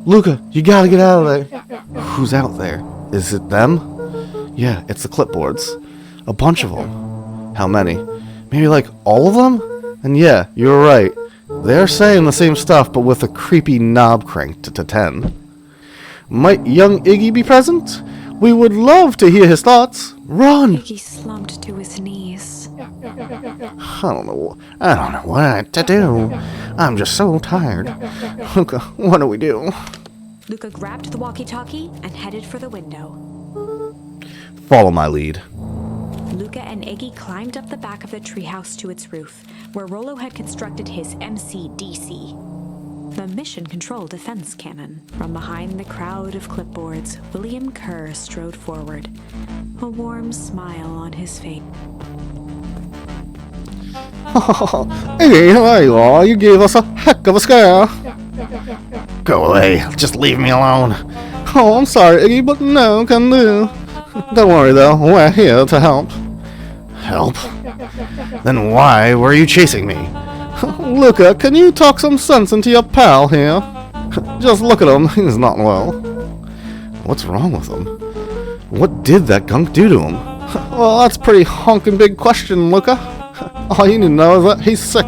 Luca, you gotta get out of there. Who's out there? Is it them? Yeah, it's the clipboards. A bunch of them. How many? Maybe like all of them? And yeah, you're right. They're saying the same stuff, but with a creepy knob cranked to 10. Might young Iggy be present? We would love to hear his thoughts. Run! Iggy slumped to his knees. I don't know what to do. I'm just so tired. Luca, what do we do? Luca grabbed the walkie-talkie and headed for the window. Follow my lead. Luca and Iggy climbed up the back of the treehouse to its roof, where Rollo had constructed his MCDC, the Mission Control Defense Cannon. From behind the crowd of clipboards, William Kerr strode forward, a warm smile on his face. Iggy, there you are. You gave us a heck of a scare. Go away. Just leave me alone. Oh, I'm sorry, Iggy, but no can do. Don't worry, though. We're here to help. Help? Then why were you chasing me? Luca, can you talk some sense into your pal here? Just look at him. He's not well. What's wrong with him? What did that gunk do to him? Well, that's a pretty honking big question, Luca. All you need to know is that he's sick.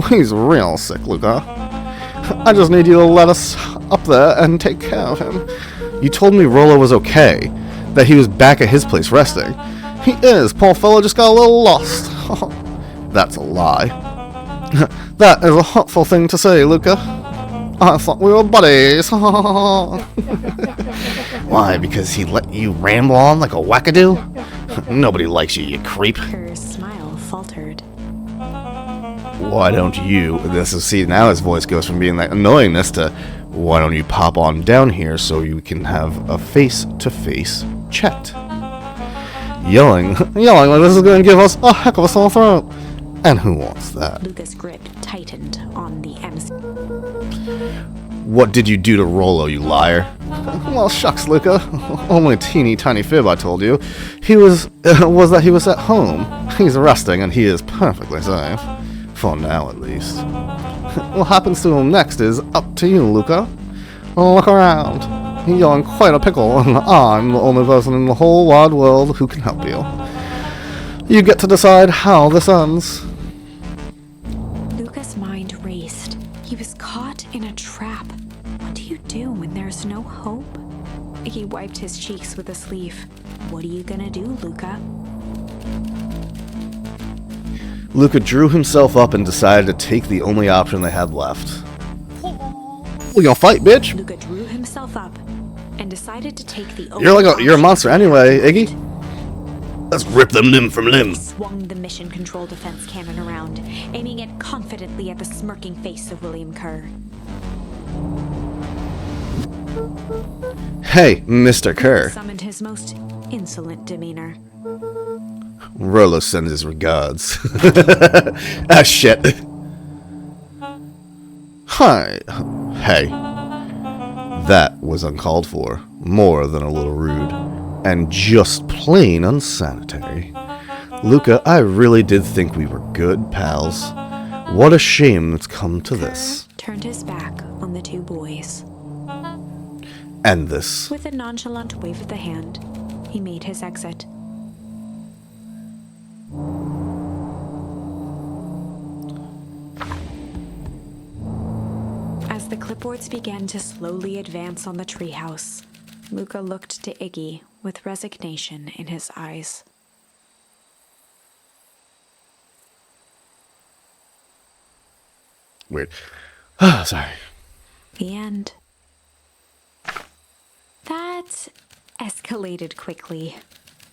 He's real sick, Luca. I just need you to let us up there and take care of him. You told me Rollo was okay, that he was back at his place resting. He is. Poor fellow just got a little lost. That's a lie. That is a hurtful thing to say, Luca. I thought we were buddies. Why, because he let you ramble on like a wackadoo? Nobody likes you, you creep. Kerr's smile faltered. Why don't you... See, now his voice goes from being like annoyingness to, why don't you pop on down here so you can have a face-to-face chat? Yelling like this is going to give us a heck of a sore throat. And who wants that? Luca's grip tightened on the MC. What did you do to Rollo, you liar? Well, shucks, Luca. Only a teeny tiny fib I told you. He was that he was at home. He's resting and he is perfectly safe. For now, at least. What happens to him next is up to you, Luca. Look around. You're in quite a pickle, and I'm the only person in the whole wide world who can help you. You get to decide how this ends. Luca's mind raced. He was caught in a trap. What do you do when there's no hope? He wiped his cheeks with a sleeve. What are you gonna do, Luca? Luca drew himself up and decided to take the only option they had left. We gonna fight, bitch? Luca drew himself up and decided to take the only You're a monster anyway, Iggy. Let's rip them limb from limb. He swung the Mission Control Defense Cannon around, aiming it confidently at the smirking face of William Kerr. Hey, Mr. Kerr. He summoned his most insolent demeanor. Rollo sends his regards. Ah, shit. Hi. Hey. That was uncalled for. More than a little rude. And just plain unsanitary. Luca, I really did think we were good pals. What a shame it's come to this. Turned his back on the two boys. And this. With a nonchalant wave of the hand, he made his exit. As the clipboards began to slowly advance on the treehouse, Luca looked to Iggy with resignation in his eyes. Weird. Sorry. The end. That escalated quickly.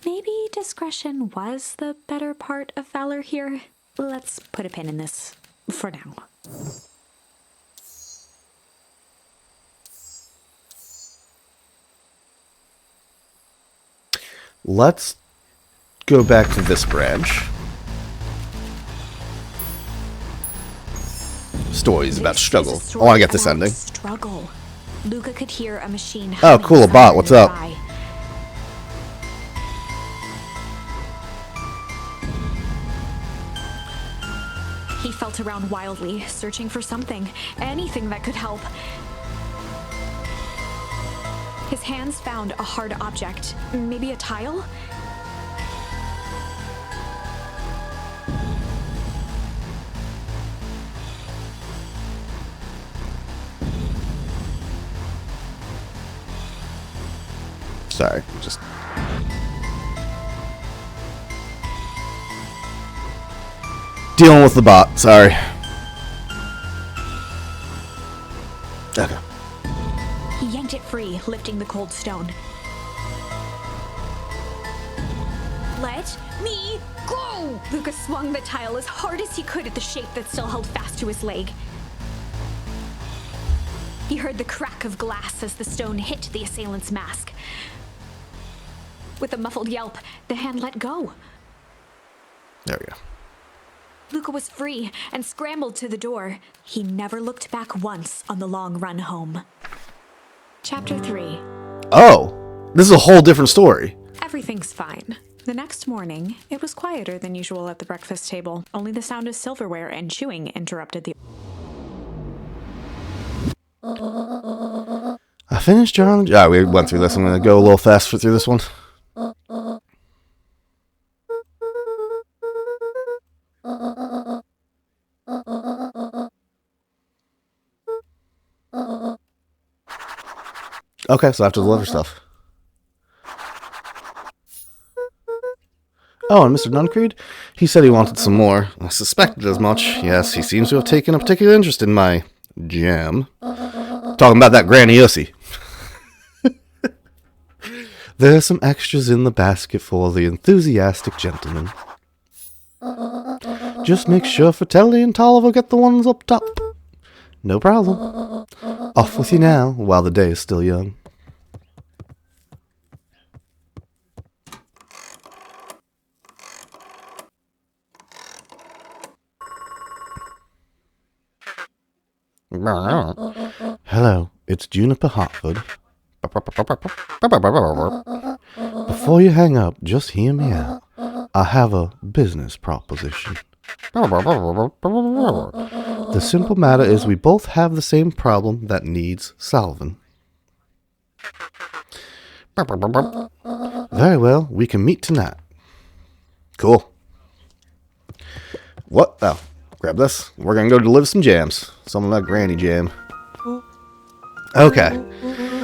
Maybe discretion was the better part of valor here. Let's put a pin in this for now. Let's go back to this branch. Stories about struggle. I want to get this ending. Struggle. Luca could hear a machine. Oh, cool, a bot. What's up? He felt around wildly, searching for something, anything that could help. His hands found a hard object, maybe a tile? Sorry, just... dealing with the bot, sorry. Okay. He yanked it free, lifting the cold stone. Let me go! Luca swung the tile as hard as he could at the shape that still held fast to his leg. He heard the crack of glass as the stone hit the assailant's mask. With a muffled yelp, the hand let go. There we go. Luca was free and scrambled to the door. He never looked back once on the long run home. Chapter 3. Oh! This is a whole different story. Everything's fine. The next morning, it was quieter than usual at the breakfast table. Only the sound of silverware and chewing interrupted the... I finished John. Ah, we went through this. I'm going to go a little faster through this one. Okay, so I have to deliver stuff. Oh, and Mr. Nuncreed? He said he wanted some more. I suspected as much. Yes, he seems to have taken a particular interest in my jam. Talking about that Granny Ussie. There's some extras in the basket for the enthusiastic gentleman. Just make sure Fratelli and Tolliver get the ones up top. No problem. Off with you now, while the day is still young. Hello, it's Juniper Hartford. Before you hang up, just hear me out. I have a business proposition. The simple matter is we both have the same problem that needs solving. Very well, we can meet tonight. Cool. What? Oh, grab this. We're gonna go deliver some jams. Some of that granny jam. Okay.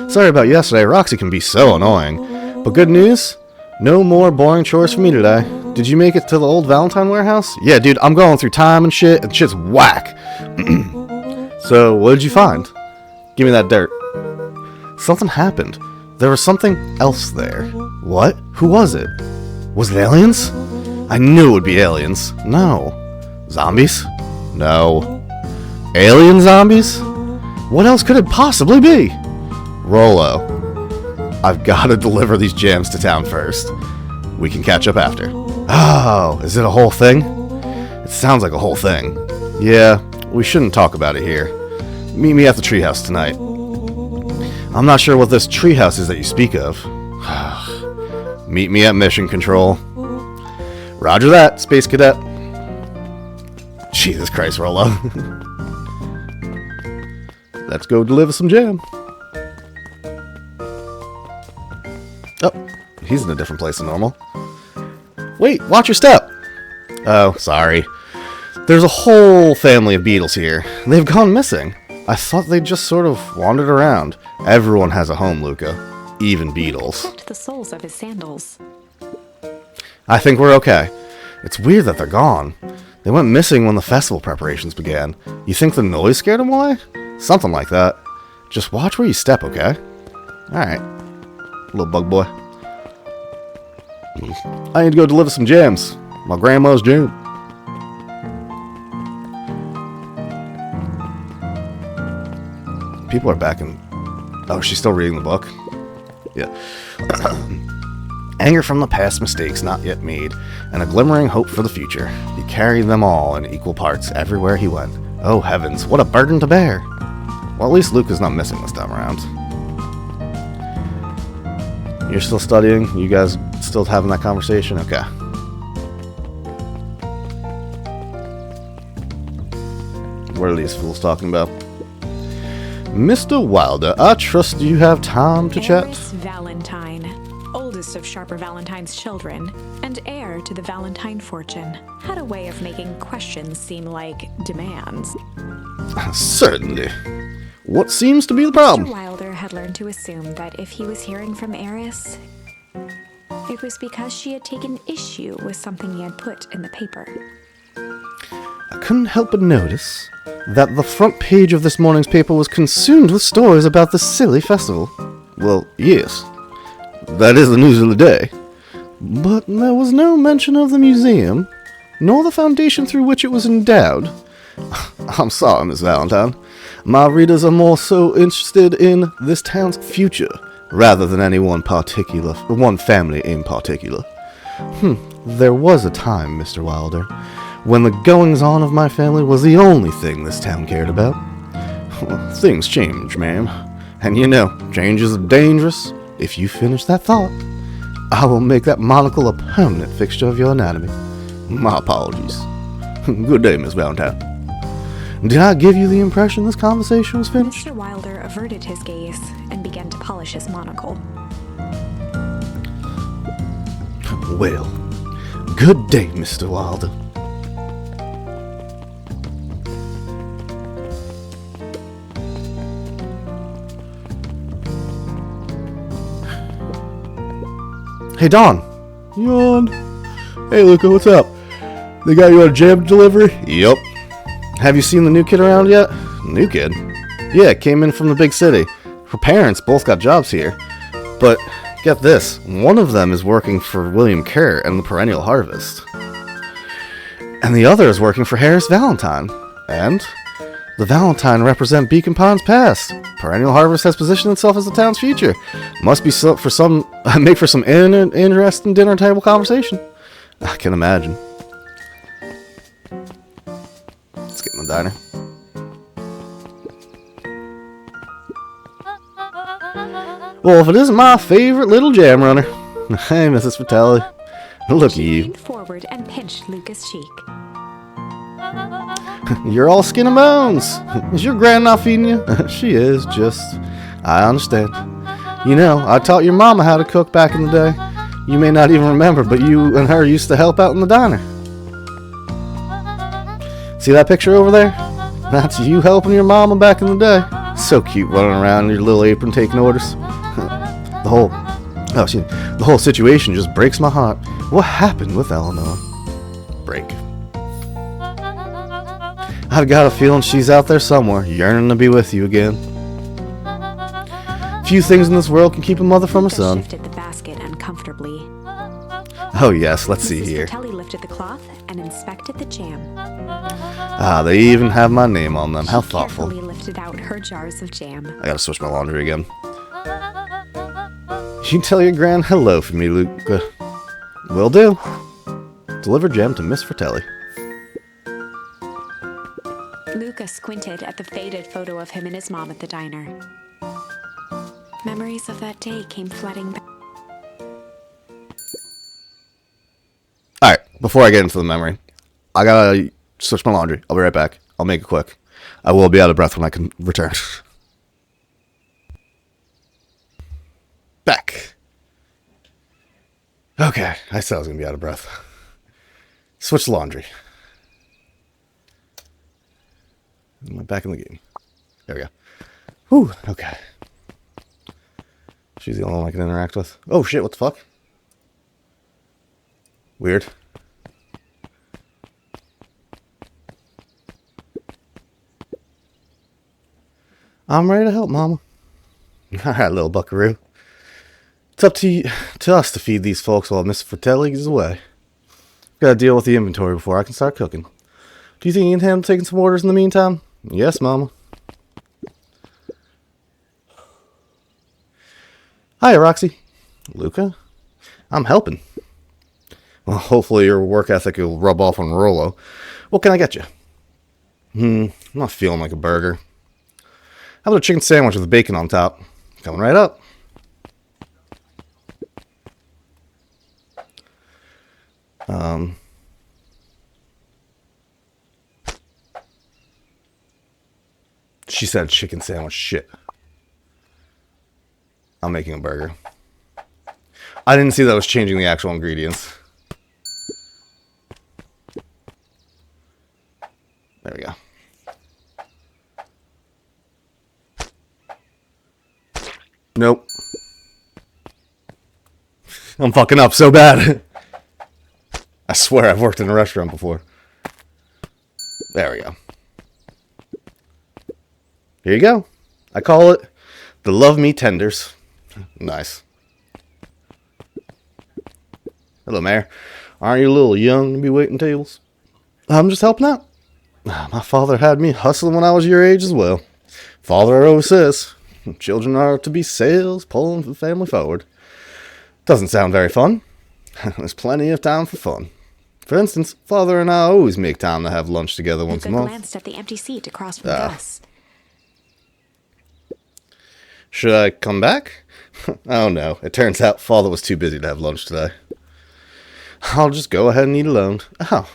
Sorry about yesterday. Roxy can be so annoying. But good news? No more boring chores for me today. Did you make it to the old Valentine warehouse? Yeah, dude, I'm going through time and shit, and shit's whack. So, what did you find? Give me that dirt. Something happened. There was something else there. What? Who was it? Was it aliens? I knew it would be aliens. No. Zombies? No. Alien zombies? What else could it possibly be? Rolo. I've got to deliver these jams to town first. We can catch up after. Oh, is it a whole thing? It sounds like a whole thing. Yeah, we shouldn't talk about it here. Meet me at the treehouse tonight. I'm not sure what this treehouse is that you speak of. Meet me at Mission Control. Roger that, Space Cadet. Jesus Christ, Rolo. Let's go deliver some jam. Oh, he's in a different place than normal. Wait, watch your step. Oh, sorry. There's a whole family of beetles here. They've gone missing. I thought they just sort of wandered around. Everyone has a home, Luca. Even beetles. Clipped the soles of his sandals. I think we're okay. It's weird that they're gone. They went missing when the festival preparations began. You think the noise scared them away? Something like that. Just watch where you step, okay? Alright. Little bug boy. I need to go deliver some jams. My grandma's jam. People are back in... Oh, she's still reading the book? Yeah. anger from the past mistakes not yet made, and a glimmering hope for the future. He carried them all in equal parts everywhere he went. Oh heavens, what a burden to bear! Well, at least Luke is not missing this time around. You're still studying? You guys still having that conversation? Okay. What are these fools talking about? Mr. Wilder, I trust you have time to chat? Eris Valentine, oldest of Sharper Valentine's children, and heir to the Valentine fortune, had a way of making questions seem like demands. Certainly. What seems to be the problem? Mr. Wilder had learned to assume that if he was hearing from Eris, it was because she had taken issue with something he had put in the paper. I couldn't help but notice that the front page of this morning's paper was consumed with stories about this silly festival. Well, yes, that is the news of the day. But there was no mention of the museum, nor the foundation through which it was endowed. I'm sorry, Miss Valentine. My readers are more so interested in this town's future, rather than any one family in particular. There was a time, Mr. Wilder, when the goings-on of my family was the only thing this town cared about. Well, things change, ma'am. And you know, change is dangerous. If you finish that thought, I will make that monocle a permanent fixture of your anatomy. My apologies. Good day, Miss Valentine. Did I give you the impression this conversation was finished? Mr. Wilder averted his gaze and began to polish his monocle. Well, good day, Mr. Wilder. Hey, Dawn. Yawn. Hey, Luca, what's up? They got you on a jam delivery? Yup. Have you seen the new kid around yet? New kid? Yeah, came in from the big city. Her parents both got jobs here. But, get this, one of them is working for William Kerr and the Perennial Harvest. And the other is working for Harris Valentine. And the Valentine represent Beacon Pond's past. Perennial Harvest has positioned itself as the town's future. Must be make for some interesting dinner table conversation. I can imagine. Let's get in the diner. Well, if it isn't my favorite little jam runner. Hey, Mrs. Fratelli. Look at She you. leaned forward and pinched Luca's cheek. You're all skin and bones. Is your grand not feeding you? She is, just... I understand. You know, I taught your mama how to cook back in the day. You may not even remember, but you and her used to help out in the diner. See that picture over there? That's you helping your mama back in the day. So cute running around in your little apron taking orders. The whole situation just breaks my heart. What happened with Eleanor? Break. I've got a feeling she's out there somewhere, yearning to be with you again. Few things in this world can keep a mother from a Luca son. shifted the basket uncomfortably. Oh yes, let's see Mrs. here. Fratelli lifted the cloth and inspected the jam. Ah, they even have my name on them. How She thoughtful. carefully lifted out her jars of jam. I gotta switch my laundry again. You can tell your gran hello for me, Luca. Will do. Deliver jam to Miss Fratelli. Luca squinted at the faded photo of him and his mom at the diner. Memories of that day came flooding back. Alright, before I get into the memory, I gotta switch my laundry. I'll be right back. I'll make it quick. I will be out of breath when I can return. Back. Okay, I said I was gonna be out of breath. Switch laundry. Am I back in the game? There we go. Whew, okay. She's the only one I can interact with. Oh shit, what the fuck? Weird. I'm ready to help, Mama. Alright, little buckaroo. It's up to us to feed these folks while Miss Fratelli is away. Gotta deal with the inventory before I can start cooking. Do you think you can handle taking some orders in the meantime? Yes, Mama. Hi, Roxy. Luca? I'm helping. Well, hopefully your work ethic will rub off on Rolo. What can I get you? I'm not feeling like a burger. How about a chicken sandwich with bacon on top? Coming right up. She said chicken sandwich. Shit. I'm making a burger. I didn't see that I was changing the actual ingredients. There we go. Nope. I'm fucking up so bad. I swear I've worked in a restaurant before. There we go. Here you go. I call it the Love Me Tenders. Nice. Hello, Mayor. Aren't you a little young to be waiting tables? I'm just helping out. My father had me hustling when I was your age as well. Father always says, children are to be sails pulling the family forward. Doesn't sound very fun. There's plenty of time for fun. For instance, Father and I always make time to have lunch together once a month. Glanced at the empty seat across from Gus. Should I come back? Oh no, it turns out Father was too busy to have lunch today. I'll just go ahead and eat alone. Oh.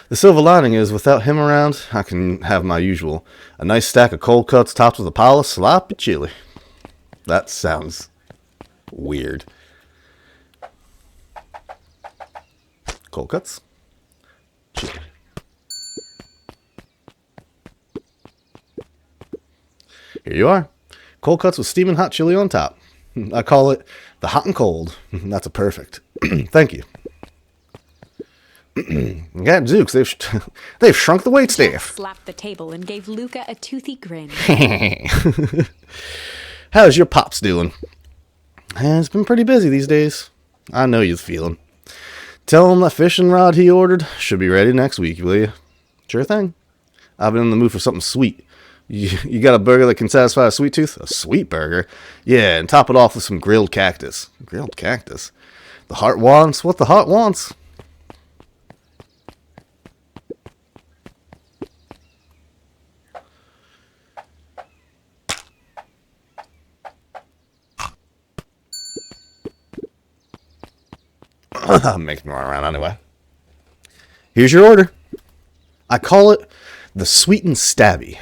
The silver lining is, without him around, I can have my usual. A nice stack of cold cuts topped with a pile of sloppy chili. That sounds weird. Cold cuts. Chili. Here you are. Cold cuts with steaming hot chili on top. I call it the hot and cold. That's a perfect. Thank you. Gadzooks, they've shrunk the wait staff. Slapped the table and gave Luca a toothy grin. How's your pops doing? It's been pretty busy these days. I know you're feeling. Tell him that fishing rod he ordered should be ready next week, will you? Sure thing. I've been in the mood for something sweet. You got a burger that can satisfy a sweet tooth? A sweet burger? Yeah, and top it off with some grilled cactus. Grilled cactus? The heart wants what the heart wants. I'm making my way around anyway. Here's your order. I call it the sweet and stabby.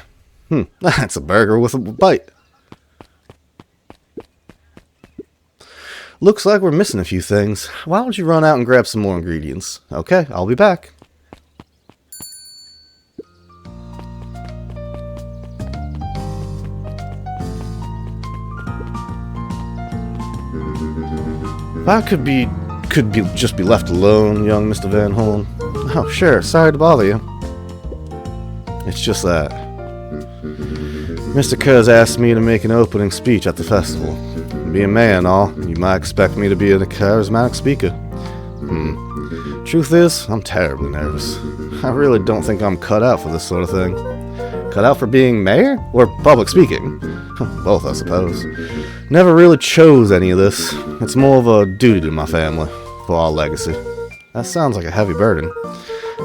That's a burger with a bite. Looks like we're missing a few things. Why don't you run out and grab some more ingredients? Okay, I'll be back. If I could just be left alone, young Mr. Van Horn. Oh, sure, sorry to bother you. It's just that Mr. Kurz asked me to make an opening speech at the festival. Being mayor and all, you might expect me to be a charismatic speaker. Truth is, I'm terribly nervous. I really don't think I'm cut out for this sort of thing. Cut out for being mayor? Or public speaking? Both, I suppose. Never really chose any of this. It's more of a duty to my family, for our legacy. That sounds like a heavy burden.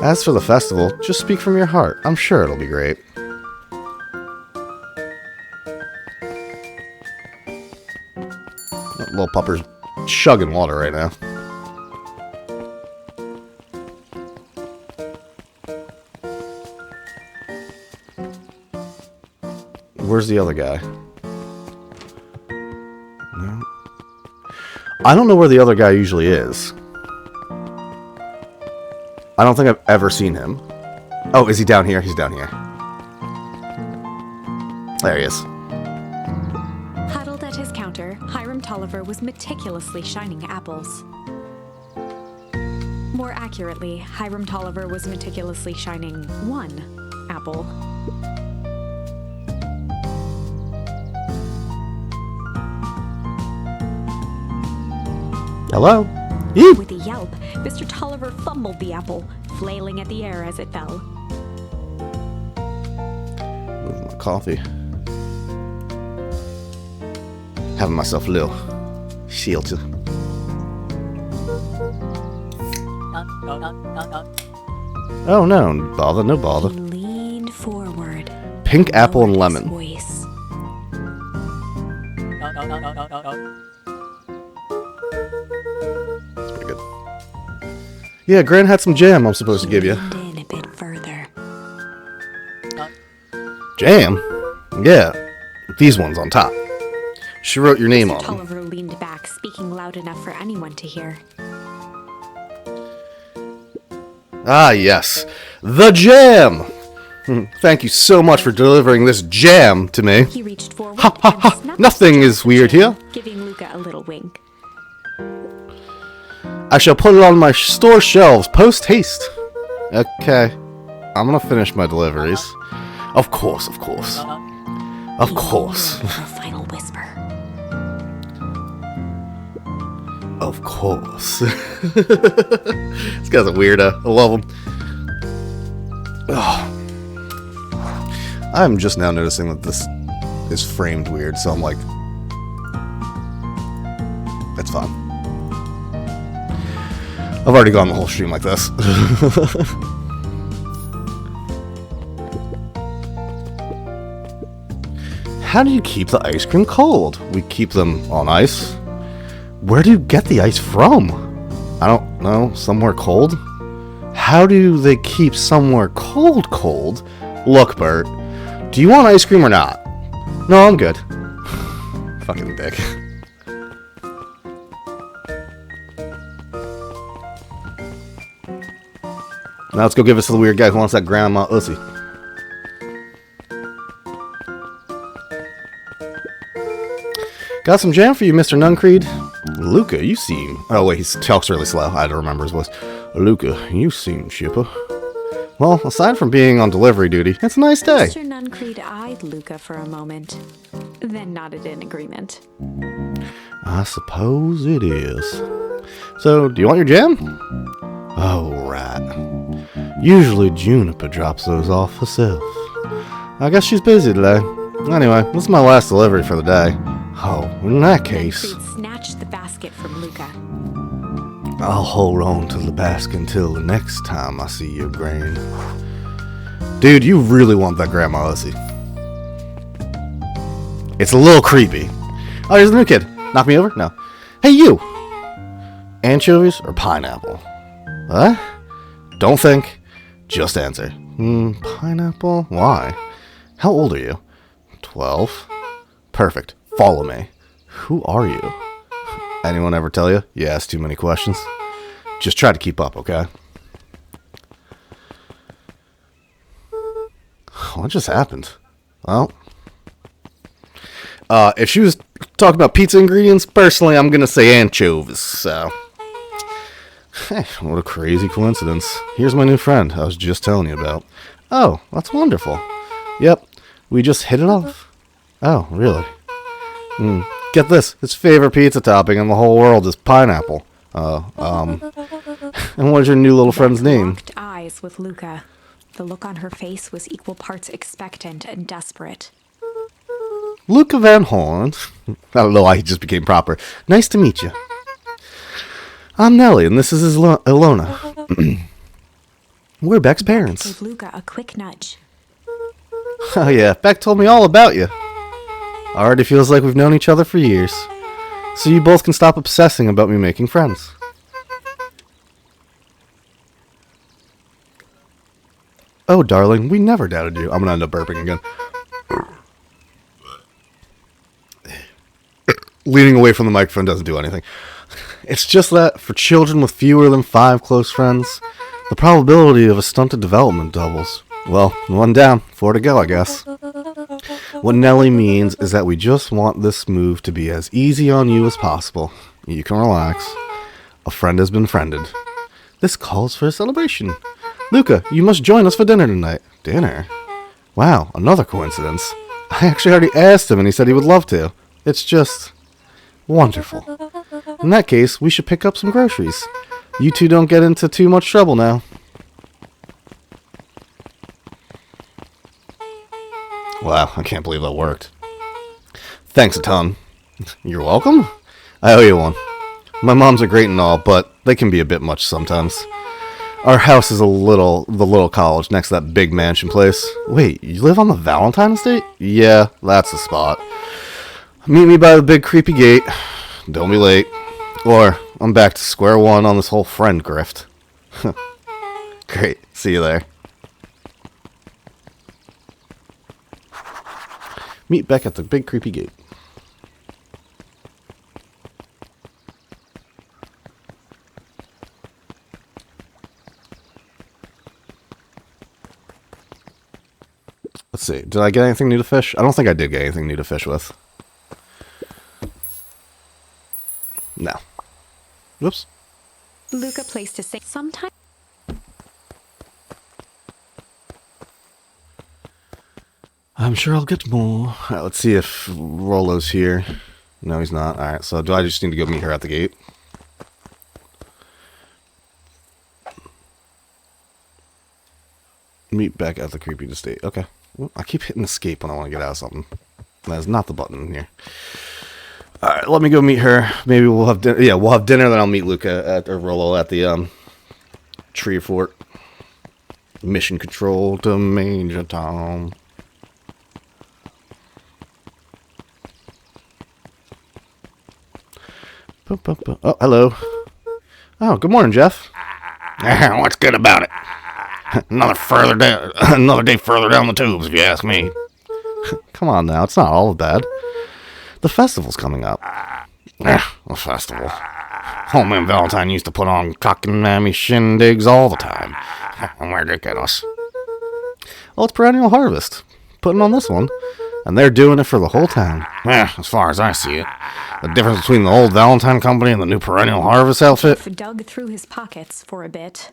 As for the festival, just speak from your heart. I'm sure it'll be great. That little pupper's chugging water right now. Where's the other guy? No. I don't know where the other guy usually is. I don't think I've ever seen him. Oh, is he down here? He's down here. There he is. Huddled at his counter, Hiram Tolliver was meticulously shining apples. More accurately, Hiram Tolliver was meticulously shining one apple. Hello? Eep. With a yelp, Mr. Tolliver fumbled the apple, flailing at the air as it fell. Move my coffee. Having myself a little shelter. Oh no, bother, no bother. He leaned forward. Pink apple and lowered his lemon. voice. That's pretty good. Yeah, Gran had some jam I'm supposed to give you. Leaned in a bit further. Jam? Yeah, these ones on top. She wrote your name on them. Tolliver leaned back, speaking loud enough for anyone to hear. Ah, yes. The jam! Thank you so much for delivering this jam to me. He reached forward Ha ha and ha! snapped Nothing the is weird jam, here. giving Luca a little wink. I shall put it on my store shelves post haste. Okay. I'm gonna finish my deliveries. Of course, of course. Of He course. leaned over for a final whisper. Of course. This guy's a weirdo. I love him. Oh. I'm just now noticing that this is framed weird, so I'm like, it's fine. I've already gone the whole stream like this. How do you keep the ice cream cold? We keep them on ice. Where do you get the ice from? I don't know. Somewhere cold? How do they keep somewhere cold? Look, Bert. Do you want ice cream or not? No, I'm good. Fucking dick. Now let's go give this to the weird guy who wants that grandma Ussy. Got some jam for you, Mr. Nuncreed. Luca, you seem... Oh, wait, he talks really slow. I had to remember his voice. Luca, you seem chipper. Well, aside from being on delivery duty, it's a nice day. Mr. Nuncreed eyed Luca for a moment, then nodded in agreement. I suppose it is. So, do you want your jam? Oh, right. Usually Juniper drops those off herself. I guess she's busy today. Anyway, this is my last delivery for the day. Oh, in that case... Nuncreed snatched the basket from Luca. I'll hold on to the basket until the next time I see your grain. Dude, you really want that Grandma Ussy. It's a little creepy. Oh, here's the new kid. Knock me over? No. Hey, you! Anchovies or pineapple? What? Don't think. Just answer. Pineapple? Why? How old are you? 12. Perfect. Follow me. Who are you? Anyone ever tell you? You ask too many questions. Just try to keep up, okay? What just happened? Well, if she was talking about pizza ingredients, personally, I'm gonna say anchovies, so... Hey, what a crazy coincidence. Here's my new friend I was just telling you about. Oh, that's wonderful. Yep, we just hit it off. Oh, really? Get this, his favorite pizza topping in the whole world is pineapple. And what is your new little friend's name? Locked eyes with Luca. The look on her face was equal parts expectant and desperate. Luca Van Horn. I don't know why he just became proper. Nice to meet you. I'm Nellie, and this is Ilona. We're Beck's parents. Gave Luca a quick nudge. Oh yeah, Beck told me all about you. Already feels like we've known each other for years. So you both can stop obsessing about me making friends. Oh, darling, we never doubted you. I'm gonna end up burping again. Leaning away from the microphone doesn't do anything. It's just that, for children with fewer than 5 close friends, the probability of a stunted development doubles. Well, 1 down, 4 to go, I guess. What Nellie means is that we just want this move to be as easy on you as possible. You can relax. A friend has been friended. This calls for a celebration. Luca, you must join us for dinner tonight. Dinner? Wow, another coincidence. I actually already asked him and he said he would love to. It's just... wonderful. In that case, we should pick up some groceries. You two don't get into too much trouble now. Wow, I can't believe that worked. Thanks a ton. You're welcome? I owe you one. My moms are great and all, but they can be a bit much sometimes. Our house is the little college next to that big mansion place. Wait, you live on the Valentine estate? Yeah, that's the spot. Meet me by the big creepy gate. Don't be late. Or I'm back to square one on this whole friend grift. Great. See you there. Meet Beck at the big creepy gate. Let's see. Did I get anything new to fish? I don't think I did get anything new to fish with. No. Whoops. Luca placed a sometime. I'm sure I'll get more. Alright, let's see if Rollo's here. No, he's not. Alright, so do I just need to go meet her at the gate? Meet Beck at the creepy estate. Okay. Well, I keep hitting escape when I want to get out of something. That is not the button in here. Alright, let me go meet her. Maybe we'll have dinner. Yeah, we'll have dinner, then I'll meet Luca or Rollo at the tree fort. Mission control to Major Tom. Oh, hello. Oh, good morning, Jeff. What's good about it? Another day further down the tubes, if you ask me. Come on now, it's not all bad. The festival's coming up. A festival. Homie and Valentine used to put on cock and mammy shindigs all the time. Where'd they get us? Well, it's Perennial Harvest. Putting on this one. And they're doing it for the whole town. As far as I see it, the difference between the old Valentine Company and the new Perennial Harvest outfit Dug through his pockets for a bit.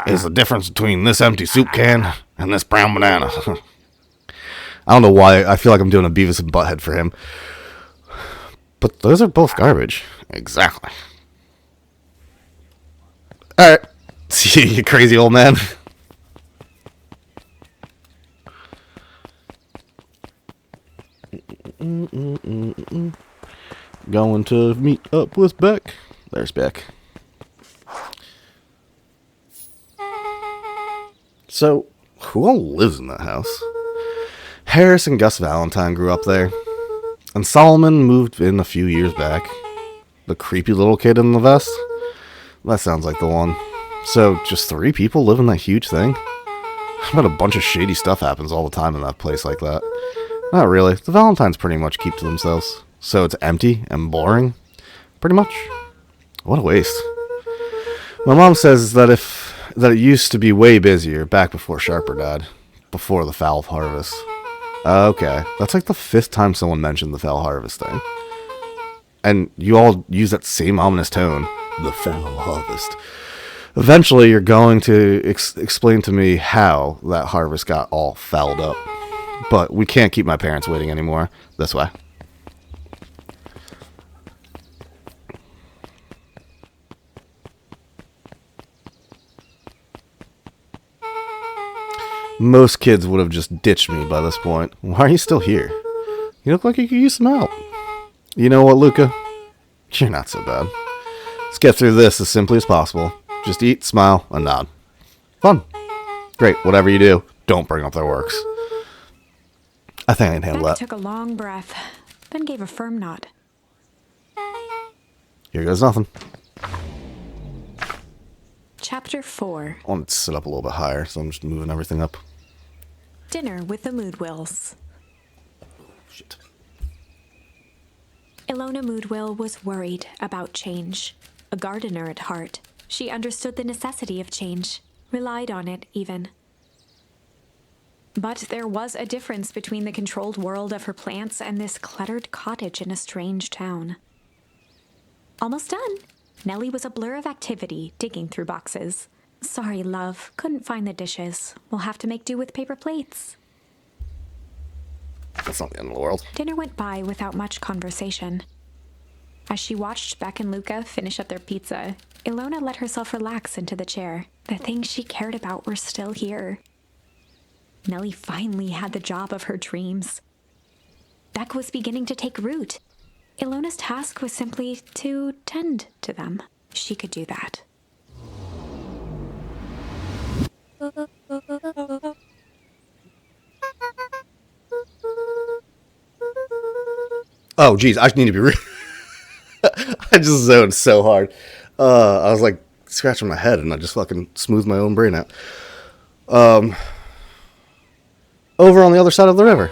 is the difference between this empty soup can and this brown banana. I don't know why I feel like I'm doing a Beavis and Butthead for him. But those are both garbage. Exactly. Alright. See you, crazy old man. Going to meet up with Beck. There's Beck. So, who all lives in that house? Harris and Gus Valentine grew up there. And Solomon moved in a few years back. The creepy little kid in the vest? That sounds like the one. So, just 3 people live in that huge thing? I bet a bunch of shady stuff happens all the time in that place like that. Not really. The Valentines pretty much keep to themselves. So it's empty and boring. Pretty much. What a waste. My mom says that it used to be way busier back before Sharper died. Before the foul harvest. Okay. That's like the 5th time someone mentioned the foul harvest thing. And you all use that same ominous tone. The foul harvest. Eventually you're going to explain to me how that harvest got all fouled up. But we can't keep my parents waiting anymore. This way. Most kids would have just ditched me by this point. Why are you still here? You look like you could use some help. You know what, Luca? You're not so bad. Let's get through this as simply as possible. Just eat, smile, and nod. Fun. Great, whatever you do, don't bring up their works. I think I can handle that. Took a long breath, then gave a firm nod. Here goes nothing. Chapter 4. I want it to sit up a little bit higher, so I'm just moving everything up. Dinner with the Moodwills. Shit. Ilona Moodwill was worried about change. A gardener at heart, she understood the necessity of change, relied on it even. But there was a difference between the controlled world of her plants and this cluttered cottage in a strange town. Almost done. Nellie was a blur of activity, digging through boxes. Sorry, love, couldn't find the dishes. We'll have to make do with paper plates. That's not the end of the world. Dinner went by without much conversation. As she watched Beck and Luca finish up their pizza, Ilona let herself relax into the chair. The things she cared about were still here. Nellie finally had the job of her dreams. Beck was beginning to take root. Ilona's task was simply to tend to them. She could do that. Oh, geez, I need to be real. I just zoned so hard. I was like scratching my head and I just fucking smoothed my own brain out. Over on the other side of the river.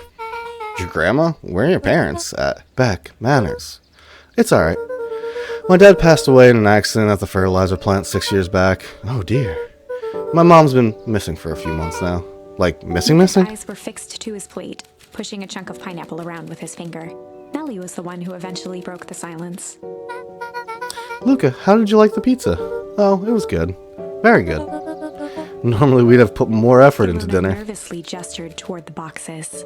Your grandma? Where are your parents? At Beck Manors. It's alright. My dad passed away in an accident at the fertilizer plant 6 years back. Oh dear. My mom's been missing for a few months now. Like, missing? His eyes were fixed to his plate, pushing a chunk of pineapple around with his finger. Nellie was the one who eventually broke the silence. Luca, how did you like the pizza? Oh, it was good. Very good. Normally we'd have put more effort into dinner. Nervously gestured toward the boxes.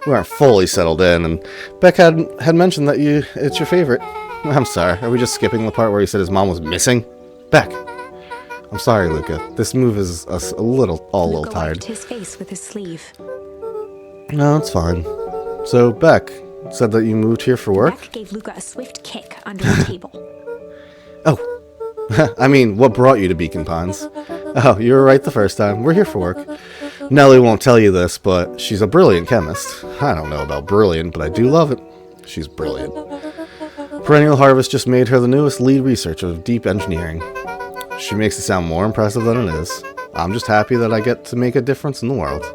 We aren't fully settled in, and Beck had mentioned that it's your favorite. I'm sorry, are we just skipping the part where he said his mom was missing? Beck! I'm sorry, Luca. This move is us a little tired. Wiped his face with his sleeve. No, it's fine. So, Beck said that you moved here for work? Beck gave Luca a swift kick under the table. Oh. I mean, what brought you to Beacon Pines? Oh, you were right the first time. We're here for work. Nellie won't tell you this, but she's a brilliant chemist. I don't know about brilliant, but I do love it. She's brilliant. Perennial Harvest just made her the newest lead researcher of deep engineering. She makes it sound more impressive than it is. I'm just happy that I get to make a difference in the world.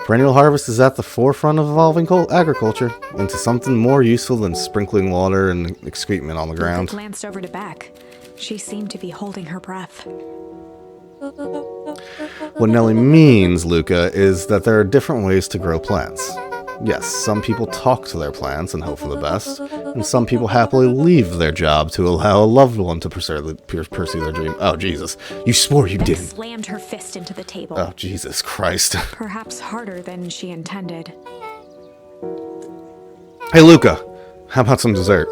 Perennial Harvest is at the forefront of evolving agriculture into something more useful than sprinkling water and excrement on the ground. Luca glanced over to Beck. She seemed to be holding her breath. What Nellie means, Luca, is that there are different ways to grow plants. Yes, some people talk to their plants and hope for the best, and some people happily leave their job to allow a loved one to pursue their dream. Oh, Jesus. You swore you Beck didn't. Slammed her fist into the table. Oh, Jesus Christ. Perhaps harder than she intended. Hey, Luca. How about some dessert?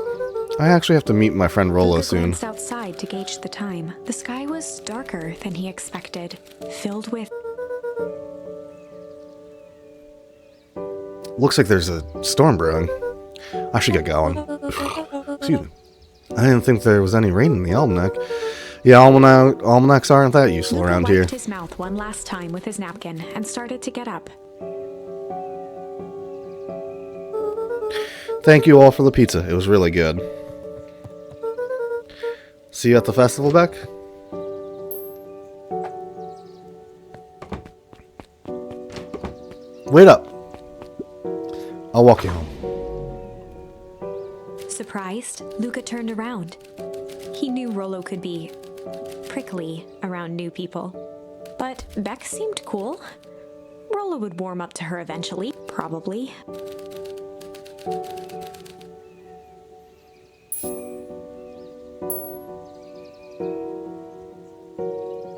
I actually have to meet my friend Rollo Luca soon. glanced outside to gauge the time. The sky was darker than he expected, filled with... Looks like there's a storm brewing. I should get going. Excuse me. I didn't think there was any rain in the almanac. Yeah, almanacs aren't that useful Luca around wiped here. his mouth one last time with his napkin and started to get up. Thank you all for the pizza. It was really good. See you at the festival, Beck? Wait up. I'll walk you home. Surprised, Luca turned around. He knew Rollo could be prickly around new people. But Beck seemed cool. Rollo would warm up to her eventually, probably.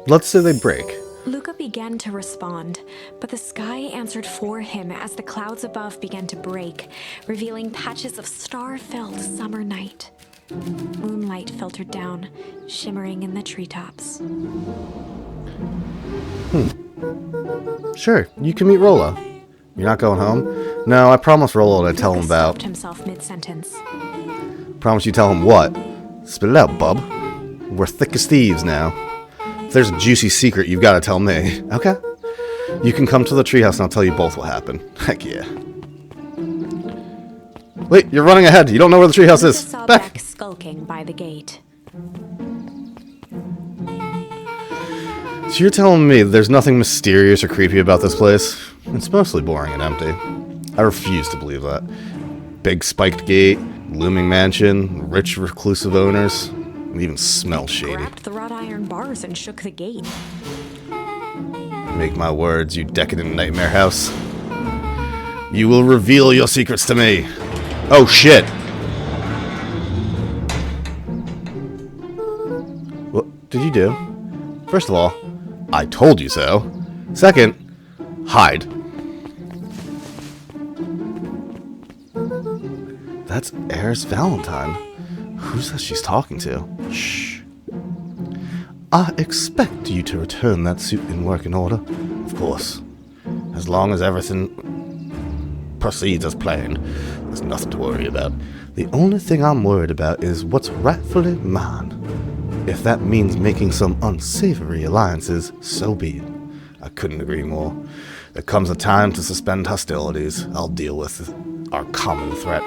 Let's say they break. Luca began to respond, but the sky answered for him as the clouds above began to break, revealing patches of star-filled summer night. Moonlight filtered down, shimmering in the treetops. Sure, you can meet Rollo. You're not going home? No, I promised Rollo that I'd tell him Luca about... stopped himself mid-sentence. Promise you tell him what? Spit it out, bub. We're thick as thieves now. If there's a juicy secret, you've got to tell me. Okay? You can come to the treehouse and I'll tell you both what happened. Heck yeah. Wait, you're running ahead. You don't know where the treehouse Luca is. saw Back. Beck skulking by the gate. So you're telling me there's nothing mysterious or creepy about this place? It's mostly boring and empty. I refuse to believe that. Big spiked gate, looming mansion, rich reclusive owners. It even smells shady. Grabbed the wrought iron bars and shook the gate. Make my words, you decadent nightmare house. You will reveal your secrets to me. Oh shit. What did you do? First of all, I told you so. Second, hide. That's Eris Valentine. Who says she's talking to? Shh. I expect you to return that suit in working order. Of course. As long as everything proceeds as planned, there's nothing to worry about. The only thing I'm worried about is what's rightfully mine. If that means making some unsavory alliances, so be it. I couldn't agree more. There comes a time to suspend hostilities. I'll deal with our common threat.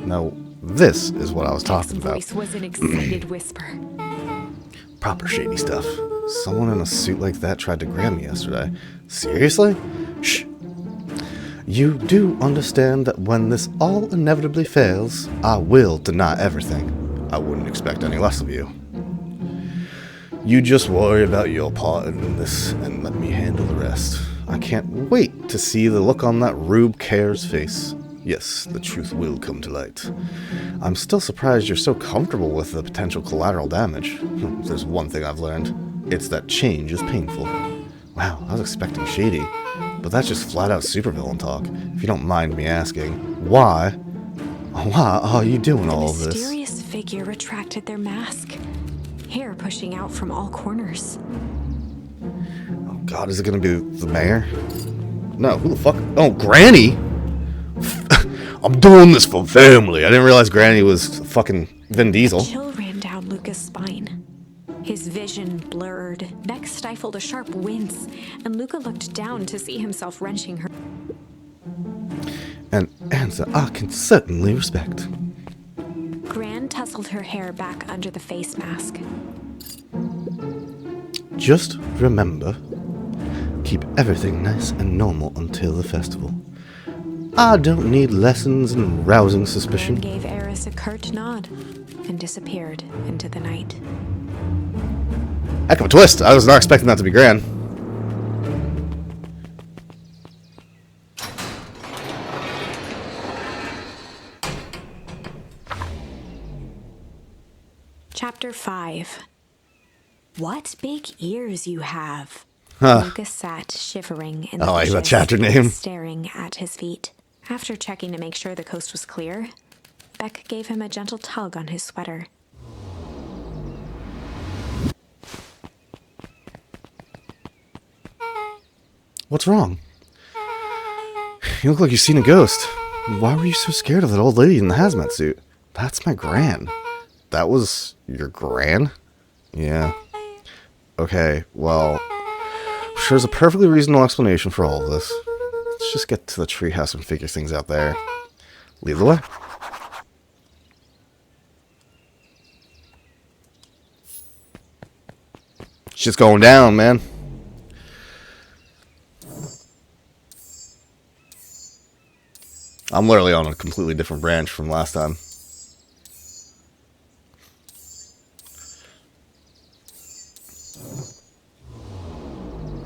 No, this is what I was talking about. His voice was an excited whisper. Proper shady stuff. Someone in a suit like that tried to grab me yesterday. Seriously? Shh. You do understand that when this all inevitably fails, I will deny everything. I wouldn't expect any less of you. You just worry about your part in this and let me handle the rest. I can't wait to see the look on that Rube Care's face. Yes, the truth will come to light. I'm still surprised you're so comfortable with the potential collateral damage. If there's one thing I've learned, it's that change is painful. Wow, I was expecting shady, but that's just flat-out supervillain talk. If you don't mind me asking, why are you doing all of The this? mysterious figure retracted their mask, hair pushing out from all corners. Oh God, is it gonna be the mayor? No, who the fuck? Oh, Granny! I'm doing this for family. I didn't realize Granny was fucking Vin Diesel. Chill ran down Luca's spine. His vision blurred, neck stifled a sharp wince, and Luca looked down to see himself wrenching her. An answer I can certainly respect. Gran tousled her hair back under the face mask. Just remember, keep everything nice and normal until the festival. I don't need lessons in rousing Gran suspicion. gave Eris a curt nod and disappeared into the night. Heck of a twist. I was not expecting that to be Gran. Chapter 5. What big ears you have. Huh. Lucas sat shivering in the I like that bushes, chapter name. staring at his feet. After checking to make sure the coast was clear, Beck gave him a gentle tug on his sweater. What's wrong? You look like you've seen a ghost. Why were you so scared of that old lady in the hazmat suit? That's my gran. That was your gran? Yeah. Okay, well, I'm sure there's a perfectly reasonable explanation for all of this. Let's just get to the treehouse and figure things out there. Lead the way. Shit's going down, man. I'm literally on a completely different branch from last time.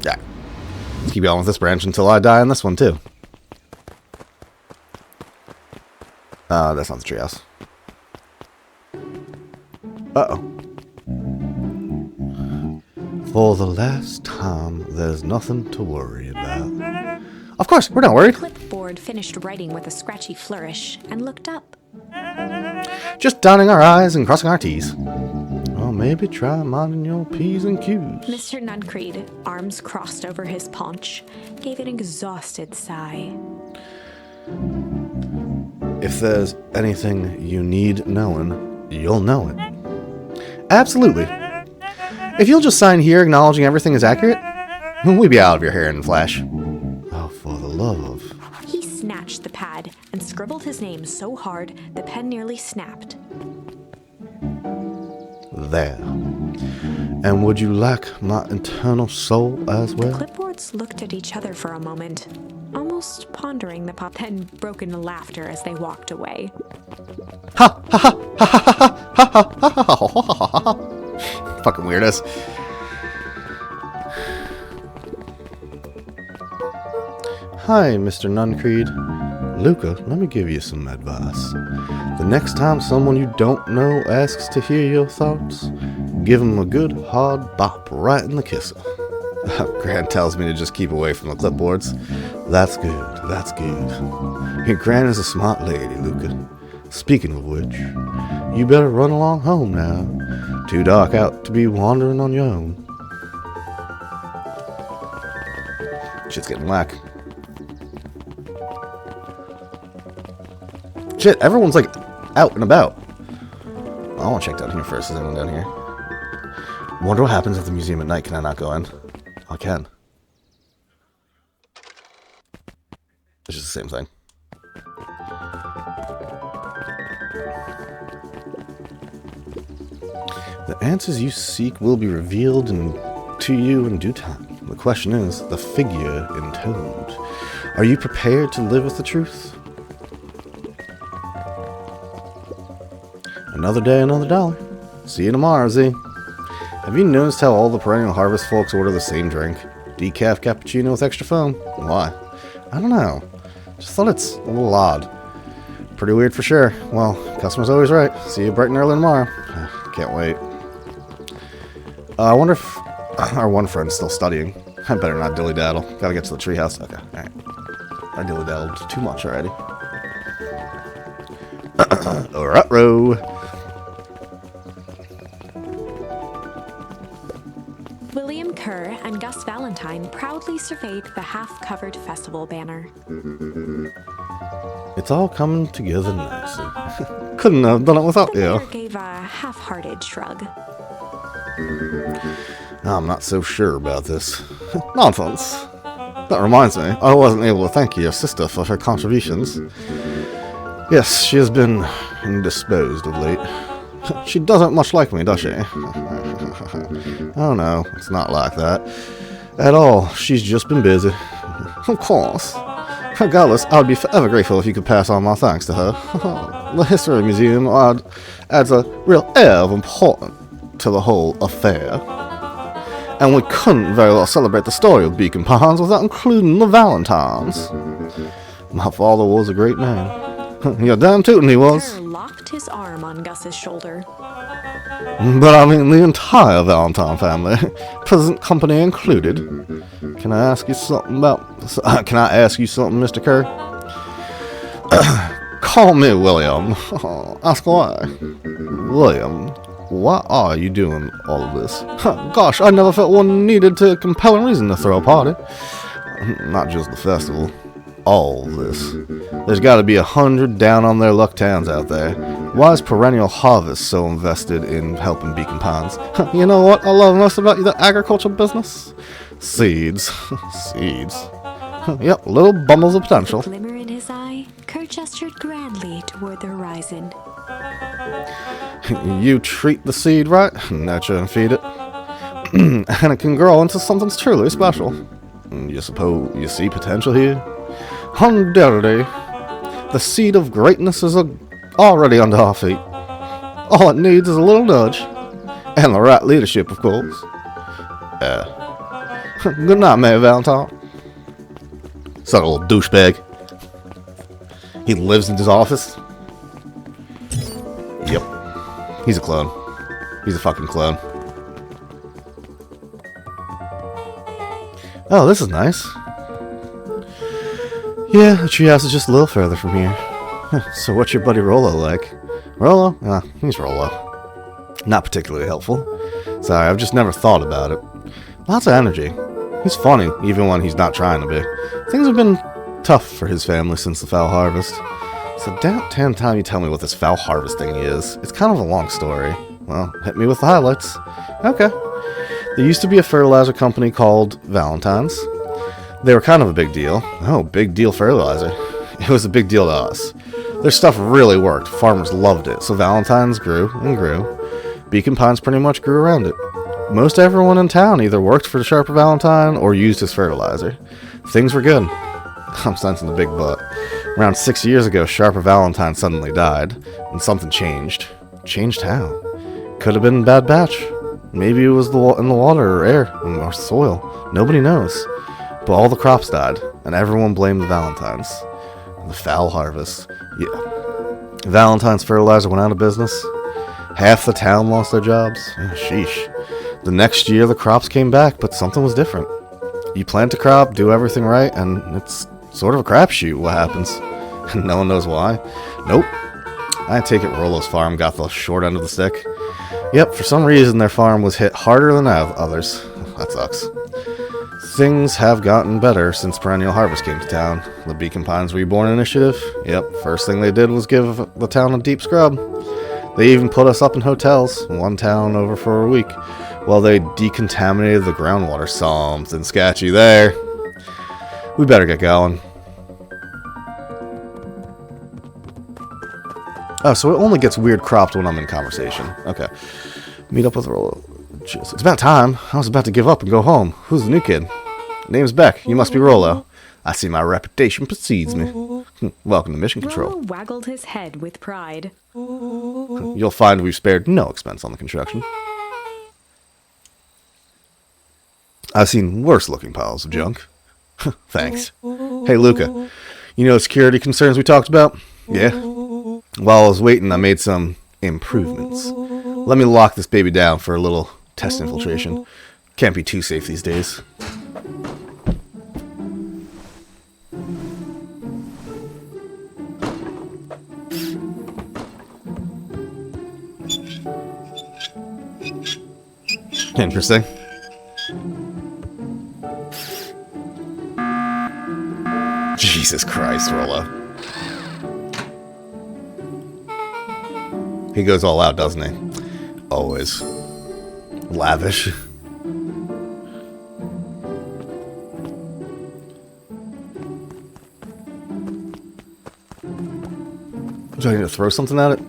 Yeah. Let's keep going with this branch until I die on this one, too. That's not the treehouse. Uh-oh. For the last time, there's nothing to worry about. Of course, we're not worried. Clipboard finished writing with a scratchy flourish and looked up. Just dotting our I's and crossing our T's. Or maybe try minding your P's and Q's. Mr. Nuncreed, arms crossed over his paunch, gave an exhausted sigh. If there's anything you need knowing, you'll know it. Absolutely. If you'll just sign here acknowledging everything is accurate, we'd be out of your hair in a flash. Oh, for the love of... He snatched the pad and scribbled his name so hard the pen nearly snapped. There. And would you like my internal soul as The well? clipboards looked at each other for a moment, almost pondering the pop, then broke into laughter as they walked away. Fucking weirdos. Hi, Mr. Nuncreed. Luca, let me give you some advice. The next time someone you don't know asks to hear your thoughts, give them a good hard bop right in the kisser. Grant tells me to just keep away from the clipboards. That's good, that's good. Your Gran is a smart lady, Luca. Speaking of which, you better run along home now. Too dark out to be wandering on your own. Shit's getting whack. Shit, everyone's like out and about. I want to check down here first. Is anyone down here? Wonder what happens at the museum at night. Can I not go in? I can. It's just the same thing. The answers you seek will be revealed to you in due time. The question is, the figure intoned. Are you prepared to live with the truth? Another day, another dollar. See you tomorrow, Z. Have you noticed how all the Perennial Harvest folks order the same drink? Decaf cappuccino with extra foam? Why? I don't know. Just thought it's a little odd. Pretty weird for sure. Well, customer's always right. See you bright and early tomorrow. Can't wait. I wonder if our one friend's still studying. I better not dilly-daddle. Gotta get to the treehouse. Okay, alright. I dilly-daddled too much already. Ruh-roh. William Kerr and Gus Valentine proudly surveyed the half-covered festival banner. It's all coming together nicely. Couldn't have done it without The you. mayor gave a half-hearted shrug. I'm not so sure about this. Nonsense. That reminds me, I wasn't able to thank your sister for her contributions. Yes, she has been indisposed of late. She doesn't much like me, does she? Oh no, it's not like that. At all, she's just been busy. Of course. Regardless, I would be forever grateful if you could pass on my thanks to her. The History Museum adds a real air of importance to the whole affair. And we couldn't very well celebrate the story of Beacon Pines without including the Valentines. My father was a great man. You're damn tootin' he was. Kerr locked his arm on Gus's shoulder. But I mean the entire Valentine family, present company included. Can I ask you something, Mr. Kerr? Call me William. Ask why. William, why are you doing all of this? Gosh, I never felt one needed a compelling reason to throw a party. Not just the festival. All this. There's got to be 100 down on their luck towns out there. Why is Perennial Harvest so invested in helping Beacon Pines? You know what I love most about the agricultural business? Seeds. Seeds. Yep, little bundles of potential. With a glimmer in his eye, Kerr gestured grandly toward the horizon. You treat the seed right, nurture and feed it, and it can grow into something truly special. You suppose you see potential here? Undoubtedly, the seed of greatness is already under our feet. All it needs is a little nudge, and the right leadership, of course. Good night, Mayor Valentine. Such a little douchebag. He lives in his office. Yep. He's a clone. He's a fucking clone. Oh, this is nice. Yeah, the treehouse is just a little further from here. So what's your buddy Rollo like? Rollo? He's Rollo. Not particularly helpful. Sorry, I've just never thought about it. Lots of energy. He's funny, even when he's not trying to be. Things have been tough for his family since the foul harvest. So damn time you tell me what this foul harvest thing is. It's kind of a long story. Well, hit me with the highlights. Okay. There used to be a fertilizer company called Valentine's. They were kind of a big deal. Oh, big deal fertilizer. It was a big deal to us. Their stuff really worked. Farmers loved it. So Valentine's grew and grew. Beacon Pines pretty much grew around it. Most everyone in town either worked for Sharper Valentine or used his fertilizer. Things were good. I'm sensing the big but. Around 6 years ago, Sharper Valentine suddenly died, and something changed. Changed how? Could have been a bad batch. Maybe it was in the water or air or soil. Nobody knows. But all the crops died, and everyone blamed the Valentines. The foul harvest. Yeah. Valentine's fertilizer went out of business. Half the town lost their jobs. Sheesh. The next year, the crops came back, but something was different. You plant a crop, do everything right, and it's sort of a crapshoot what happens. No one knows why. Nope. I take it Rollo's farm got the short end of the stick. Yep, for some reason their farm was hit harder than others. That sucks. Things have gotten better since Perennial Harvest came to town. The Beacon Pines Reborn Initiative. Yep, first thing they did was give the town a deep scrub. They even put us up in hotels, one town over for a week. Well, they decontaminated the groundwater. Something sketchy there. We better get going. Oh, so it only gets weird cropped when I'm in conversation. Okay. Meet up with Rollo. Jeez, it's about time. I was about to give up and go home. Who's the new kid? Name's Beck. You must be Rollo. I see my reputation precedes me. Welcome to Mission Control. Rollo waggled his head with pride. You'll find we've spared no expense on the construction. I've seen worse looking piles of junk. Thanks. Hey, Luca. You know security concerns we talked about? Yeah? While I was waiting, I made some improvements. Let me lock this baby down for a little test infiltration. Can't be too safe these days. Interesting. Jesus Christ, Rollo. He goes all out, doesn't he? Always. Lavish. Do I need to throw something at it?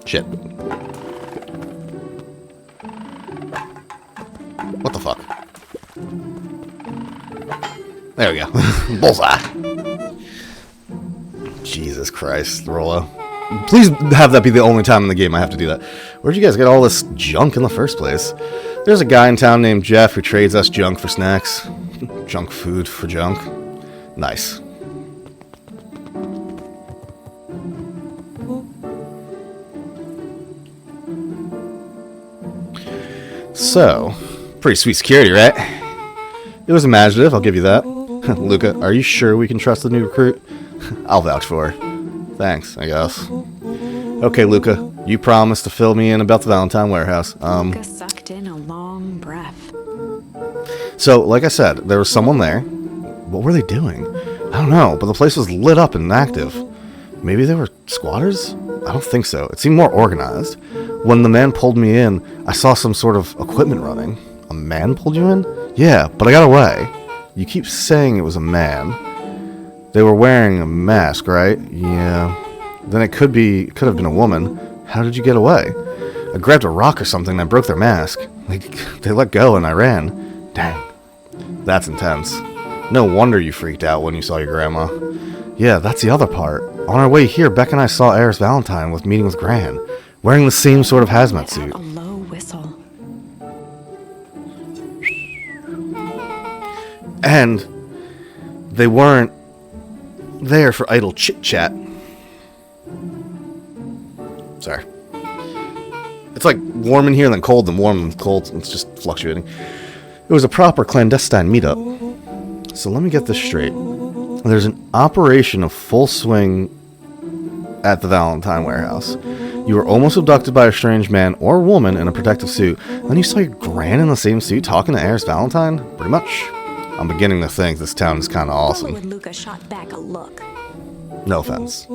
Shit. What the fuck? There we go. Bullseye. Jesus Christ, Rollo. Please have that be the only time in the game I have to do that. Where'd you guys get all this junk in the first place? There's a guy in town named Jeff who trades us junk for snacks. Junk food for junk. Nice. So, pretty sweet security, right? It was imaginative, I'll give you that. Luca, are you sure we can trust the new recruit? I'll vouch for her. Thanks, I guess. Okay, Luca, you promised to fill me in about the Valentine warehouse. Luca sucked in a long breath. So, like I said, there was someone there. What were they doing? I don't know, but the place was lit up and active. Maybe they were squatters? I don't think so. It seemed more organized. When the man pulled me in, I saw some sort of equipment running. A man pulled you in? Yeah, but I got away. You keep saying it was a man. They were wearing a mask, right? Yeah. Then it could have been a woman. How did you get away? I grabbed a rock or something and I broke their mask. They let go and I ran. Dang. That's intense. No wonder you freaked out when you saw your grandma. Yeah, that's the other part. On our way here, Beck and I saw Eris Valentine meeting with Gran, wearing the same sort of hazmat suit. A low whistle. And they weren't there for idle chit-chat. Sorry. It's like warm in here, then cold, then warm, then cold. It's just fluctuating. It was a proper clandestine meetup. So let me get this straight. There's an operation of full swing at the Valentine warehouse. You were almost abducted by a strange man or woman in a protective suit. Then you saw your gran in the same suit talking to Eris Valentine? Pretty much. I'm beginning to think this town is kind of awesome. Rollo and Luca shot back a look. No offense.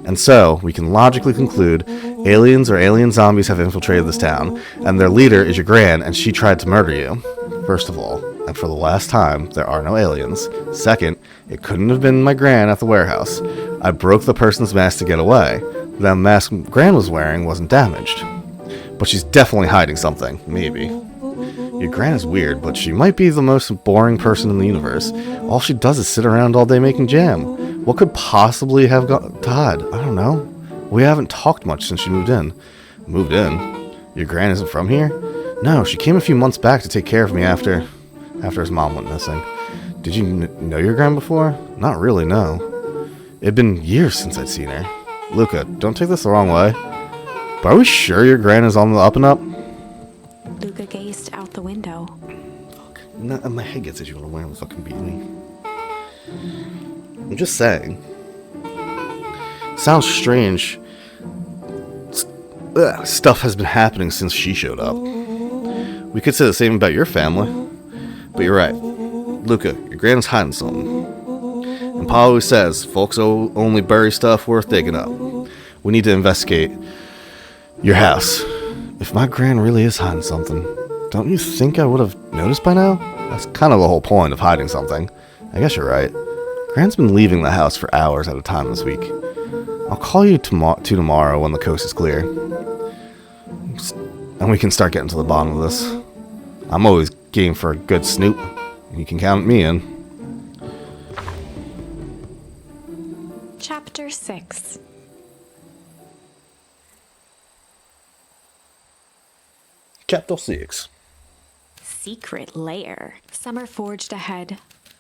And so, we can logically conclude aliens or alien zombies have infiltrated this town, and their leader is your gran, and she tried to murder you. First of all, and for the last time, there are no aliens. Second, it couldn't have been my gran at the warehouse. I broke the person's mask to get away. The mask Gran was wearing wasn't damaged. But she's definitely hiding something. Maybe. Your gran is weird, but she might be the most boring person in the universe. All she does is sit around all day making jam. What could possibly have got Todd? I don't know. We haven't talked much since she moved in. Moved in? Your gran isn't from here? No, she came a few months back to take care of me after his mom went missing. Did you know your gran before? Not really, no. It'd been years since I'd seen her. Luca, don't take this the wrong way. But are we sure your gran is on the up and up? Luca gazed out the window. Fuck. My head gets itchy when I'm wearing the fucking beanie. I'm just saying. Sounds strange. Stuff has been happening since she showed up. We could say the same about your family. But you're right. Luca, your grand's hiding something. And Pa always says, folks only bury stuff worth digging up. We need to investigate your house. If my grand really is hiding something, don't you think I would have noticed by now? That's kind of the whole point of hiding something. I guess you're right. Grand's been leaving the house for hours at a time this week. I'll call you tomorrow when the coast is clear. And we can start getting to the bottom of this. I'm always game for a good snoop. You can count me in. Chapter 6. Chapter 6. Secret lair. Summer forged ahead,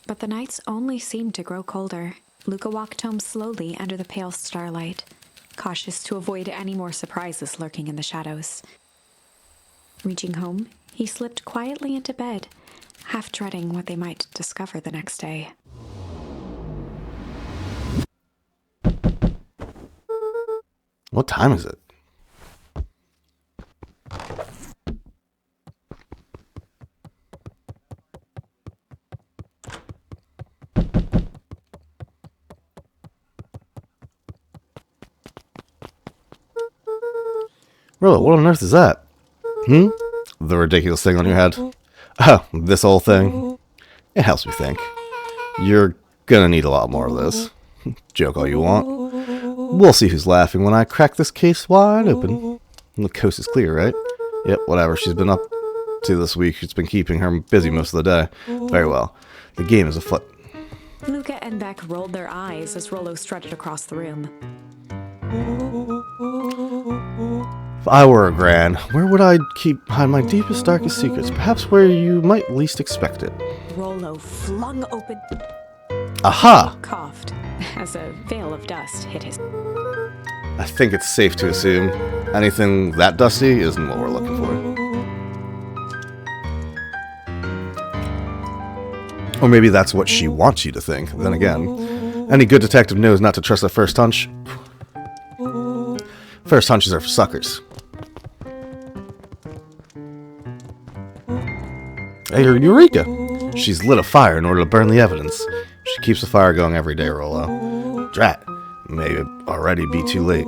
but the nights only seemed to grow colder. Luca walked home slowly under the pale starlight, cautious to avoid any more surprises lurking in the shadows. Reaching home, he slipped quietly into bed, half dreading what they might discover the next day. What time is it? Rilla, what on earth is that? The ridiculous thing on your head. Oh, this old thing. It helps me think. You're gonna need a lot more of this. Joke all you want. We'll see who's laughing when I crack this case wide open. The coast is clear, right? Yep, whatever she's been up to this week. It's been keeping her busy most of the day. Very well. The game is afoot. Luca and Beck rolled their eyes as Rollo strutted across the room. If I were a gran, where would I hide my deepest, darkest secrets? Perhaps where you might least expect it. Rollo flung open... Aha! Coughed as a veil of dust hit his... I think it's safe to assume anything that dusty isn't what we're looking for. Or maybe that's what she wants you to think. Then again, any good detective knows not to trust a first hunch. First hunches are for suckers. Hey, Eureka! She's lit a fire in order to burn the evidence. She keeps the fire going every day, Rollo. Drat. May already be too late.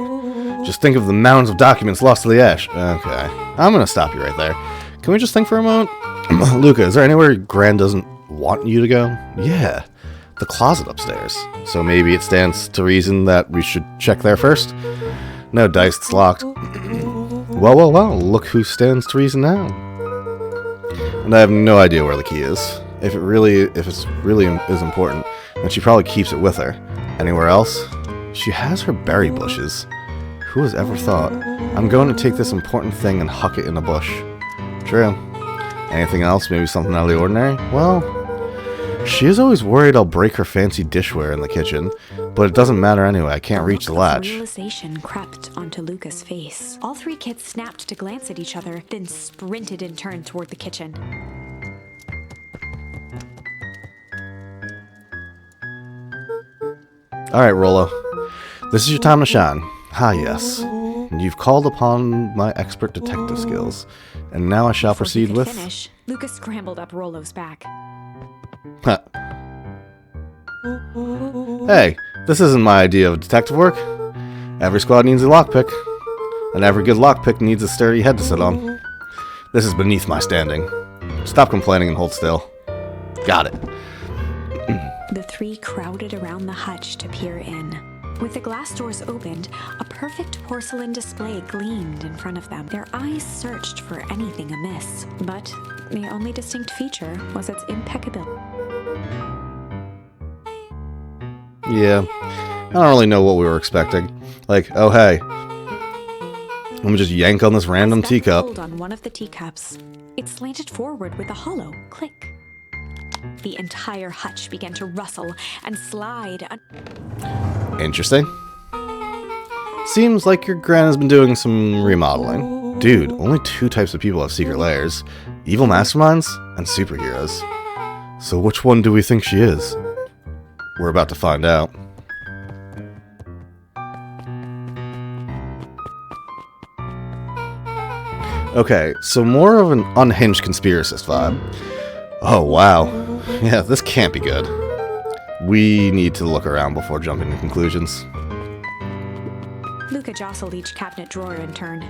Just think of the mounds of documents lost to the ash. Okay. I'm gonna stop you right there. Can we just think for a moment? Luca, is there anywhere Gran doesn't want you to go? Yeah. The closet upstairs. So maybe it stands to reason that we should check there first? No dice, it's locked. Well, look who stands to reason now. And I have no idea where the key is. If it's really is important, then she probably keeps it with her. Anywhere else? She has her berry bushes. Who has ever thought? I'm going to take this important thing and huck it in a bush. True. Anything else? Maybe something out of the ordinary? Well, she is always worried I'll break her fancy dishware in the kitchen, but it doesn't matter anyway. I can't reach the latch. Realization crept onto Luca's face. All three kids snapped to glance at each other, then sprinted in turn toward the kitchen. Alright, Rollo. This is your time to shine. Ah, yes. You've called upon my expert detective skills, and now I shall Before proceed he could with... finish, Luca scrambled up Rollo's back. Hey, this isn't my idea of detective work. Every squad needs a lockpick, and every good lockpick needs a sturdy head to sit on. This is beneath my standing. Stop complaining and hold still. Got it. The three crowded around the hutch to peer in. With the glass doors opened, a perfect porcelain display gleamed in front of them. Their eyes searched for anything amiss, but the only distinct feature was its impeccability. Yeah, I don't really know what we were expecting. Like, oh hey, let me just yank on this random Beck teacup. pulled on one of the teacups. It slanted forward with a hollow click. The entire hutch began to rustle and slide. Interesting. Seems like your gran has been doing some remodeling. Dude, only two types of people have secret lairs. Evil masterminds and superheroes. So which one do we think she is? We're about to find out. Okay, so more of an unhinged conspiracist vibe. Oh, wow. Yeah, this can't be good. We need to look around before jumping to conclusions. Luca jostled each cabinet drawer in turn.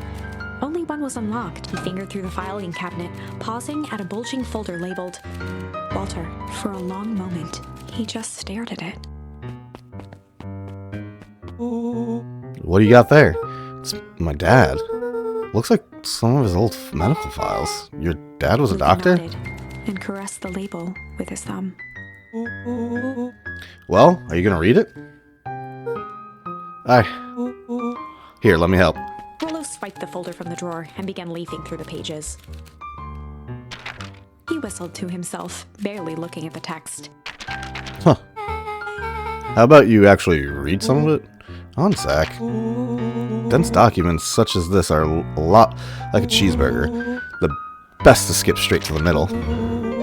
Only one was unlocked. He fingered through the filing cabinet, pausing at a bulging folder labeled Walter. For a long moment, he just stared at it. What do you got there? It's my dad. Looks like some of his old medical files. Your dad was a Luca doctor? nodded and caressed the label with his thumb. Well, are you gonna read it? Here, let me help. Rollo swiped the folder from the drawer and began leafing through the pages. He whistled to himself, barely looking at the text. Huh. How about you actually read some of it? On sec. Dense documents such as this are a lot like a cheeseburger. The best to skip straight to the middle.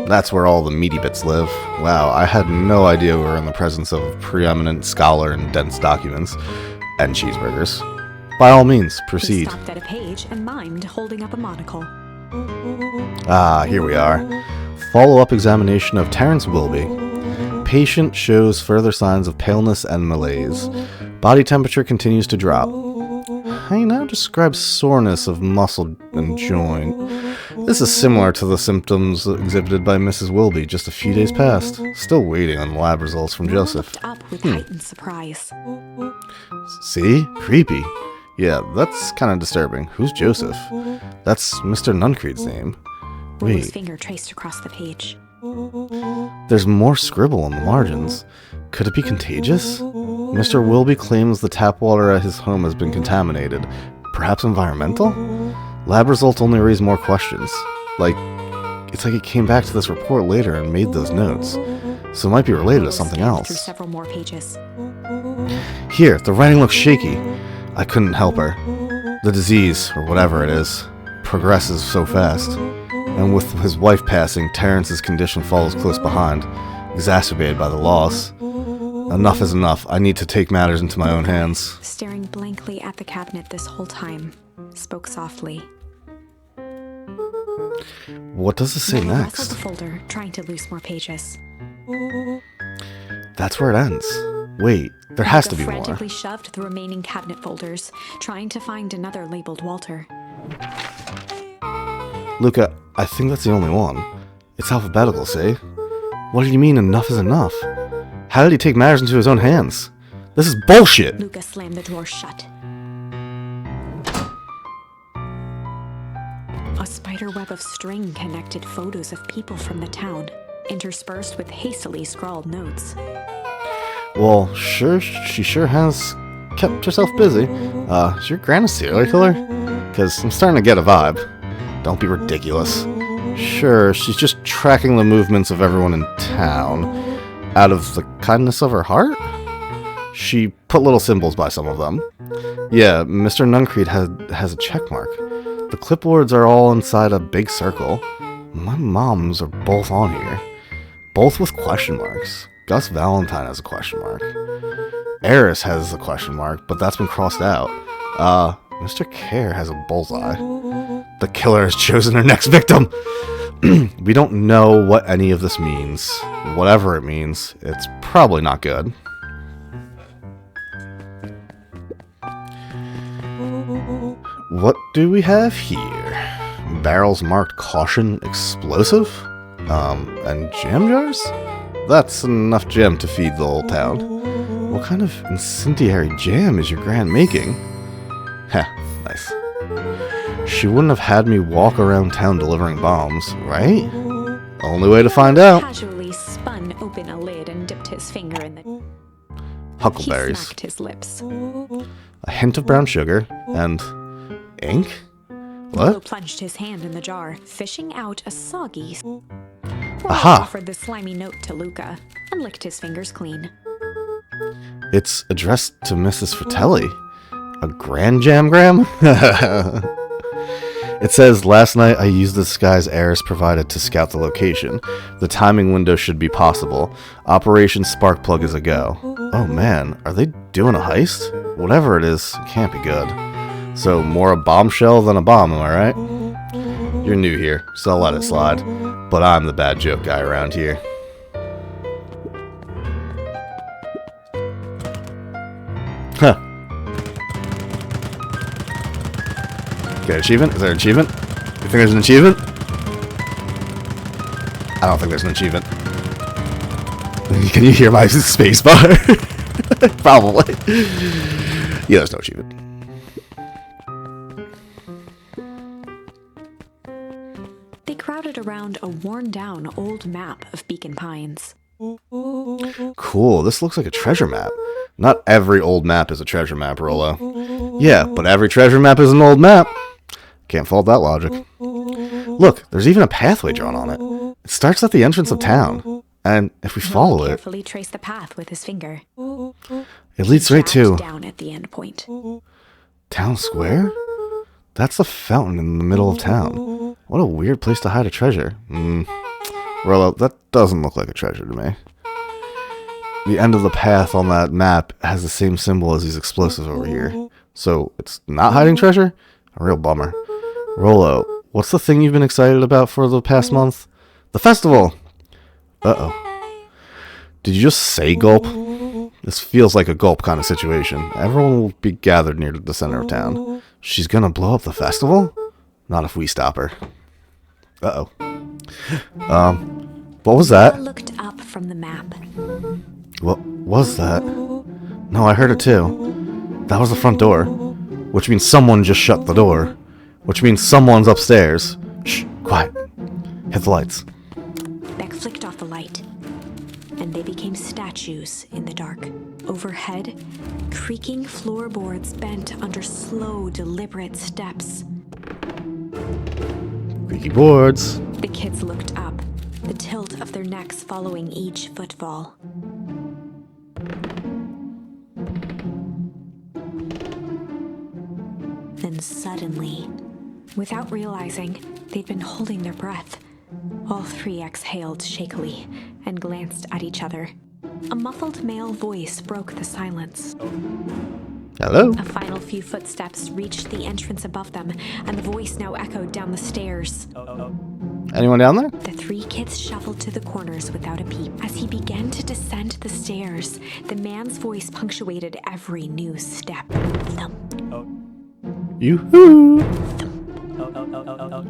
That's where all the meaty bits live. Wow, I had no idea we were in the presence of a preeminent scholar in dense documents and cheeseburgers. By all means, He proceed. stopped at a page and mimed, holding up a monocle. Ah, here we are. Follow-up examination of Terrence Wilby. Patient shows further signs of paleness and malaise. Body temperature continues to drop. I now describe soreness of muscle and joint. This is similar to the symptoms exhibited by Mrs. Wilby just a few days past. Still waiting on lab results from Rollo Joseph. looked up with heightened surprise. See? Creepy. Yeah, that's kind of disturbing. Who's Joseph? That's Mr. Nuncreed's name. Rollo's Wait, finger traced across the page. there's more scribble on the margins. Could it be contagious? Mr. Wilby claims the tap water at his home has been contaminated. Perhaps environmental? Lab results only raise more questions. It's like he came back to this report later and made those notes. So it might be related to Rollo something scanned through else. several more pages. Here, the writing looks shaky. I couldn't help her. The disease, or whatever it is, progresses so fast. And with his wife passing, Terrence's condition follows close behind, exacerbated by the loss. Enough is enough. I need to take matters into my own hands. Staring blankly at the cabinet this whole time, spoke softly. What does this say Rollo rustled next? the folder, trying to loose more pages. That's where it ends. Wait, there has to Luca be more. frantically shoved the remaining cabinet folders, trying to find another labeled Walter. Luca, I think that's the only one. It's alphabetical, see? What do you mean enough is enough? How did he take matters into his own hands? This is bullshit! Luca slammed the drawer shut. A spider web of string connected photos of people from the town, interspersed with hastily scrawled notes. Well, she sure has kept herself busy. Is your gran a serial killer? Because I'm starting to get a vibe. Don't be ridiculous. Sure, she's just tracking the movements of everyone in town. Out of the kindness of her heart? She put little symbols by some of them. Yeah, Mr. Nuncreed has a check mark. The clipboards are all inside a big circle. My mom's are both on here. Both with question marks. Gus Valentine has a question mark. Eris has a question mark, but that's been crossed out. Mr. Care has a bullseye. The killer has chosen her next victim! We don't know what any of this means. Whatever it means, it's probably not good. What do we have here? Barrels marked caution explosive? And jam jars? That's enough jam to feed the whole town. What kind of incendiary jam is your gran making? Heh, nice. She wouldn't have had me walk around town delivering bombs, right? Only way to find out. Casually spun open a lid and dipped his finger in the... He Huckleberries. smacked his lips. A hint of brown sugar, and ink? Rollo What? plunged his hand in the jar, fishing out a soggy... Rollo Aha! offered the slimy note to Luca and licked his fingers clean. It's addressed to Mrs. Fratelli. A grand jamgram? It says, last night I used the disguise Eris provided to scout the location. The timing window should be possible. Operation Sparkplug is a go. Oh man, are they doing a heist? Whatever it is, it can't be good. So, more a bombshell than a bomb, am I right? You're new here, so I'll let it slide. But I'm the bad joke guy around here. Huh. Get an achievement? Is there an achievement? You think there's an achievement? I don't think there's an achievement. Can you hear my space bar? Probably. Yeah, there's no achievement. They crowded around a worn-down old map of Beacon Pines. Cool, this looks like a treasure map. Not every old map is a treasure map, Rolo. Yeah, but every treasure map is an old map. Can't fault that logic. Look, there's even a pathway drawn on it. It starts at the entrance of town. And if we follow it, Carefully traced the path with his finger. it leads straight to Down at the end point. Town Square? That's the fountain in the middle of town. What a weird place to hide a treasure. Rolo, that doesn't look like a treasure to me. The end of the path on that map has the same symbol as these explosives over here. So, it's not hiding treasure? A real bummer. Rolo, what's the thing you've been excited about for the past month? The festival! Uh-oh. Did you just say gulp? This feels like a gulp kind of situation. Everyone will be gathered near the center of town. She's gonna blow up the festival? Not if we stop her. Uh-oh. What was that? Noah looked up from the map. What was that? No, I heard it too. That was the front door. Which means someone just shut the door. Which means someone's upstairs. Shh, quiet. Hit the lights. Beck flicked off the light, and they became statues in the dark. Overhead, creaking floorboards bent under slow, deliberate steps. Creaky boards. The kids looked up, the tilt of their necks following each footfall. Then suddenly, without realizing, they'd been holding their breath. All three exhaled shakily and glanced at each other. A muffled male voice broke the silence. Hello? A final few footsteps reached the entrance above them, and the voice now echoed down the stairs. Anyone down there? The three kids shuffled to the corners without a peep. As he began to descend the stairs, the man's voice punctuated every new step. Thump, Yoo-hoo!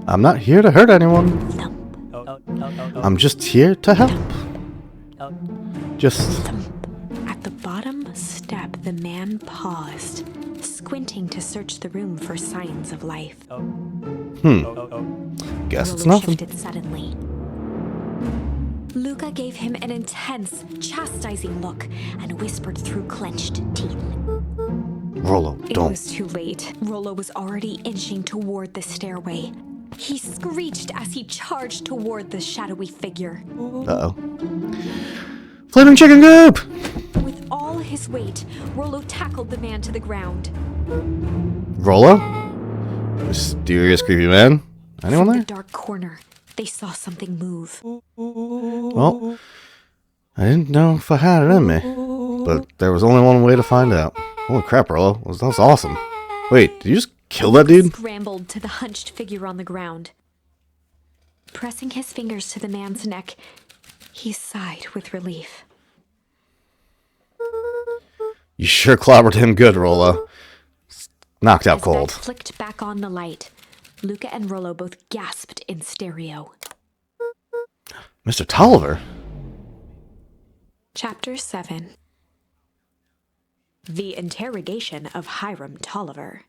I'm not here to hurt anyone. thump, I'm just here to help. Just... thump. At the bottom step, the man paused, squinting to search the room for signs of life. Guess it's Rolo nothing. shifted suddenly. Luca gave him an intense, chastising look and whispered through clenched teeth. Rolo, It don't. was too late. Rolo was already inching toward the stairway. He screeched as he charged toward the shadowy figure. Uh-oh. Flaming chicken goop! With all his weight, Rolo tackled the man to the ground. Rolo? Mysterious creepy man? Anyone From there? the dark corner, they saw something move. Well, I didn't know if I had it in me. But there was only one way to find out. Holy crap, Rolo. That was awesome. Wait, did you just kill that dude? Scrambled to the hunched figure on the ground. Pressing his fingers to the man's neck, he sighed with relief. You sure clobbered him good, Rolo. Knocked out As cold. Beck flicked back on the light, Luca and Rolo both gasped in stereo. Mr. Tolliver? Chapter 7. The Interrogation of Hiram Tolliver.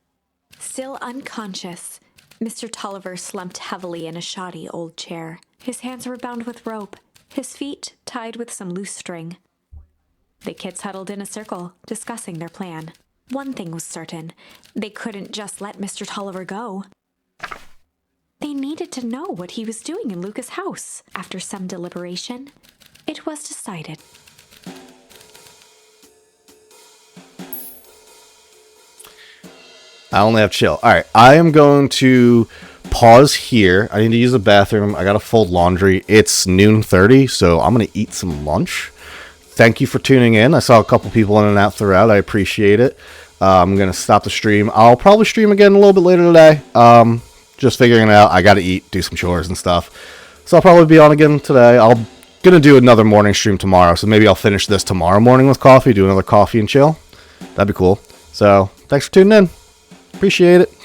Still unconscious, Mr. Tolliver slumped heavily in a shoddy old chair. His hands were bound with rope, his feet tied with some loose string. The kids huddled in a circle, discussing their plan. One thing was certain, they couldn't just let Mr. Tolliver go. They needed to know what he was doing in Luca's house. After some deliberation, it was decided. I only have chill. Alright, I am going to pause here. I need to use the bathroom. I got to fold laundry. It's noon 30, so I'm going to eat some lunch. Thank you for tuning in. I saw a couple people in and out throughout. I appreciate it. I'm going to stop the stream. I'll probably stream again a little bit later today. Just figuring it out. I got to eat, do some chores and stuff. So I'll probably be on again today. I'm going to do another morning stream tomorrow. So maybe I'll finish this tomorrow morning with coffee, do another coffee and chill. That'd be cool. So thanks for tuning in. Appreciate it.